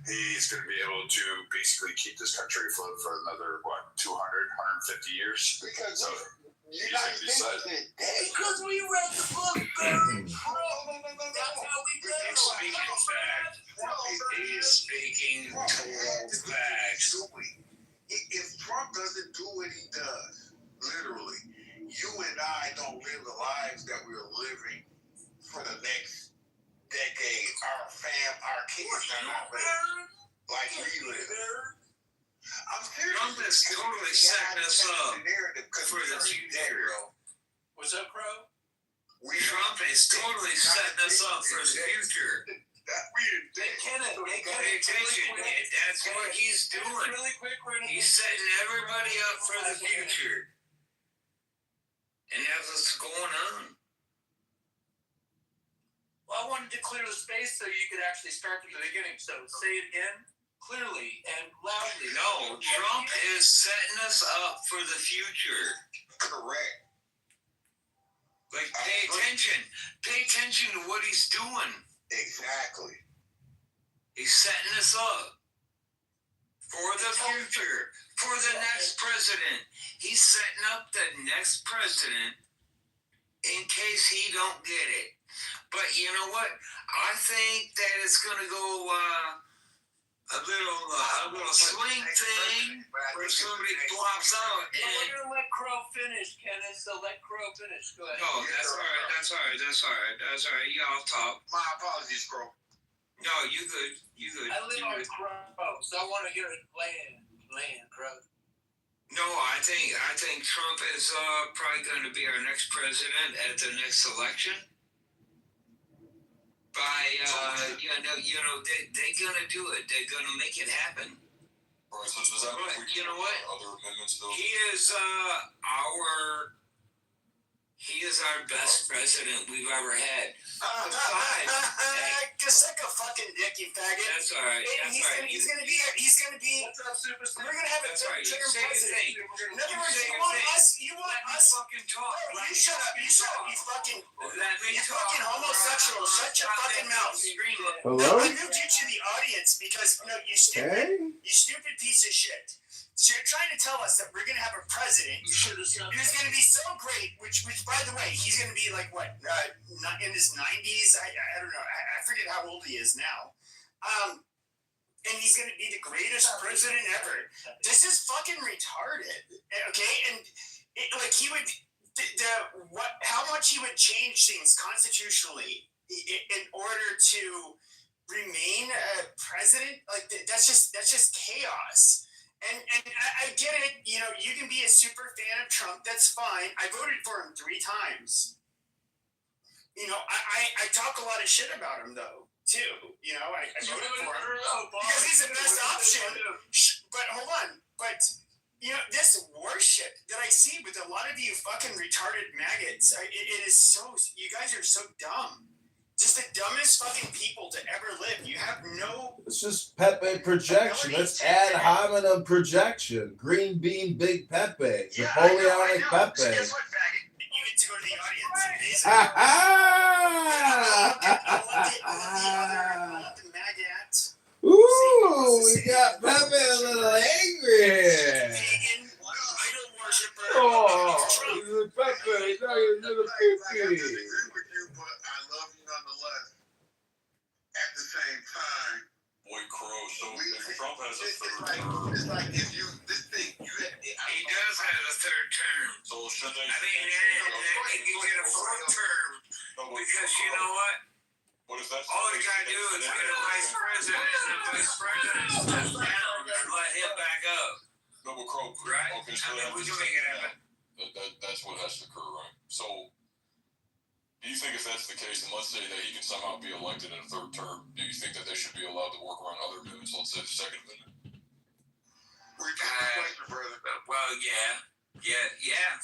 he's going to be able to basically keep this country afloat for another, 200, 150 years? Because United States is dead. Because we read the book, Barry. That's how we read it. Speaking facts. He is speaking total facts. If Trump doesn't do what he does, literally, you and I don't live the lives that we're living for the next decade. Our kids are not living like we live. I'm serious. Trump is totally setting us up for the future. What's up, Crow? Trump is totally setting us up for the future. Pay attention. That's what he's doing. He's setting everybody up for the future. And that's what's going on. Well, I wanted to clear the space so you could actually start from the beginning. So say it again, clearly and loudly. No, Trump is setting us up for the future. Correct. Like, pay attention. Pay attention to what he's doing. Exactly. He's setting us up for the future, for the next president. He's setting up the next president in case he don't get it. But you know what? I think that it's going to go a little swing thing where somebody flops out. We're going to let Crow finish, Kenneth, so let Crow finish. Go ahead. No, that's all right. Y'all talk. My apologies, Crow. No, you good. I live on Crow, so I want to hear it land, Crow. No, I think Trump is probably going to be our next president at the next election. By they're gonna do it. They're gonna make it happen. All right, so does that mean you know what? Other amendments, though? He is our best president we've ever had. Suck a fucking dick, you faggot. That's all right. He's gonna be. What's up, superstar? We're gonna have a third term president. In other words, you want us. Fucking talk. No, you shut up. You fucking. Let me You talk. fucking homosexual. Shut your fucking mouth. Hello? I moved you to the audience because you stupid piece of shit. So you're trying to tell us that we're going to have a president who's going to be so great, which by the way, he's going to be like what, in his 90s? I don't know. I forget how old he is now. And he's going to be the greatest president ever. This is fucking retarded. Okay, and he would how much he would change things constitutionally in order to remain a president? Like that's just chaos. And I get it, you can be a super fan of Trump, that's fine. I voted for him 3 times. I talk a lot of shit about him though, too. I voted for him because he's the best option. But hold on, this war shit that I see with a lot of you fucking retarded maggots, it is so, you guys are so dumb. Just the dumbest fucking people to ever live. You have no. It's just Pepe projection. Let's ad hominem projection. Green bean big Pepe. Napoleonic Pepe. So guess what, faggot? You get to go to the audience. I want the maggots. Ooh, we got Pepe a little angry. Idol worshiper. Oh, he's a Pepe. He's not a little pee-pee. Nonetheless, at the same time, Boy Crow, so if Trump has a third term, it's like if you this thing you he does have a third term. So should they? I mean, he can get a 4th term because you know what? What if that's all he got to do is get a vice president, and the vice president steps down and let him back up. No, but Crow, right? Okay, so we can make it happen. That's what has to occur, right? So. Do you think if that's the case, and let's say that he can somehow be elected in a 3rd term, do you think that they should be allowed to work around other amendments, let's say the 2nd Amendment? Well, yeah.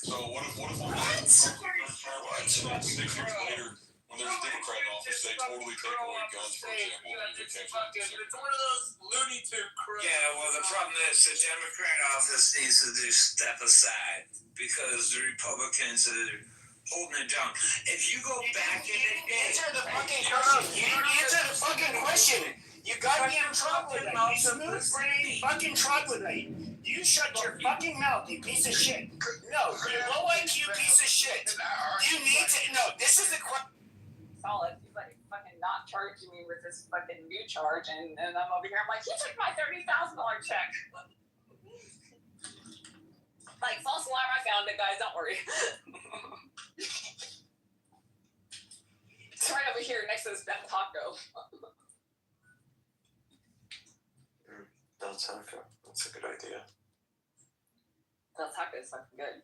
So what if 6 years later, when there's a Democrat in office, they totally take away guns, for example, and they cancel the It's one of those Looney Tunes crap. Yeah, well, the problem is the Democrat office needs to step aside because the Republicans are holding it down. If you go back in the day, answer the fucking question. You didn't answer the fucking question. You goddamn troglodyte. You smooth brain fucking troglodyte. You shut your fucking mouth, you piece of shit. No, you low IQ piece of shit. You need to. No, this is the question. Solid. He's like fucking not charging me with this fucking new charge, and I'm over here. I'm like, he took my $30,000 check. Like, false alarm, I found it, guys. Don't worry. It's right over here next to this Beth Taco. Del Taco. That's a good idea. Del Taco is fucking good.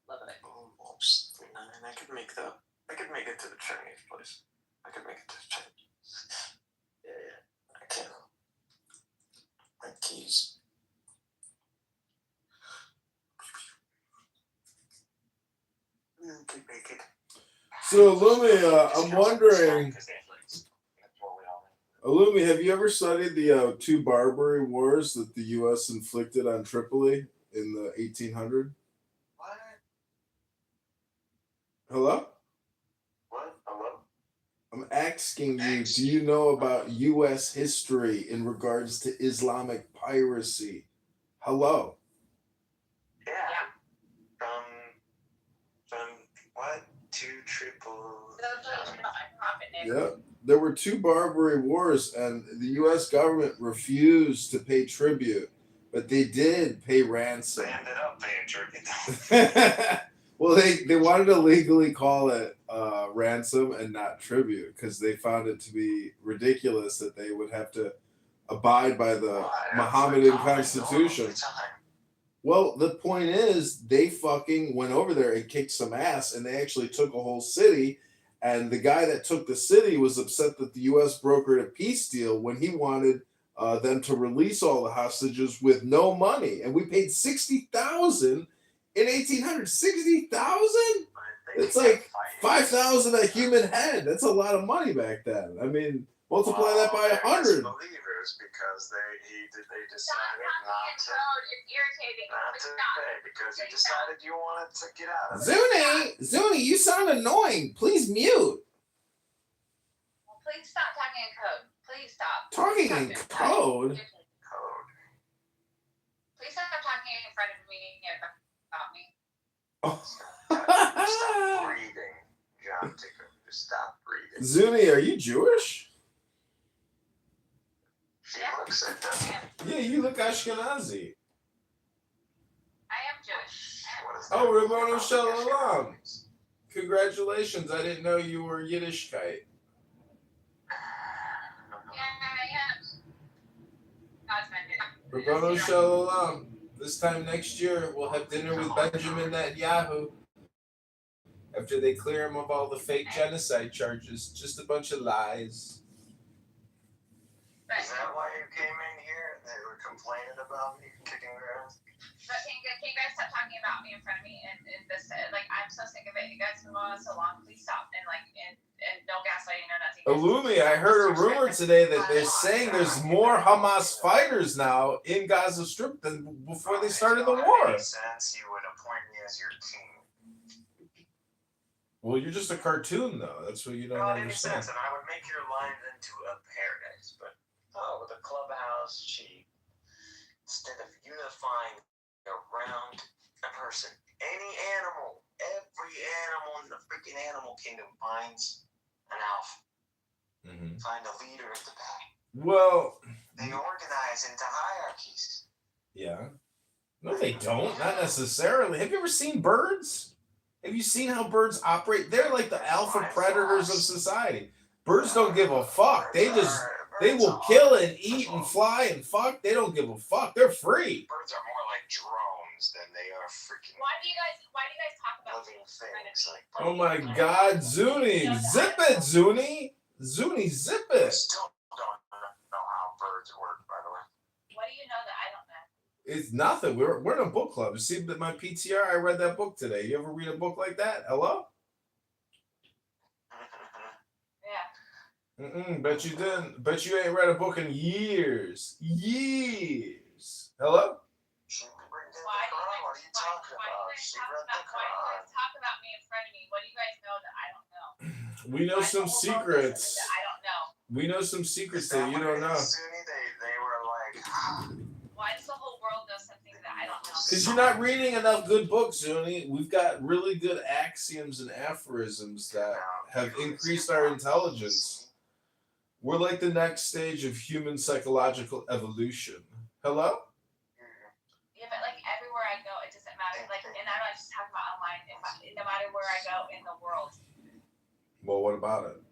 Loving it. Almost. And I could make it to the Chinese place. I could make it to the Chinese. Yeah. I can. My keys. Could make it. So, Illumi, I'm wondering, Illumi, have you ever studied the 2 Barbary Wars that the U.S. inflicted on Tripoli in the 1800s? What? Hello? What? Hello? I'm asking you, do you know about U.S. history in regards to Islamic piracy? Hello? Yeah. From what? 2 triple. Yeah, there were 2 Barbary Wars, and the U.S. government refused to pay tribute, but they did pay ransom. They ended up paying tribute. Well, they wanted to legally call it ransom and not tribute because they found it to be ridiculous that they would have to abide by the Mohammedan Constitution. Well, the point is, they fucking went over there and kicked some ass, and they actually took a whole city. And the guy that took the city was upset that the U.S. brokered a peace deal when he wanted them to release all the hostages with no money, and we paid $60,000 in 1800. 60,000? It's like 5,000 a human head. That's a lot of money back then. I mean, multiply that by 100. Believers, because they decided not to. It's irritating. Not to pay because you decided you wanted to get out of Zuni, it. Zuni, you sound annoying. Please mute. Well, please stop talking in code. Please stop. Talking in code? Please stop talking in front of me about me. Stop breathing, John Ticker. Just stop breathing. Zuni, are you Jewish? She looks it, doesn't it? Yeah, you look Ashkenazi. I am Jewish. Oh, Rabbanu Shalom. Congratulations. I didn't know you were Yiddishkeit. Rabbanu Shalom. This time next year, we'll have dinner with Benjamin Netanyahu. After they clear him of all the fake genocide charges. Just a bunch of lies. Is that why you came in here? They were complaining about me kicking their ass? But can you guys stop talking about me in front of me and this? Like, I'm so sick of it. You guys have been going on so long. Please stop. And no gaslighting, no nothing. Illumi, I heard a rumor today that they're saying there's more Hamas fighters now in Gaza Strip than before they started the war. If it made sense, you would appoint me as your king. Well, you're just a cartoon, though. That's what you don't Well, it made understand. sense, and I would make your life into a paradise. But with a clubhouse, instead of unifying around a person, any animal, every animal in the freaking animal kingdom finds an alpha. Mm-hmm. Find a leader at the back. Well, they organize into hierarchies. Yeah. No, they don't. Not necessarily. Have you ever seen birds? Have you seen how birds operate? They're like the alpha predators of society. Birds don't give a fuck. They will kill and eat and fly and fuck. They don't give a fuck. They're free. Birds are more like drones than they are freaking Why do you guys talk about living things. Like, Oh my God, Zuni. Zip it, Zuni. Zuni, zip it. still don't know how birds work, by the way. What do you know that I don't know? It's nothing. We're in a book club. You see my PTR? I read that book today. You ever read a book like that? Hello? Yeah. Bet you didn't. Bet you ain't read a book in years. Years. Hello? Why do you guys talk about me in front of me? What do you guys know that I don't know? We know some secrets. That I don't know. We know some secrets that you don't know. They were like, why does the whole world know something that I don't know? Because you're not reading enough good books, Zuni. We've got really good axioms and aphorisms that have increased our intelligence. We're like the next stage of human psychological evolution. Hello? Yeah, but like everywhere I go, it doesn't matter. Like, and I'm not just talking about online. No matter where I go in the world, Well, what about it?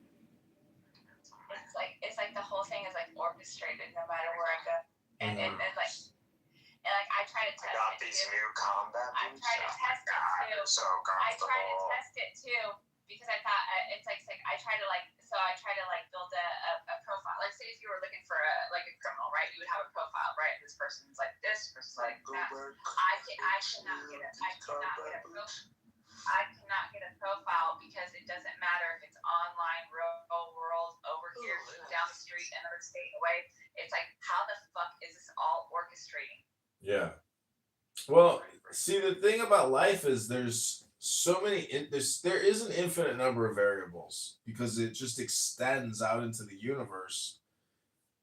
it's like the whole thing is like orchestrated. No matter where I go, and like I try to test got it these too. new combat I boots. try to test it too. So I try to comfortable. test it too because I thought it's like I try to build a profile. Like, say if you were looking for a criminal, right? You would have a profile, right? This person's like this, person's like that. I cannot get a profile because it doesn't matter if it's online, real world, over here, down the street, another state away. It's like, how the fuck is this all orchestrating? Yeah. Well, see, the thing about life is there's so many. There is an infinite number of variables because it just extends out into the universe.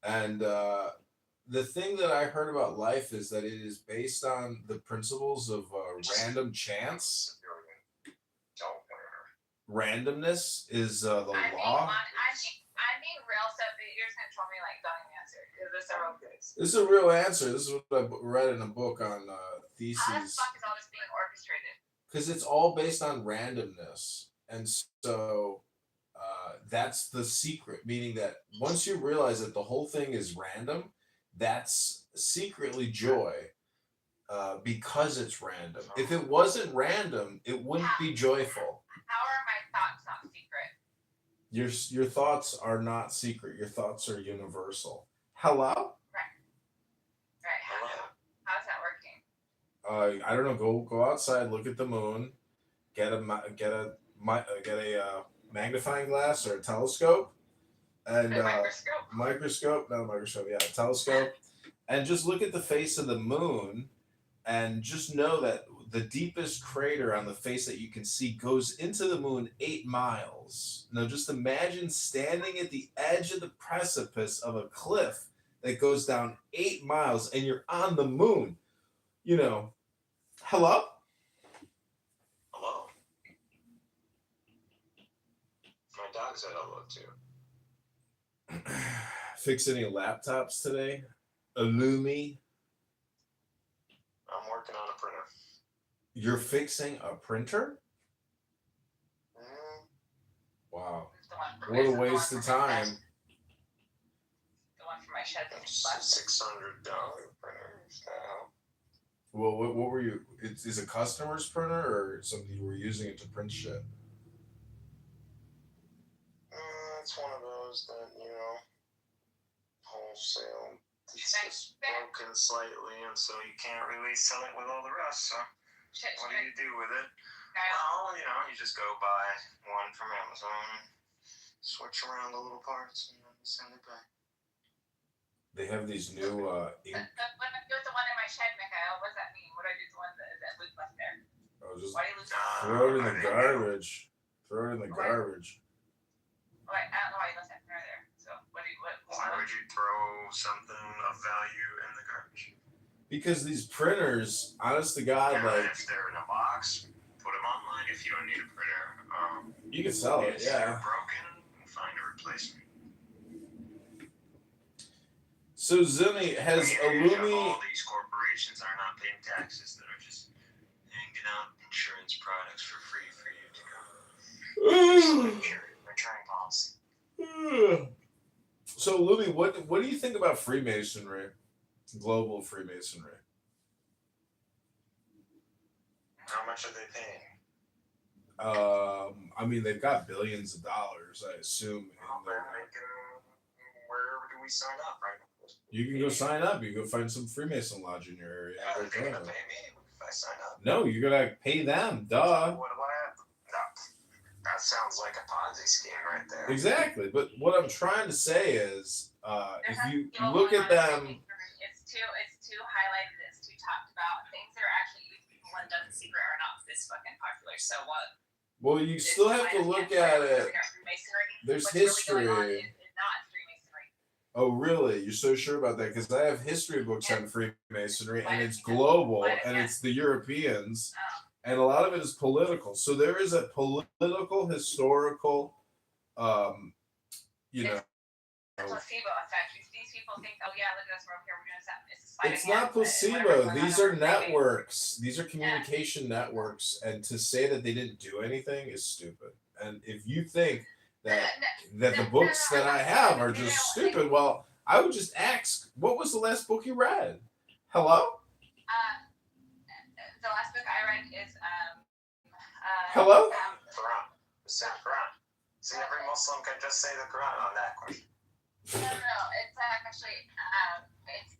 And the thing that I heard about life is that it is based on the principles of random chance. Randomness is the law. I'm being real, so you're just gonna tell me like don't even answer because there's several goods. This is a real answer. This is what I read in a book on theses. How the fuck is all this being orchestrated? Because it's all based on randomness, and so that's the secret. Meaning that once you realize that the whole thing is random, that's secretly joy, because it's random. If it wasn't random, it wouldn't be joyful. How are my thoughts not secret? Your thoughts are not secret. Your thoughts are universal. Hello? Right. I don't know. Go outside, look at the moon, get a magnifying glass or a telescope, and microscope, not a microscope, yeah, a telescope, and just look at the face of the moon, and just know that the deepest crater on the face that you can see goes into the moon 8 miles. Now, just imagine standing at the edge of the precipice of a cliff that goes down 8 miles, and you're on the moon. You know, hello? Hello. My dog said hello too. Fix any laptops today? Illumi? I'm working on a printer. You're fixing a printer? Mm, Wow. What a waste of time. The one for my shed. it's a $600 printer. So Well, what were you? Is a customer's printer or something you were using it to print shit? it's one of those that, wholesale. It's just broken slightly, and so you can't really sell it with all the rest. So what do you do with it? Well, you just go buy one from Amazon, switch around the little parts, and then send it back. They have these new ink. When I do the one in my shed, Mikhail, what does that mean? What do I do with the one that was left there? Oh, just Why do you lose throw it in the garbage. Throw it in the garbage. I don't know why you left that printer there. So what? Why would you throw something of value in the garbage? Because these printers, honest to God, like if they're in a box, put them online. If you don't need a printer, you can sell it. if Yeah. they're broken, find a replacement. So Zuni has Illumi. All these corporations are not paying taxes that are just hanging out insurance products for free for you to go. Return policy. So Illumi, what do you think about Freemasonry? Global Freemasonry. How much are they paying? I mean, they've got billions of dollars, I assume. Where do we sign up, right? You can go sign up. You can go find some Freemason lodge in your area. Yeah, they're gonna pay me if I sign up. No, you're gonna pay them. Duh. What do I have? No, that sounds like a Ponzi scheme right there. Exactly. But what I'm trying to say is, if you look at them, it's too highlighted. It's too talked about. Things that are actually people and done in secret are not this fucking popular. So what? well, you still have to look at it. There's history. Oh, really? You're so sure about that? Because I have history books on Freemasonry, and it's global, and it's the Europeans, and a lot of it is political. So there is a political, historical, It's a placebo effect. These people think, oh yeah, look at us, we're over here, we're doing something. It's not placebo. These are networks. These are communication networks, and to say that they didn't do anything is stupid. And if you think that the books that I have are just stupid, well, I would just ask, what was the last book you read? Hello? The last book I read is Hello? Quran. The same Quran. See, every Muslim can just say the Quran on that question. No, it's actually it's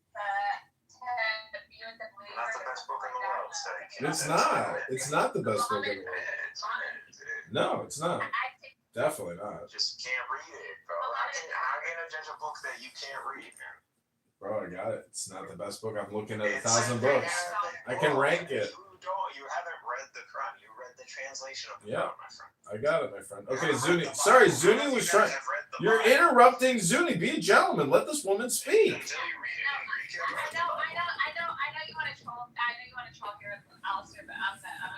Not the best book in the world, so It's not. It's not the best book in the world. No, it's not. Definitely not. Just can't read it, bro. How can I judge a book that you can't read, man? Bro, I got it. It's not the best book. I'm looking at 1,000 books. I can rank it. You haven't read the Quran. You read the translation of the Yeah. Quran, my friend. I got it, my friend. Okay, Zuni. Sorry, Zuni was trying. You're interrupting Zuni. Be a gentleman. Let this woman speak. Until you read it in Greek, I know you want to troll. I know you want to troll here with Alistair, but I'm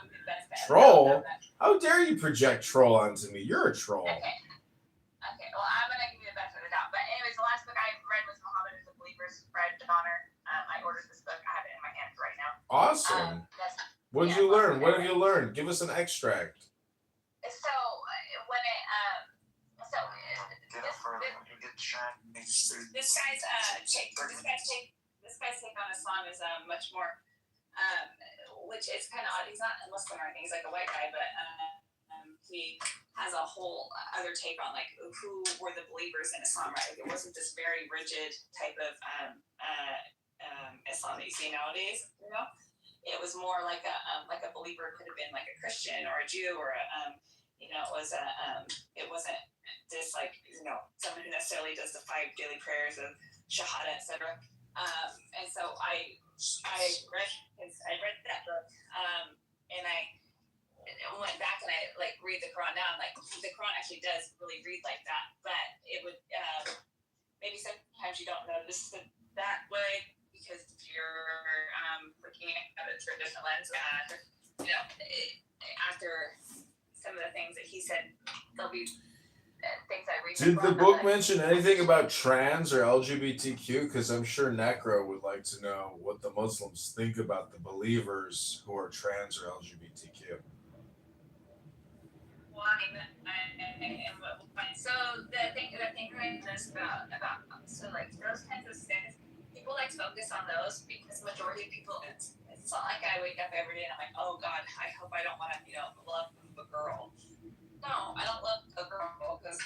the best. Troll? How dare you project troll onto me? You're a troll. Okay, well, I'm going to give you the benefit of the doubt. But anyways, the last book I read was Muhammad is a Believer's Fred Donner. I ordered this book. I have it in my hand right now. Awesome. What did you learn? What have you learned? Give us an extract. So, when it, get up for you get shot. this guy's take on Islam is much more, which is kind of odd. He's not a Muslim or anything. He's like a white guy, but he has a whole other take on like who were the believers in Islam, right? It wasn't this very rigid type of Islam that you see nowadays. You know, it was more like a believer could have been like a Christian or a Jew or it wasn't just like someone who necessarily does the 5 daily prayers of Shahada, etc. And so I read that book, and I went back and I like read the Quran now. And like the Quran actually does really read like that, but it would maybe sometimes you don't notice it that way because you're looking at it through a different lens. After some of the things that he said, there'll be things I read. Did the book mention anything about trans or LGBTQ? Because I'm sure Necro would like to know what the Muslims think about the believers who are trans or LGBTQ. So the thing I noticed about so like those kinds of things, people like to focus on those because majority of people, it's not like I wake up every day and I'm like, oh God, I hope I don't want to love a girl. No, I don't love a girl because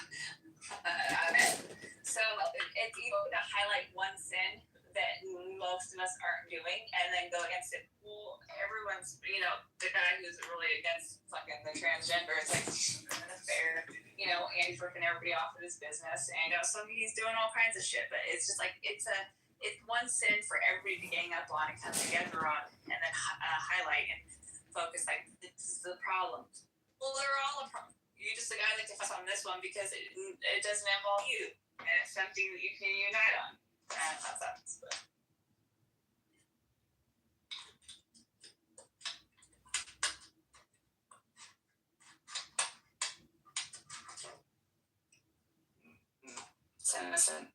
so it's evil to highlight one sin that most of us aren't doing and then go against it. Well, everyone's, the guy who's really against fucking the transgender, it's like, fair, Andy freaking everybody off of his business. And, so he's doing all kinds of shit, but it's just like, it's one sin for everybody to gang up on and come together on and then highlight and focus, like, this is the problem. Well, they're all a problem. You're just the guy that focus on this one because it doesn't involve you. And it's something that you can unite on. And that's that. Innocent.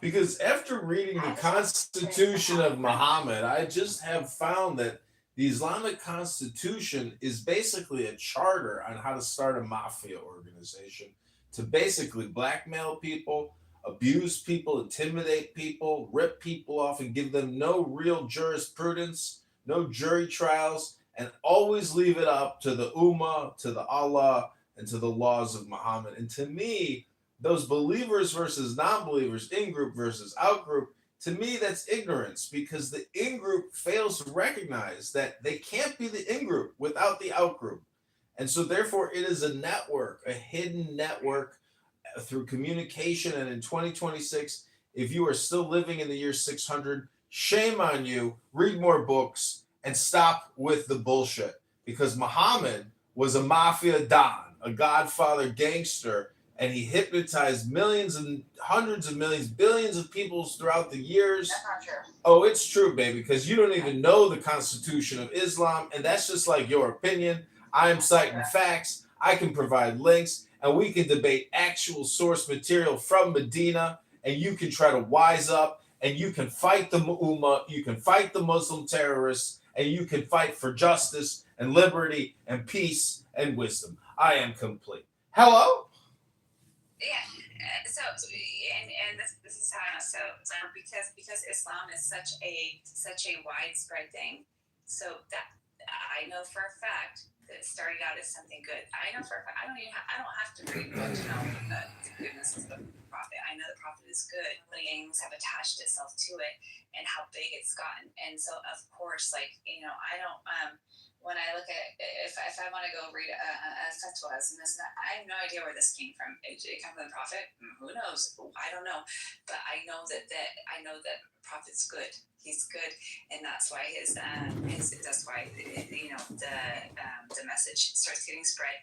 Because after reading the Constitution of Muhammad, I just have found that the Islamic Constitution is basically a charter on how to start a mafia organization to basically blackmail people, abuse people, intimidate people, rip people off, and give them no real jurisprudence, no jury trials, and always leave it up to the Ummah, to the Allah, and to the laws of Muhammad. And to me, those believers versus non-believers, in-group versus out-group, to me, that's ignorance because the in-group fails to recognize that they can't be the in-group without the out-group. And so therefore, it is a network, a hidden network through communication. And in 2026, if you are still living in the year 600, shame on you, read more books, and stop with the bullshit. Because Muhammad was a mafia don, a godfather gangster, and he hypnotized millions and hundreds of millions, billions of people throughout the years. That's not true. Oh, it's true, baby, because you don't even know the Constitution of Islam, and that's just like your opinion. I am citing facts. I can provide links, and we can debate actual source material from Medina, and you can try to wise up, and you can fight the Ummah, you can fight the Muslim terrorists, and you can fight for justice and liberty and peace and wisdom. I am complete. Hello? Yeah. So this is how so because Islam is such a widespread thing. So that I know for a fact that it started out as something good. I know for a fact I don't have to read much to know the goodness of the Prophet. I know the Prophet is good. Things have attached itself to it and how big it's gotten. And so of course, like I don't when I look at if I want to go read a fatwas and this and that, I have no idea where this came from. It came from the Prophet. Who knows? I don't know, but I know that I know that the Prophet's good. He's good, and that's why that's why the message starts getting spread.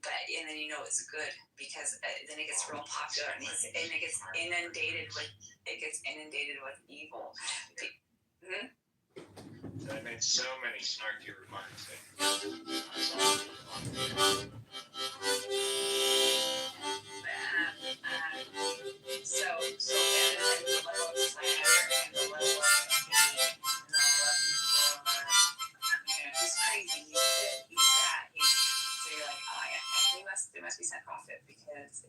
But and then it's good because then it gets real popular and it gets inundated with evil. I made so many snarky remarks. He's crazy. He's this, he's that. So you're like, oh yeah, there must be some prophet because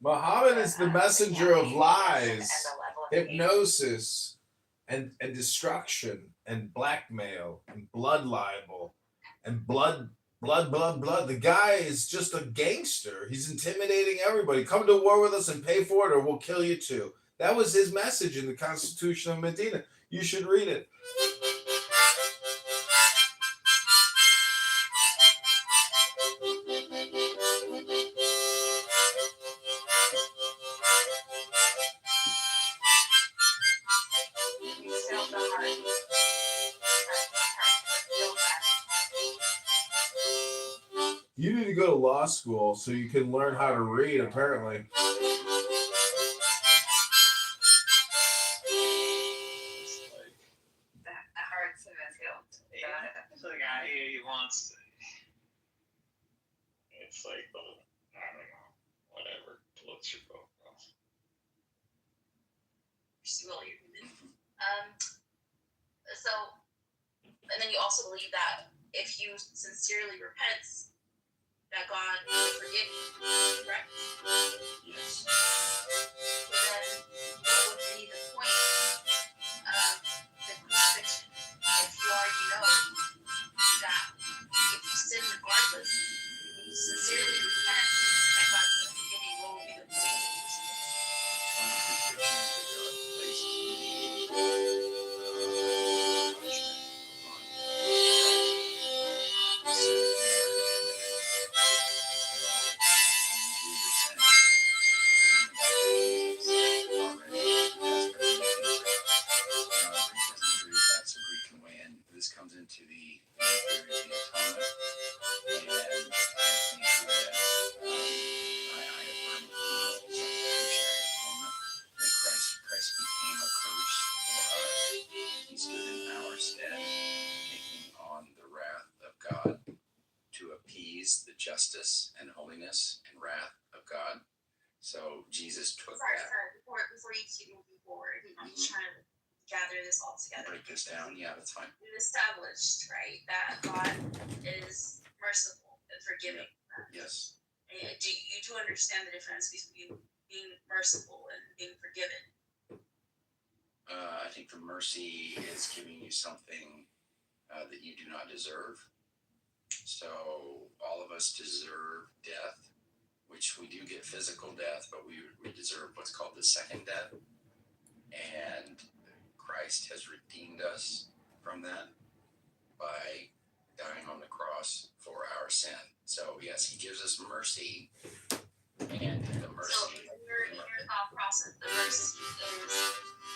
Muhammad is the messenger of lies, hypnosis, and destruction and blackmail and blood libel and blood. The guy is just a gangster. He's intimidating everybody. Come to war with us and pay for it, or we'll kill you too. That was his message in the Constitution of Medina. You should read it. You need to go to law school so you can learn how to read, apparently. It's the guy he wants to. It's like, I don't know, whatever floats your boat. So, and then you also believe that if you sincerely repent, that God will forgive you, correct? Yes. So then, what would be the point of the crucifixion if you already know that if you sin regardless, you sincerely repent, that God's going to forgive you? What would be the point of the This comes into the theory of the atonement, and I think that I affirm the substitutionary atonement that Christ became a curse for us. He stood in our stead, taking on the wrath of God to appease the justice and holiness and wrath of God. So Jesus took that. Before you keep moving forward, I'm just trying to gather this all together. Break this down. Yeah, that's fine. We've established, right, that God is merciful and forgiving. Yes. And do you understand the difference between being merciful and being forgiven? I think the mercy is giving you something that you do not deserve. So all of us deserve death, which we do get physical death, but we deserve what's called the second death. And Christ has redeemed us from that by dying on the cross for our sin. So yes, he gives us mercy, and the mercy. So in your thought process, the mercy is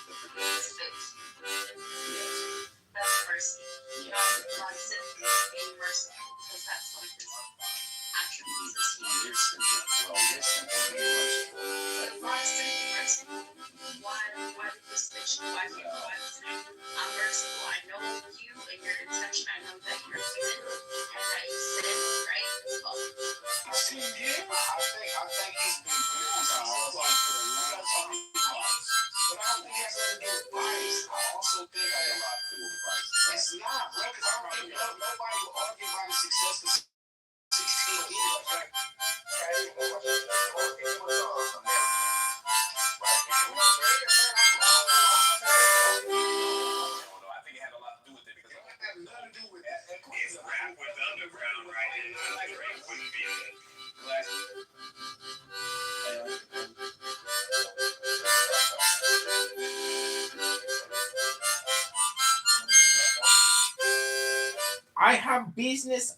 the forgiveness. Yes. That's mercy. Yes. Not simply being merciful, because that's one of his attributes. He is simple. Well, he is simple being merciful. But why simply merciful? Why the crucifixion? Why the I'm merciful. I know you and your intention. I know that you're human and that you sin, right? Well, See, yeah, I think he's been criticized like for a long time. But I don't think it has anything to do with Christ. I also think that a lot to do with Christ. It's not, bro, because I don't think nobody will argue about his success for 16 years. Like, I think it had a lot to do with it because it had nothing to do with that. If rap was underground, right, and Drake wouldn't be in it. I have business.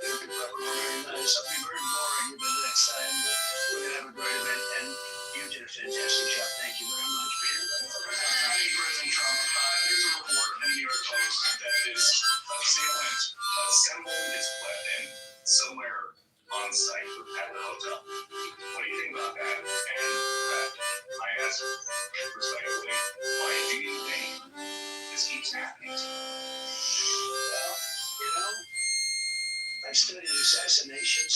very nice. I'll be very boring the next time. We're gonna have a great event, and you did a fantastic job. Thank you very much, Peter. Thank you, President Trump. There's a report in the New York Post that this assailant assembled his weapon somewhere on site at the hotel. What do you think about that? And I ask respectfully, why do you think this keeps happening? Well, you know, I studied assassinations,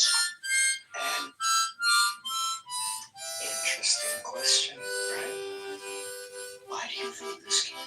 and interesting question, right? Why do you think this came?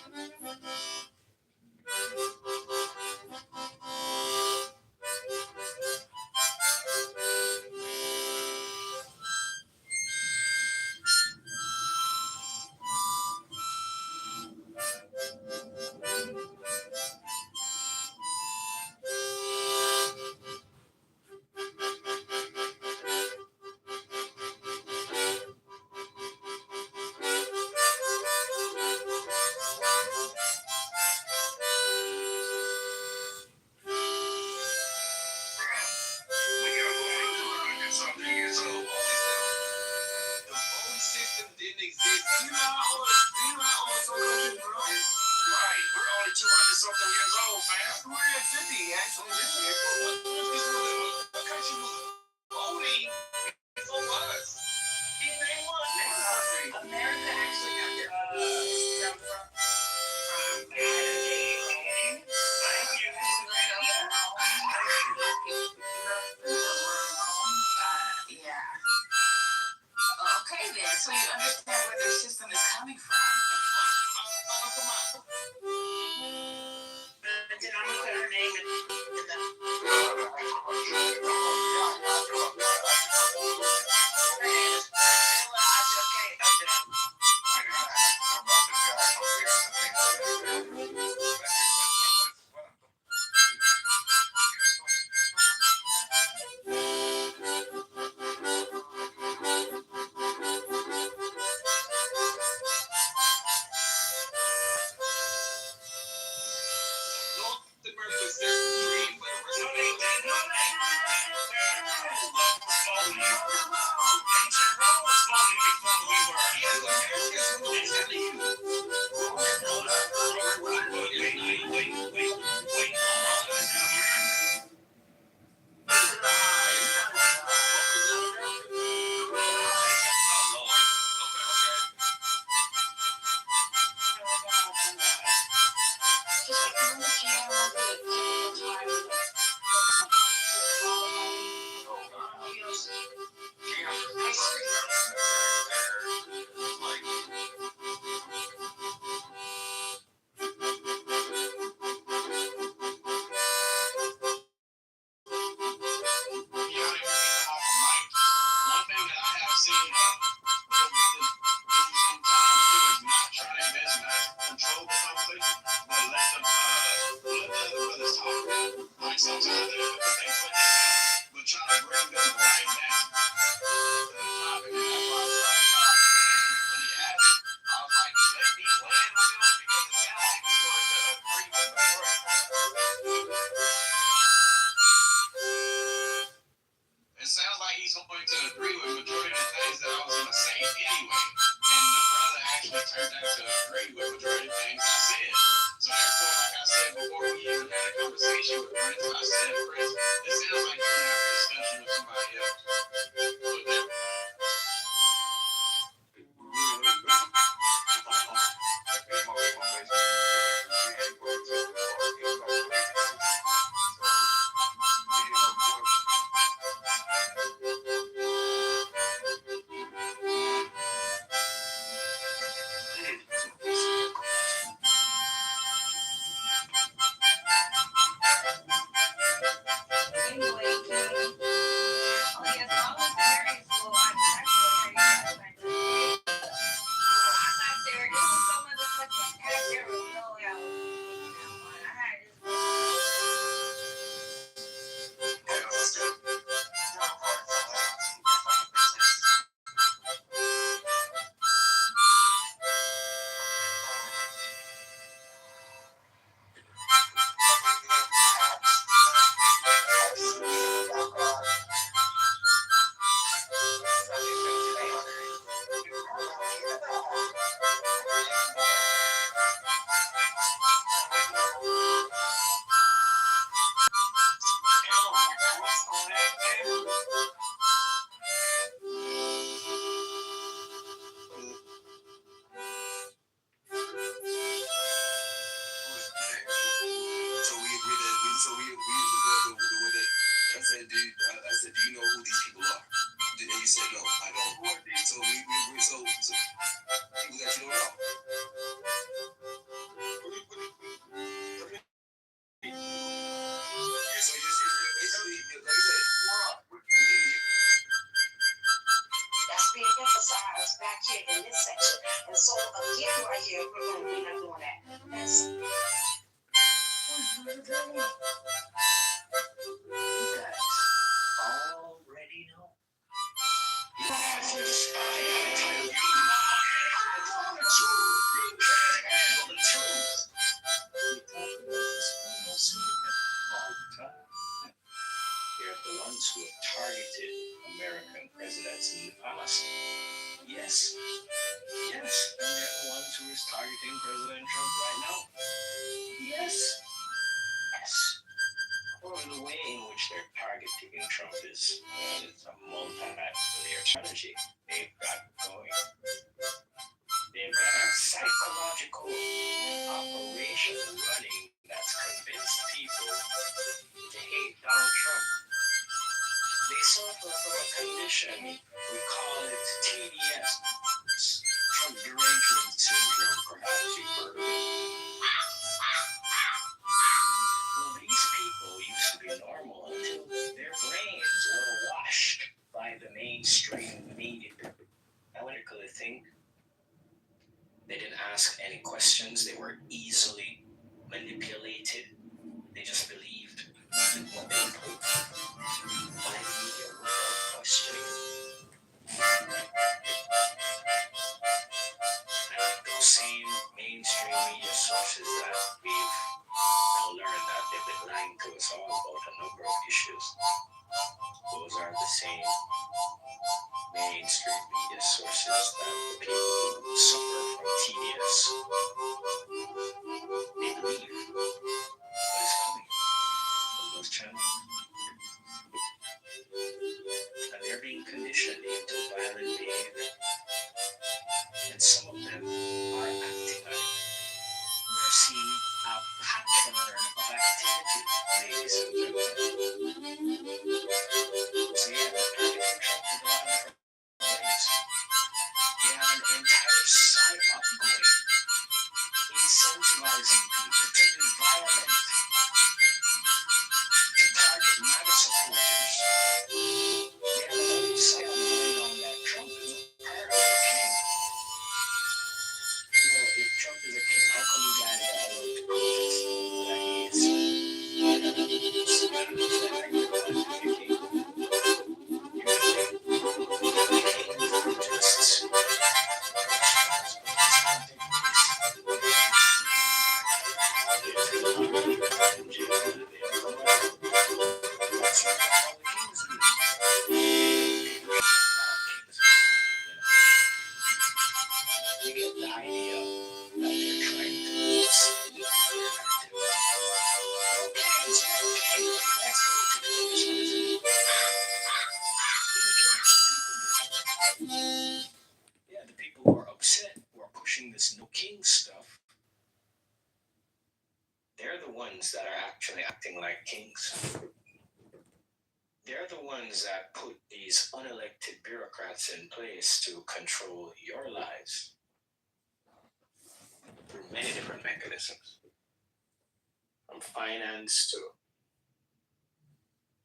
So you understand where their system is coming from. Then I'm gonna put her name in the. Anyway, ones who have targeted American presidents in the past. Yes. Yes. And they're the ones who is targeting President Trump right now. Yes. Yes. Well, the way in which they're targeting Trump is it's a multi-layered strategy they've got going. They've got a psychological operation running that's convinced people to hate Donald Trump. They suffer from a condition, we call it TDS, Trump derangement syndrome, perhaps you've heard of it. Well, these people used to be normal until their brains were washed by the mainstream media. Now, what do they think? They didn't ask any questions. They were easily manipulated. They just believed what they were told by the media without questioning. And those same mainstream media sources that we've now learned that they've been lying to us all about a number of issues, those are the same mainstream media sources that the people who suffer from TDS, they believe what is coming from those channels. And they're being conditioned into violent behavior. And some of them are acting on it. We're seeing a pattern of activity, ladies and gentlemen. So yeah, they're targeting Trump with a lot of ways. They have an entire psyop going, incentivizing people to be violent, to target MAGA supporters. They have another psyop going on that Trump is a part of the king. Well, if Trump is a king, how come you guys are allowed to protest that he is? So that means that I can want to be a king. You're a king. The king protests. You get the idea that they're trying to spin the narrative. Okay, it's okay. Let's go to the news. Yeah, the people who are upset, who are pushing this no king stuff, they're the ones that are actually acting like kings. They're the ones that put these unelected bureaucrats in place to control your lives through many different mechanisms, from finance to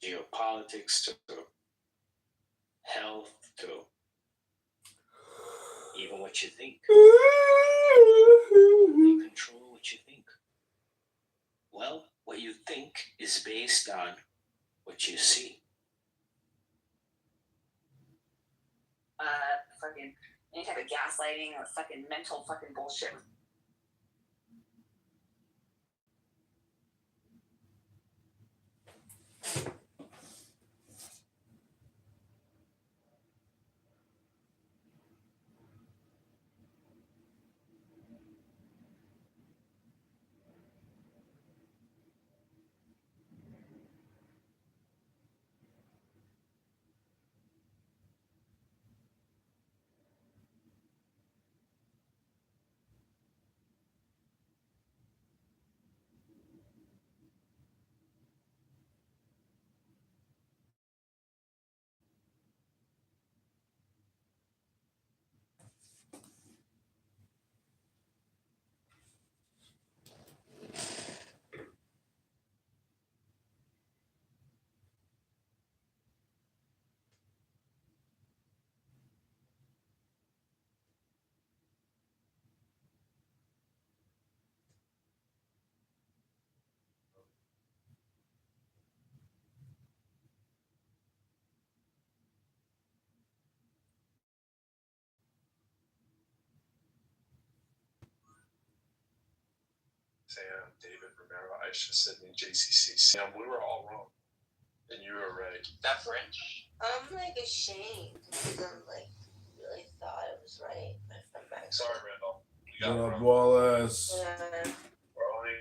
geopolitics to health to even what you think. They control what you think. Well, what you think is based on what you see. Fucking any type of gaslighting or fucking mental fucking bullshit. Sam, David, Romero, Aisha, Sydney, JCC, Sam, we were all wrong. And you were ready. That French? I'm like ashamed because I'm like really thought it was right. I'm back. Sorry, Randall. What up, Wallace? We're only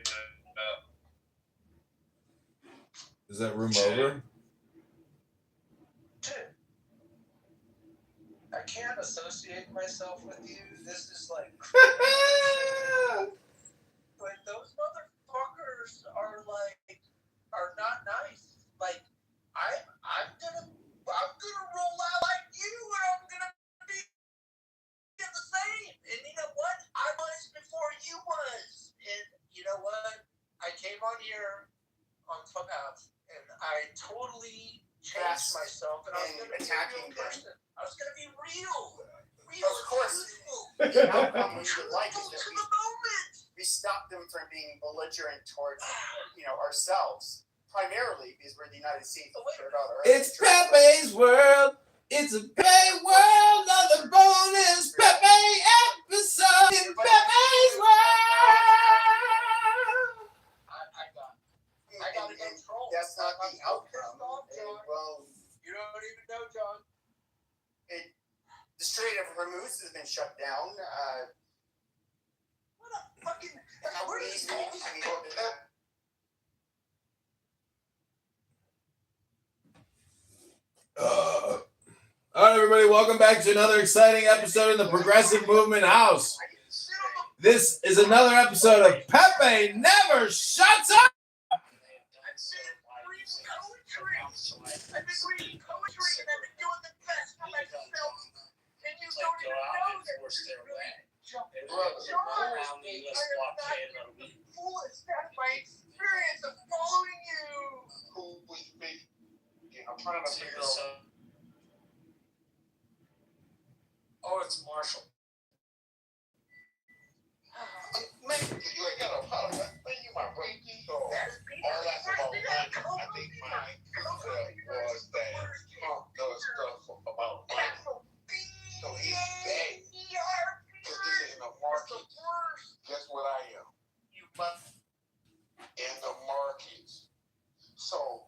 Is that room over? I can't associate myself with you. This is like but those motherfuckers are not nice. Like I'm gonna roll out like you, and I'm gonna be the same. And you know what? I was before you was. And you know what? I came on here on Clubhouse, and I totally changed myself, and I was gonna be a real person. I was gonna be real. Of course, the outcome we would like is that we stop them from being belligerent towards, ourselves, primarily because we're the United States. It's Pepe's World. It's a Pepe World. Another bonus Pepe episode in Pepe's World. I got to control. That's not the outcome. Well, you don't even know, John. The Strait of Hormuz has been shut down. What a fucking... Where are these going? All right, everybody, welcome back to another exciting episode in the Progressive Movement House. This is another episode of Pepe Never Shuts Up. I've been reading poetry, and I've been doing the best for myself, and you don't even know that this is really jumping. Foolish. That's my experience of following you. Who was speaking? I'm trying to figure out. Oh, it's Marshall. Man, you ain't got to apologize. Man, you my brother. So, all that's about money. I think my was that Trump does stuff about money. So he's bad. Because this is in the market. Guess what I am? You must. In the markets. So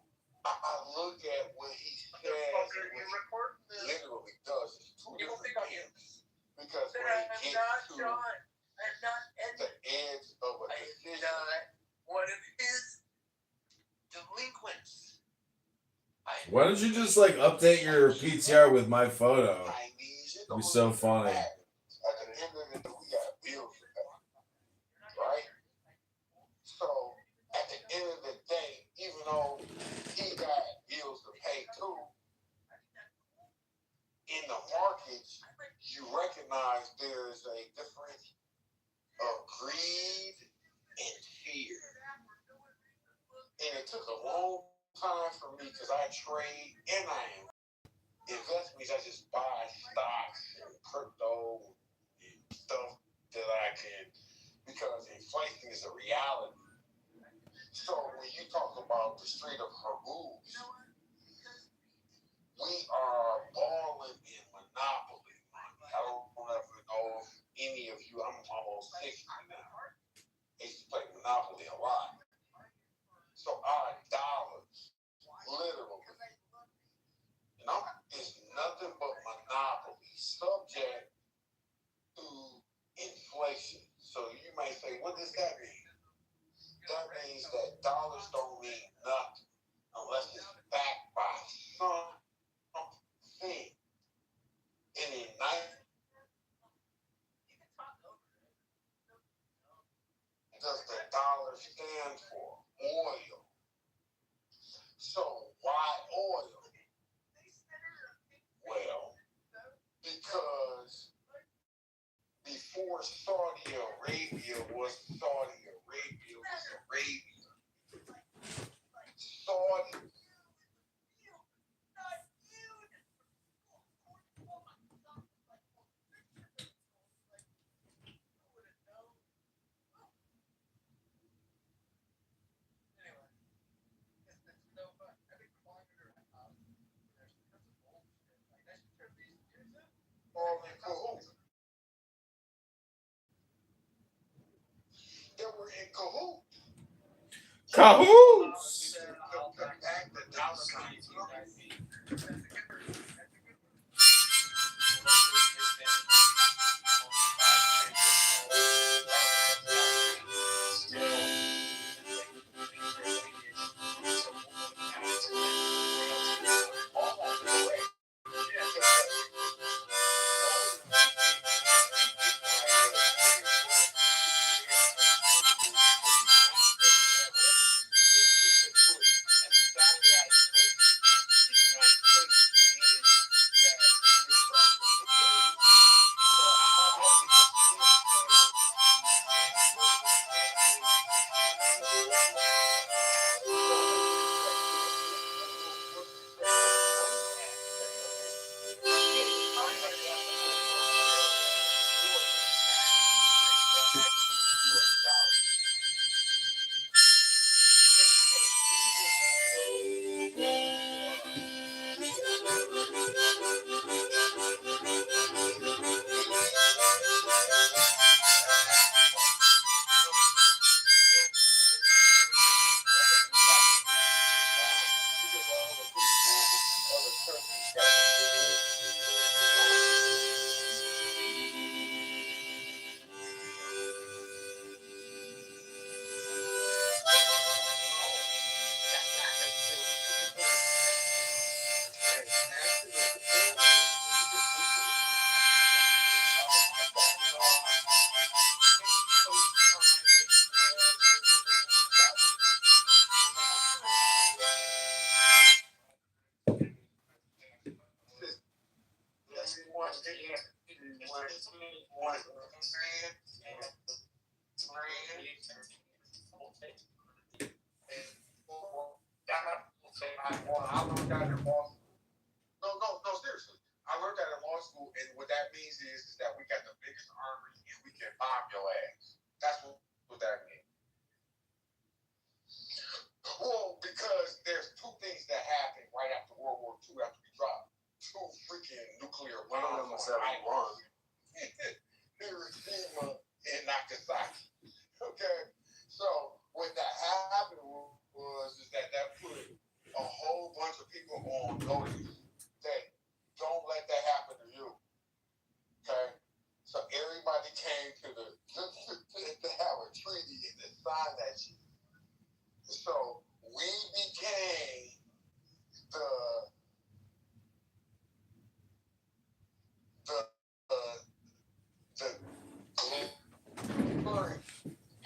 I look at what he says and what he literally does. It's two different things. Because when he gets to the edge of a decision, one of his delinquents. Why don't you just update your PTR with my photo? It'd be so funny. At the end of the day, we got bills to pay, right? So at the end of the day, even though he got bills to pay too, in the markets, you recognize there's a difference of greed and fear. And it took a long time for me because I trade and I invest means I just buy stocks and crypto and stuff that I can, because inflation is a reality. So when you talk about the Strait of Hormuz, we are balling in monopoly money. I don't ever know if any of you, I'm almost 60 now. I used to play Monopoly a lot. So our dollars, literally, is nothing but monopoly, subject to inflation. So you may say, what does that mean? That means that dollars don't mean nothing unless it's backed by something. And in does the dollar stand for? Oil. So why oil? Well, because before Saudi Arabia was Saudi Arabia was Arabia. Saudi. All in cahoots. They were in cahoots. Cahoots! To back the Seriously. I learned that in law school, and what that means is that we got the biggest army and we can bomb your ass. That's what that means. Well, because there's two things that happened right after World War II after we dropped two freaking nuclear bombs on Iran. Hiroshima and Nagasaki. Okay? So what that happened was that put a whole bunch of people on notice that don't let that happen to you. Okay? So everybody came to have a treaty and to sign that shit. So we became the glory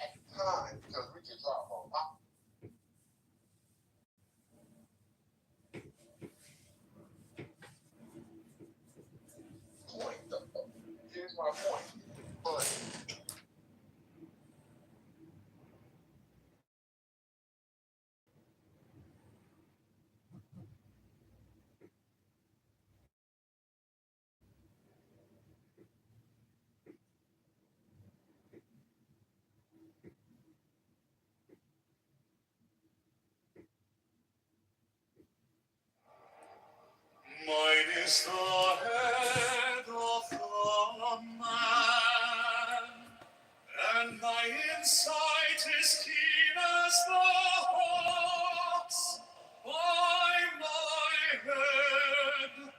at the time because we could drop a lot. Point though. Here's my point. But mine is the head of the man, and my insight is keen as the hawk's. By my head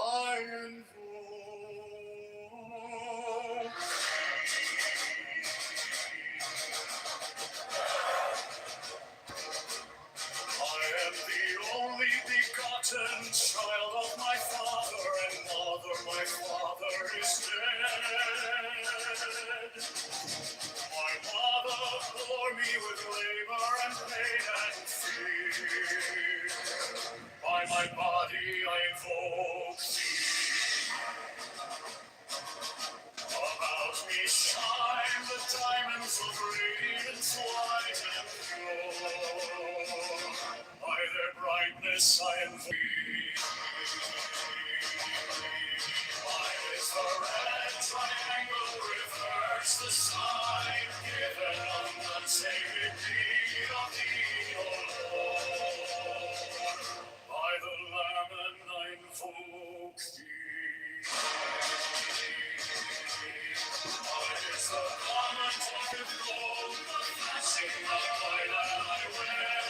I invoke. I am the only begotten child of my father and mother. My father is dead. My mother bore me with labor and pain and fear. By my body I invoke thee. About me shine the diamonds of radiance white and pure. By their brightness I invoke thee. Mine is the red triangle, reverse the sign, given on the sacred deed of thee, O Lord. By the Lamb and I invoke thee. Mine is the garment of gold, the flashing of my light I wear.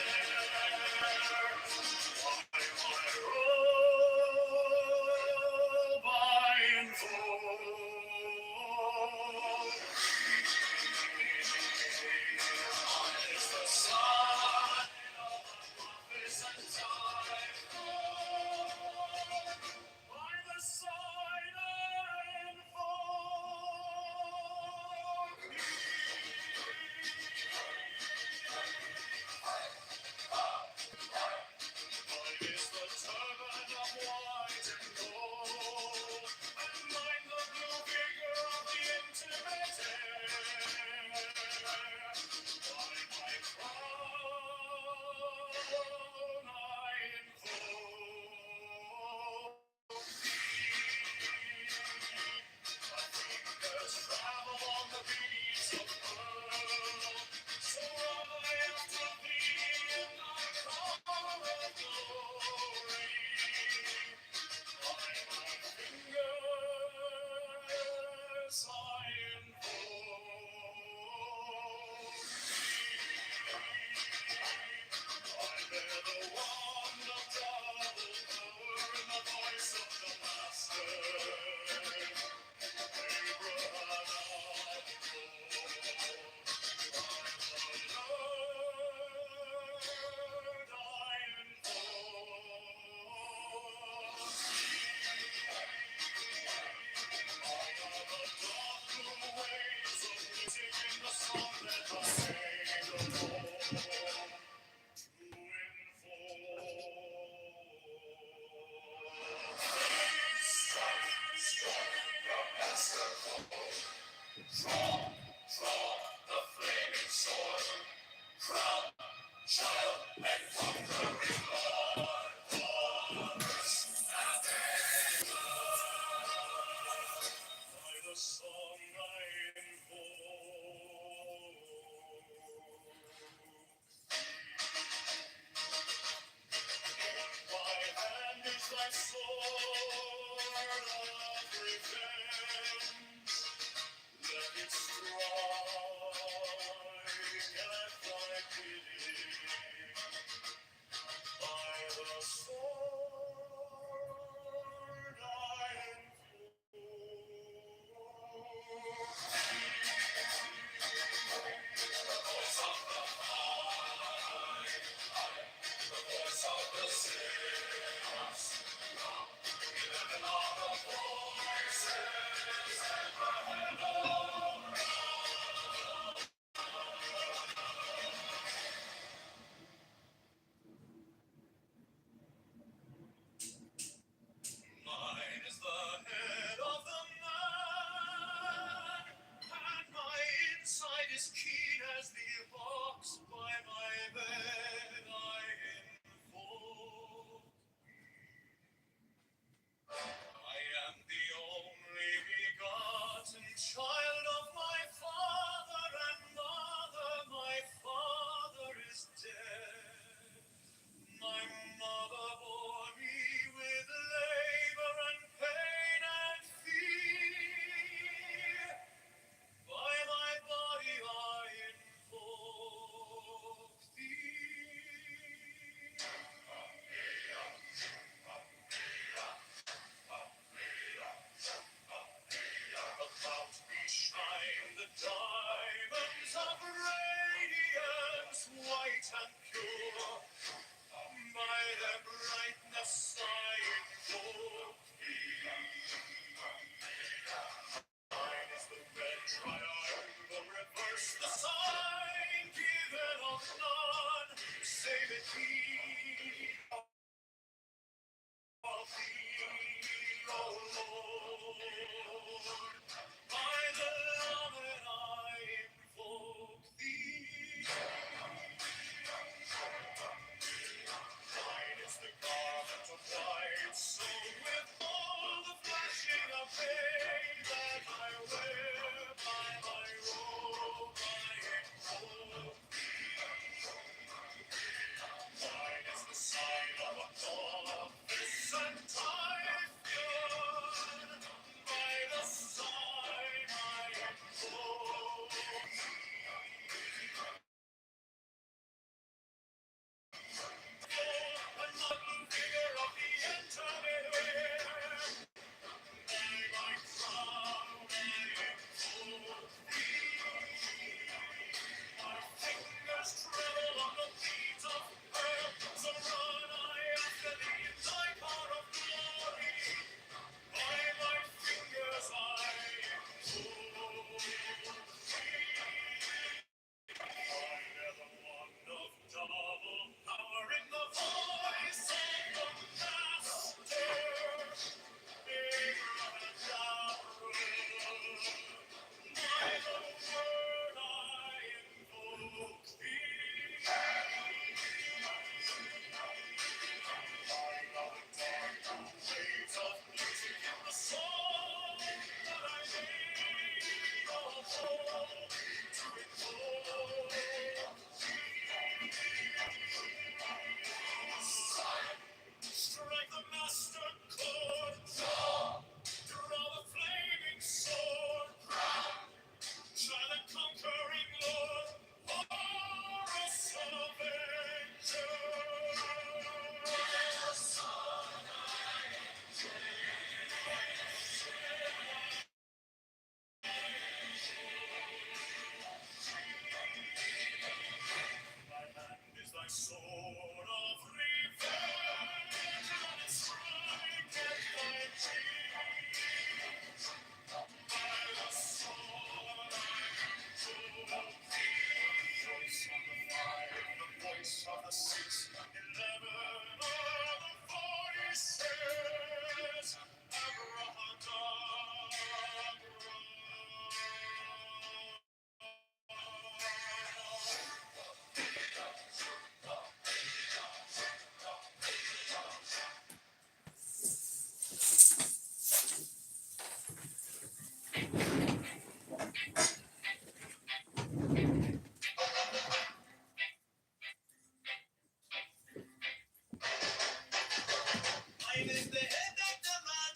mine is the head of the man,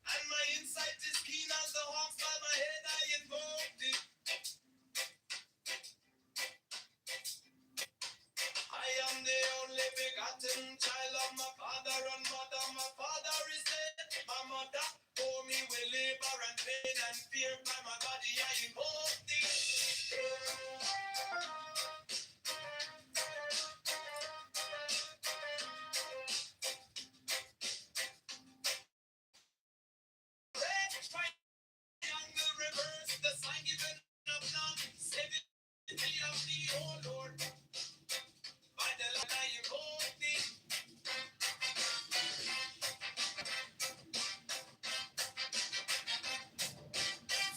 and my insight is keen as the hawks. By my head I invoke thee. I am the only begotten child of my father and mother. My father is dead. My mother bore me with labor and pain and fear. By my body I invoke thee. Red triangle reverse, the sign given of none. Saving me of thee, oh Lord. By the Lord I invoke thee.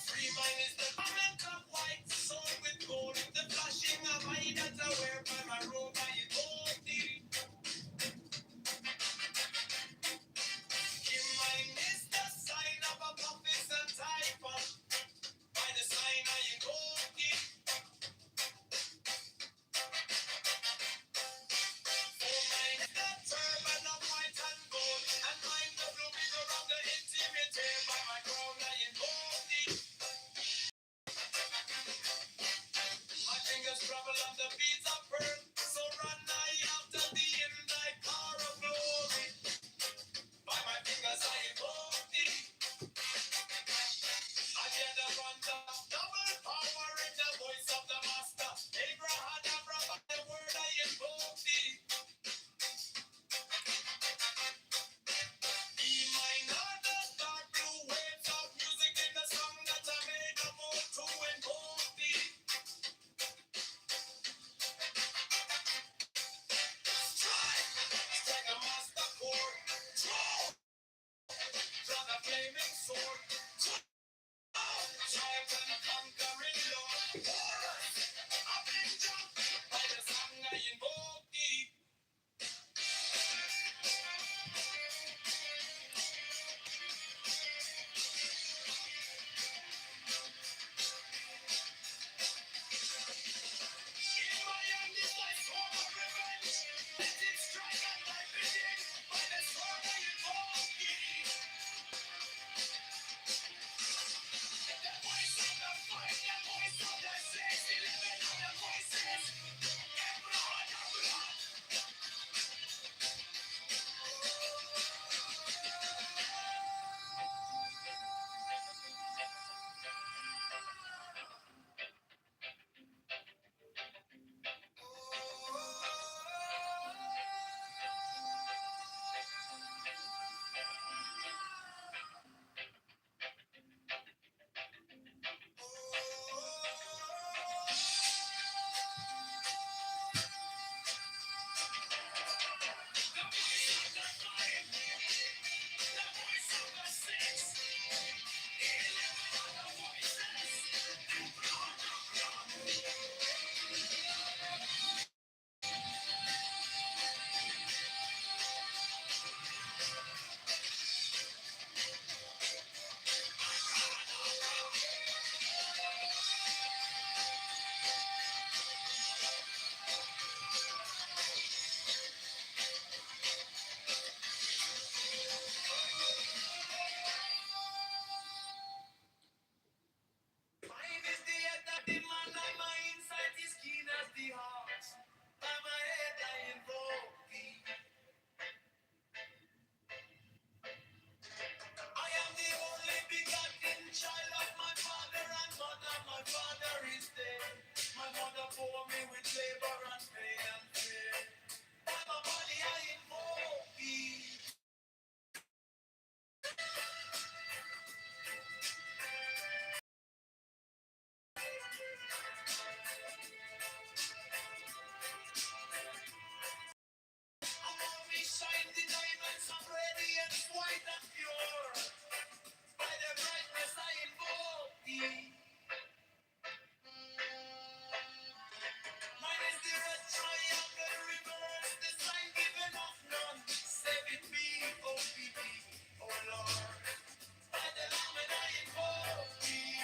Free mine is the garment of white, sewn with gold. The flashing of eye that I wear by my robe I invoke thee. In mine is the sign of a prophet and typhon. By the sign I invoke thee. For mine is the turban of white and gold, and mine the blooming around the intimate by my crown I invoke thee. My fingers travel on the beads of pearl, so run I after thee in thy car of glory. By my fingers I invoke thee. I hear the thunder, double power in the voice of the master. Abraham, Abraham, the word I invoke thee. Be mine are the dark blue waves of music in the song that I made a move to invoke thee. Strike a master chord, draw the flaming sword. Giant and conquering Lord, avenger, by the song I invoke thee. In my hand is thy sword of revenge. Let it strike at thy bidding. By the sword I invoke thee. The voice of the fight, the voice of the 611 of the voices. Abraham. Mine is the head of the man, and my insight is keen as the hawk. By my head I invoke thee. I am the only begotten child of my father and mother. My father is dead. My mother bore me with labor and pain and fear. By my body I invoke thee. Among me shine the diamonds of radiance, white and pure. By the brightness I invoke thee. Mine is the red triangle reverse, the sign given of none. Saving me, oh baby, oh Lord. By the Lamb and I invoke thee.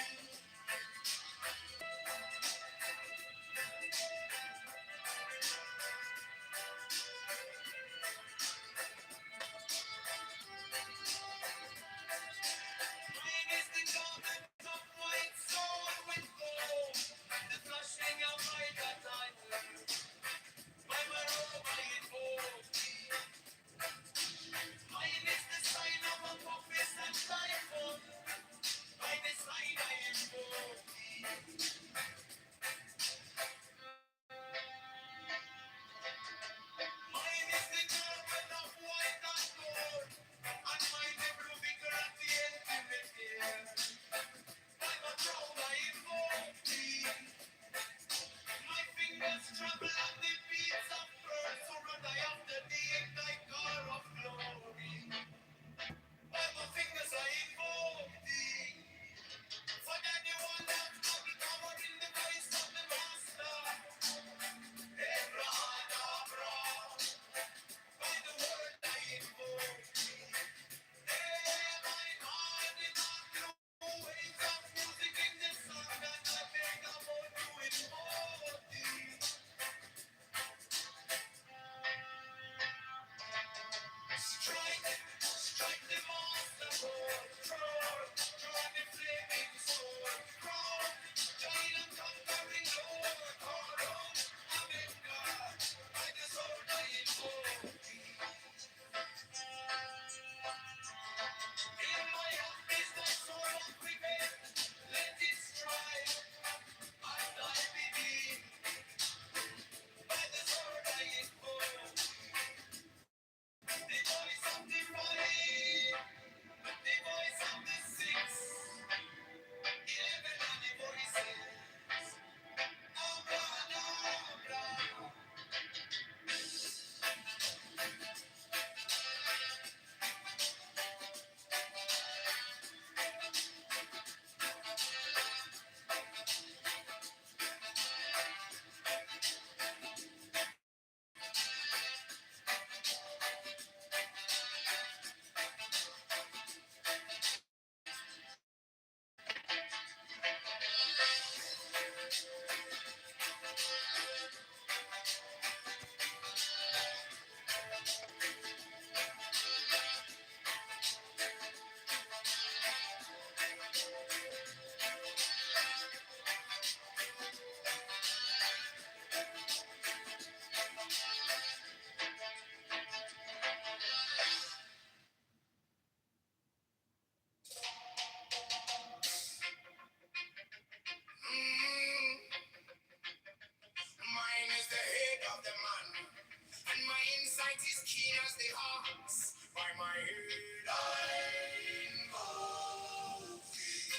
head, I invoke thee.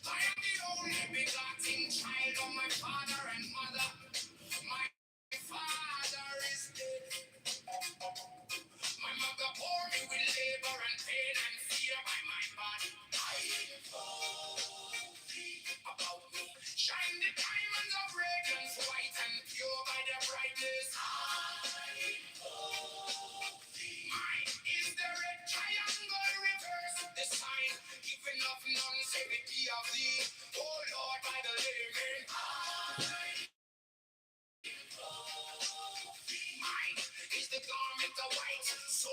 I am the only begotten child of my father and mother. My father is dead. My mother bore me with labor and pain and fear by my body. I invoke thee about me. Shine the diamonds of radiance, white and pure by their brightness. I invoke thee. Mine is the red triangle reverse, the sign given of non-severity of thee. Oh Lord, by the living. I invoke thee. Mine is the garment of white, so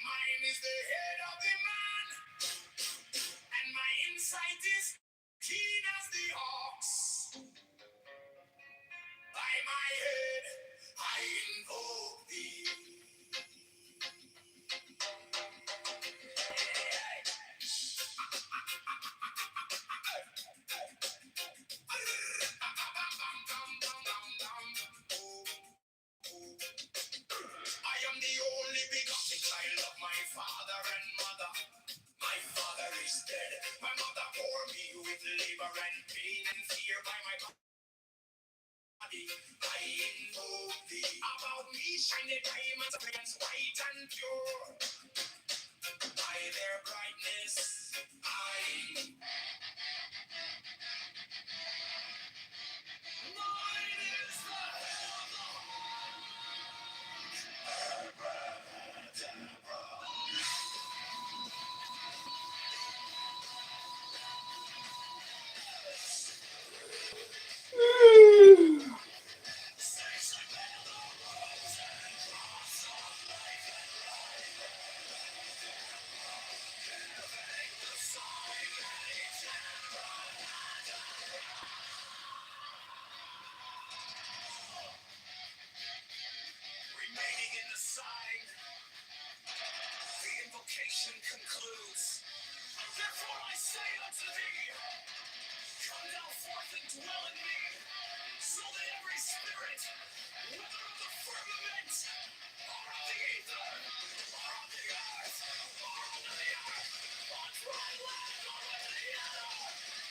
mine is the head of the man, and my insight is keen as the ox. By my head, I invoke thee. I am the only begotten child of my father and mother. My father is dead. My mother bore me with labor and pain and fear by my body. I invoke thee. About me shine the diamonds against white and pure. By their brightness, I. Mine is the head of the remaining in the sign. The invocation concludes. Therefore I say unto thee, come thou forth and dwell in me, so that every spirit, whether of the firmament, or of the ether, or of the earth, or under the earth, on dry land, or in the air,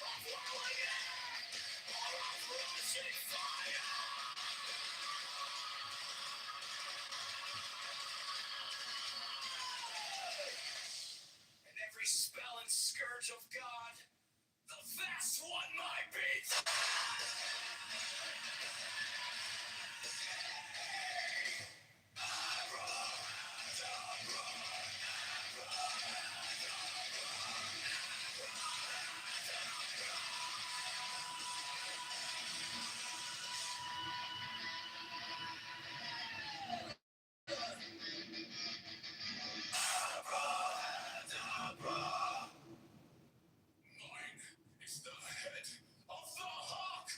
of whirling air, or of rushing fire, and every spell and scourge of God, the vast one might be. Mine is the head of the hawk.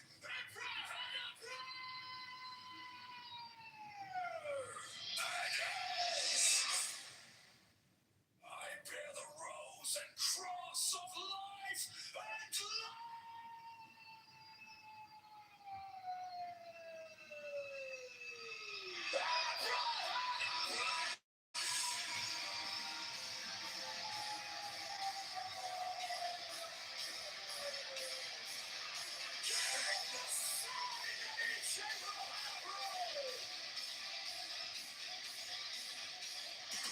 I bear the rose and cross of life and love.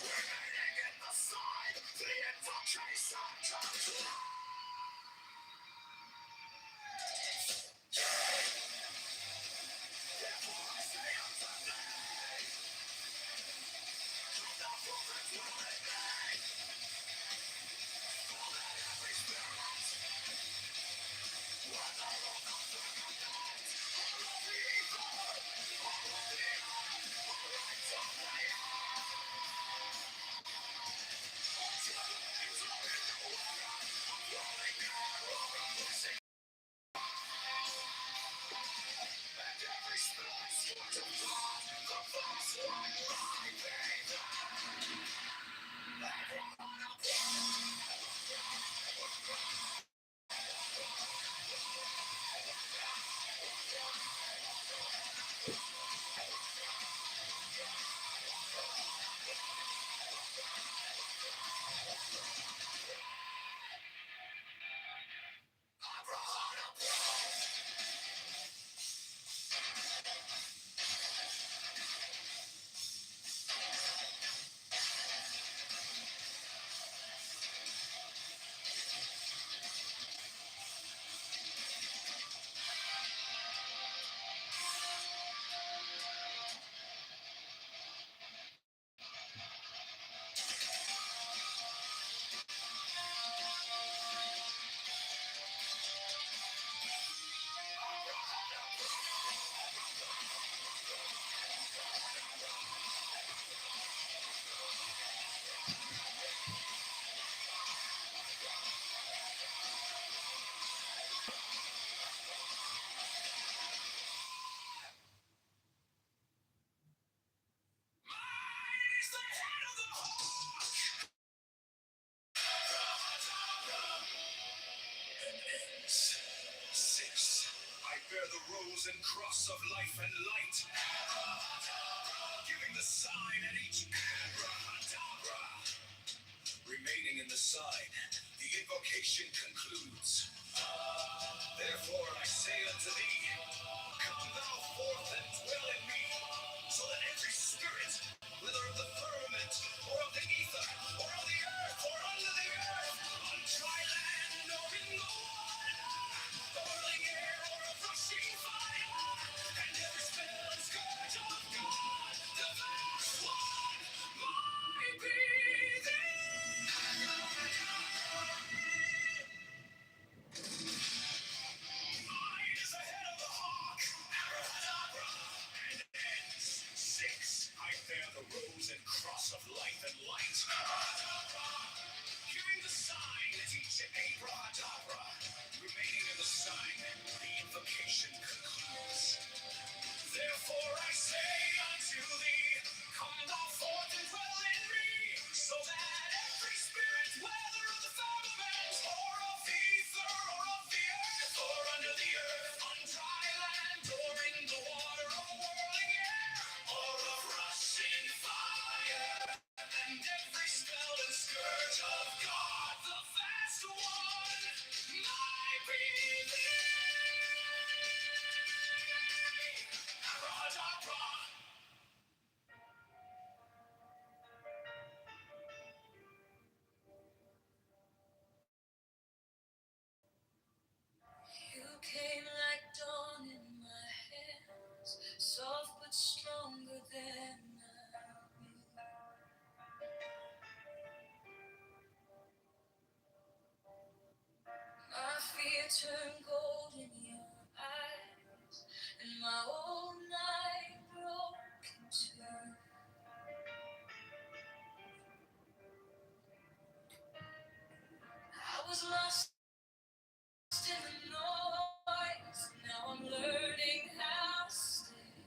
Remaining in the sign, the invocation comes. Therefore I say unto thee, come thou forth and dwell in me, so that every spirit, whether of the firmament, or of the ether, or of the earth, or right of the air, or dwellings, or in the water, of rolling air, or of rushing, and every spell and scourge of God, the vast one might be there. Six. I bear the rose and cross of life and light, giving the sign at each abracadabra. Remaining in the sign, the invocation concludes. Therefore I say unto thee, come thou forth and dwell in me, so that every spirit, whether of the firmament, or of the ether, or of the earth, or under the earth, on dry land, or in the water, boiling air, or a rushing fire, and every spell and scourge of God, the vast one, might be mine is the head of the hawk, abracadabra, and ends. Six, I bear the rose and cross of life and light, giving the sign at each abracadabra. Remaining in the sign, the invocation concludes. Therefore I say unto thee, come thou forth and dwell in me, so that every spirit, whether of the firmament, or of the ether, or of the earth, or under the earth, on dry land, or in the water, of whirling air, or of rushing fire, and every spell and scourge of God, the vast one, might be abracadabra. You came like dawn in my hands, soft but stronger than I knew. My fear turned gold in your eyes, and my old night broke in two. I was lost in the noise, now I'm learning how to stay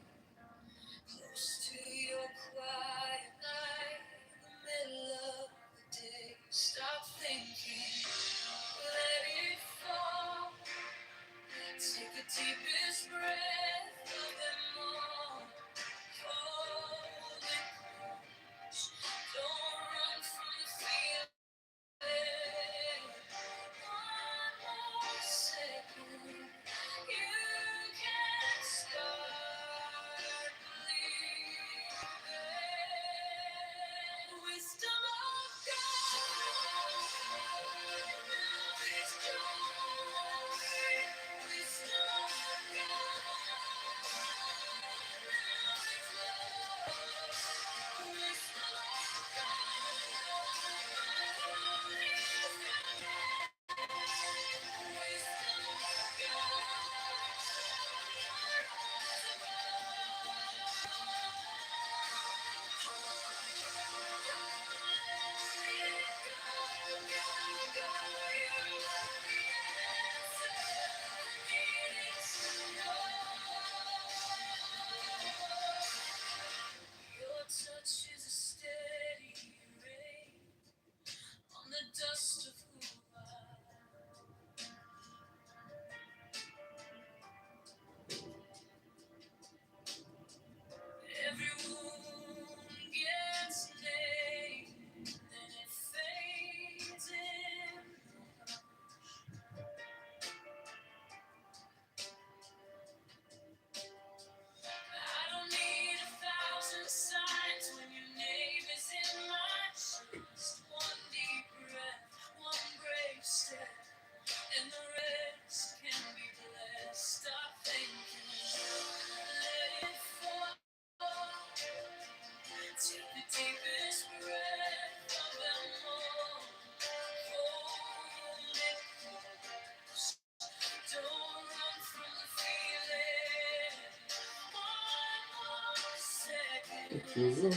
close to your quiet light in the middle of the day. Stop thinking, let it fall. Take the deepest breath of them all. Hold it close. Don't run from the feeling. dust of who every wound gets named, then it fades in. I don't need 1,000 signs when your name is in my chest. One deep breath, one brave step, and the rest can be blessed. Stop thinking, let it fall. Take the deepest breath of them all. Hold it close. Don't run from the feeling. One more second. You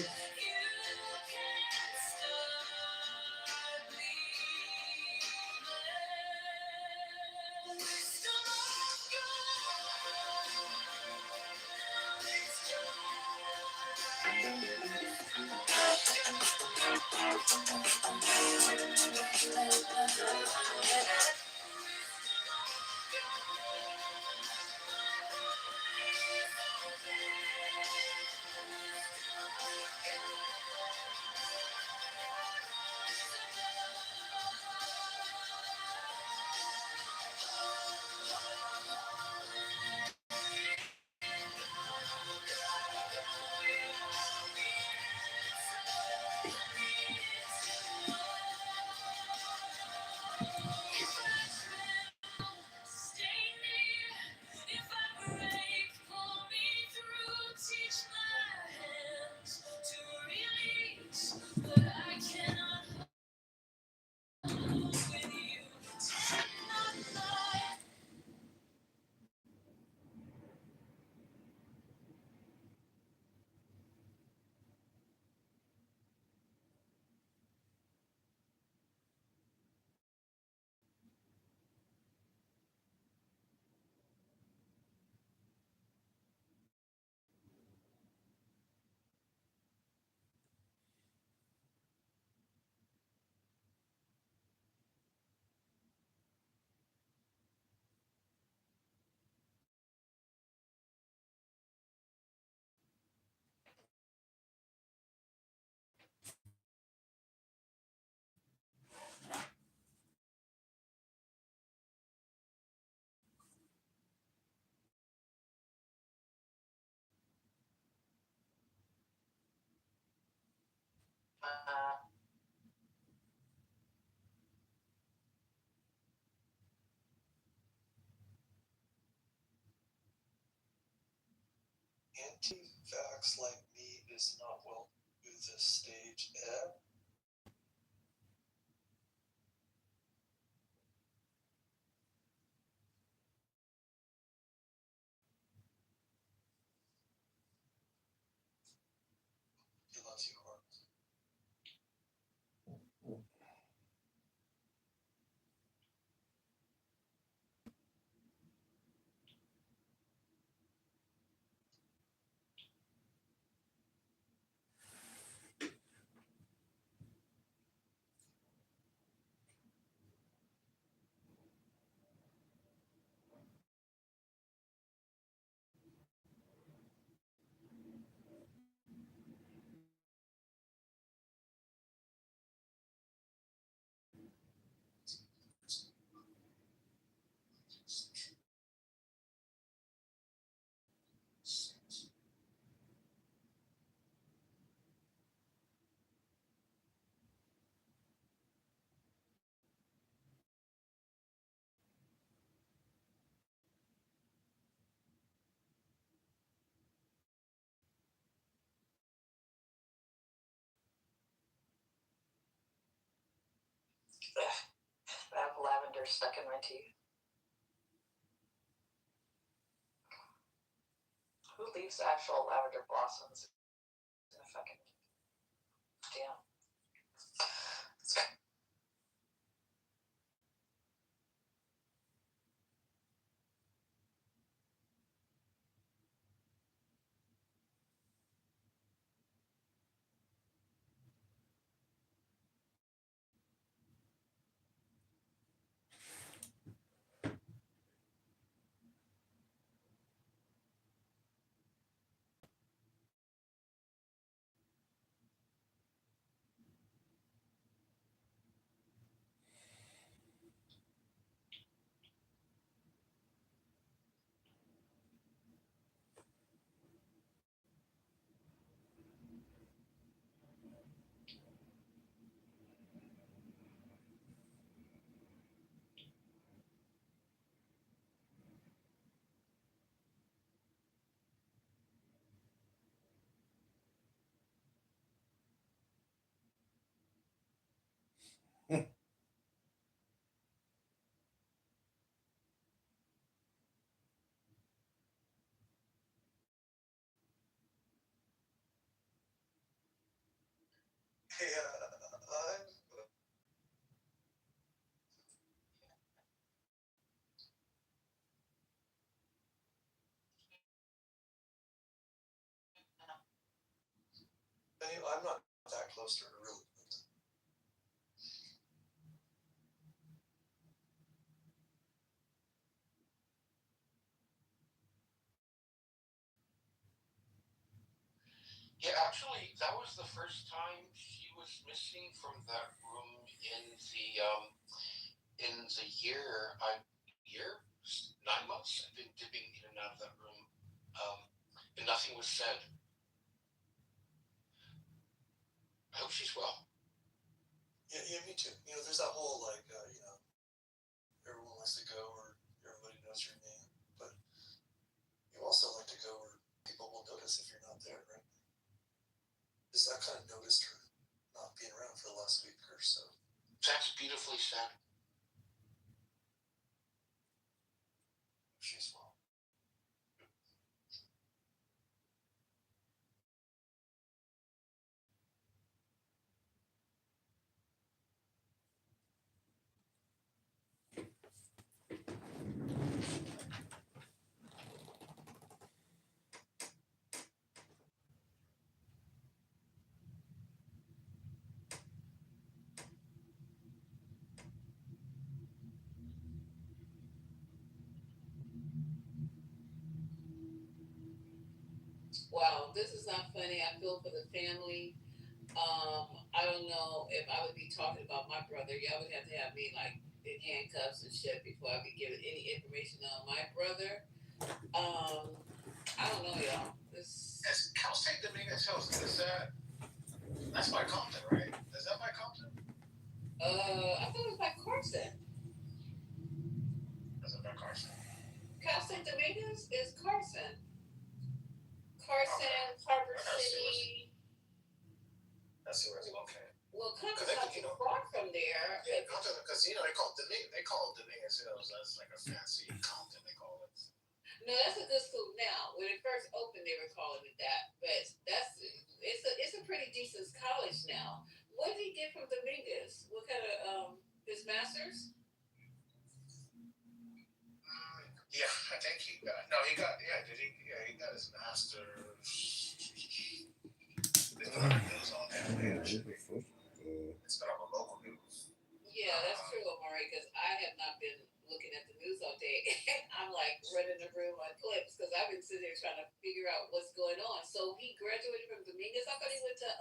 can't start bleeding. Wisdom of God. Now it's stay near. If I break, pull me through. Teach my hands to release what I cannot hold with you. Take my life. Anti-vax like me is not welcome to this stage, Ed. He loves you, Horton. I have lavender stuck in my teeth. Who leaves actual lavender blossoms in a fucking damn? I'm not that close to her, really. Yeah, actually, that was the first time she was missing from that room in the year, 9 months. I've been dipping in and out of that room, and nothing was said. I hope she's well. Yeah, me too. There's that whole everyone wants to go where everybody knows your name, but you also like to go where people will notice if you're not there, right? Because I kind of noticed her not being around for the last week or so. That's beautifully said. She's well. Wow, this is not funny. I feel for the family. I don't know if I would be talking about my brother. Y'all would have to have me like in handcuffs and shit before I be giving any information on my brother. I don't know, y'all. As Cal State Dominguez Hills, that's by Compton, right? Is that by Compton? I thought it was by Carson. Is it by Carson? Cal State Dominguez is Carson. Carson, Harbor City. That's where it's located. Well, Compton's not too far from there. Yeah, Compton, because they call it Dominguez Hills. That's like a fancy Compton, they call it. No, that's a good school now. When it first opened, they were calling it that, but it's a pretty decent college now. What did he get from Dominguez? What kind of his master's? Yeah, I think he got his master's. They put on the news on that. It's been on the local news. Yeah, that's true, Amari, because I have not been looking at the news all day. I'm like running the room on clips because I've been sitting there trying to figure out what's going on. So he graduated from Dominguez. I thought he went to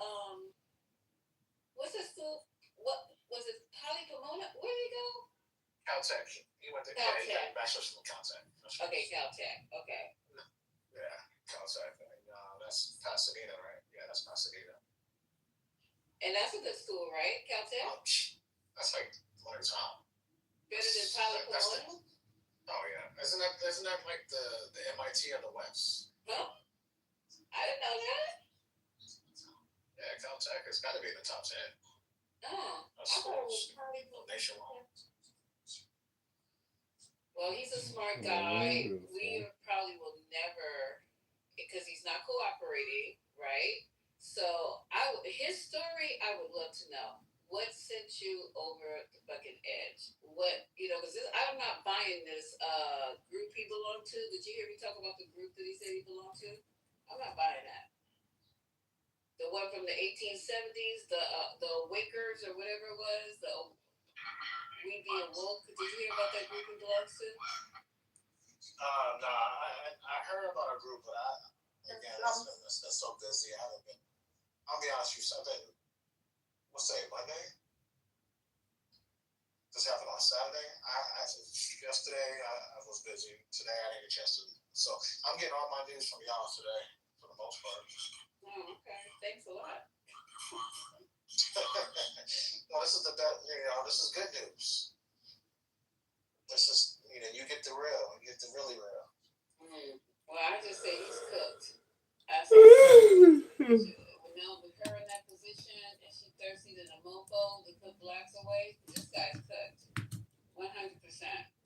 what's his school? What was it? Poly Pomona? Where did he go? Caltech. He went to Caltech. He got a bachelor's from Caltech. Okay, Caltech. Okay. Yeah, Caltech. That's Pasadena, right? Yeah, that's Pasadena. And that's a good school, right? Caltech? That's like one of the top. Better than Poly Pomona? Oh yeah. Isn't that like the MIT of the West? Huh? I didn't know that. Yeah, Caltech has got to be in the top 10. Oh, I thought it was Poly Pomona. Nationwide. Well, he's a smart guy. We probably will never, because he's not cooperating, right? So his story, I would love to know. What sent you over the fucking edge? What, because I'm not buying this group he belonged to. Did you hear me talk about the group that he said he belonged to? I'm not buying that. The one from the 1870s, the Wakers or whatever it was, the We Be Awoke. Did you hear about that group he belongs to? No, I heard about a group, but it's been so busy. I haven't been. I'll be honest with you, Sunday. What's today? Monday? This happened on Saturday. Yesterday I was busy. Today I didn't get a chance to. So I'm getting all my news from y'all today, for the most part. Oh, okay. Thanks a lot. No, this is the best. This is good news. This is, you get the real. You get the really real. Well, I just say he's cooked. I said, with her in that position, and she thirsty than a mofo to put blacks away. This guy's cooked, 100%.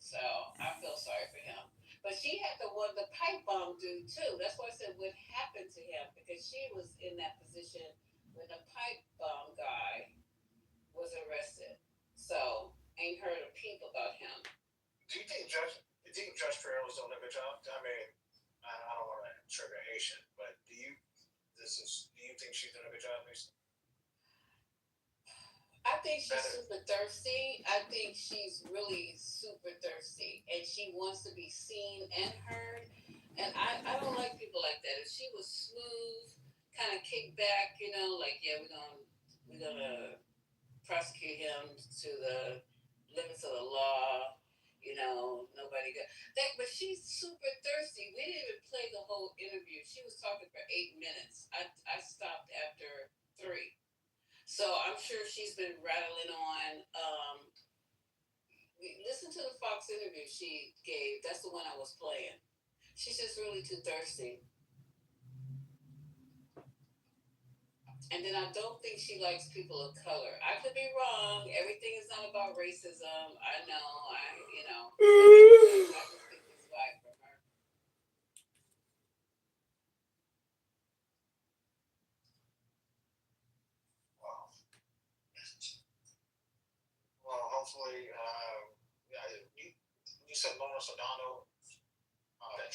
So I feel sorry for him. But she had the pipe bomb dude too. That's why I said what happened to him, because she was in that position when the pipe bomb guy was arrested. So ain't heard a peep about him. Do you think Judge Farrell's doing a good job? I mean, I don't want to trigger Haitian, but do you think she's doing a good job, Lisa? I think she's super thirsty. I think she's really super thirsty, and she wants to be seen and heard. And I don't like people like that. If she was smooth, kind of kick back, like yeah, we're gonna prosecute him to the limits of the law. Nobody got that, but she's super thirsty. We didn't even play the whole interview. She was talking for 8 minutes. I stopped after 3. So I'm sure she's been rattling on. Listen to the Fox interview she gave. That's the one I was playing. She's just really too thirsty. And then I don't think she likes people of color. I could be wrong. Everything is not about racism. I know. I just think it's right for her. Wow. Well, hopefully, you said Lawrence O'Donnell, that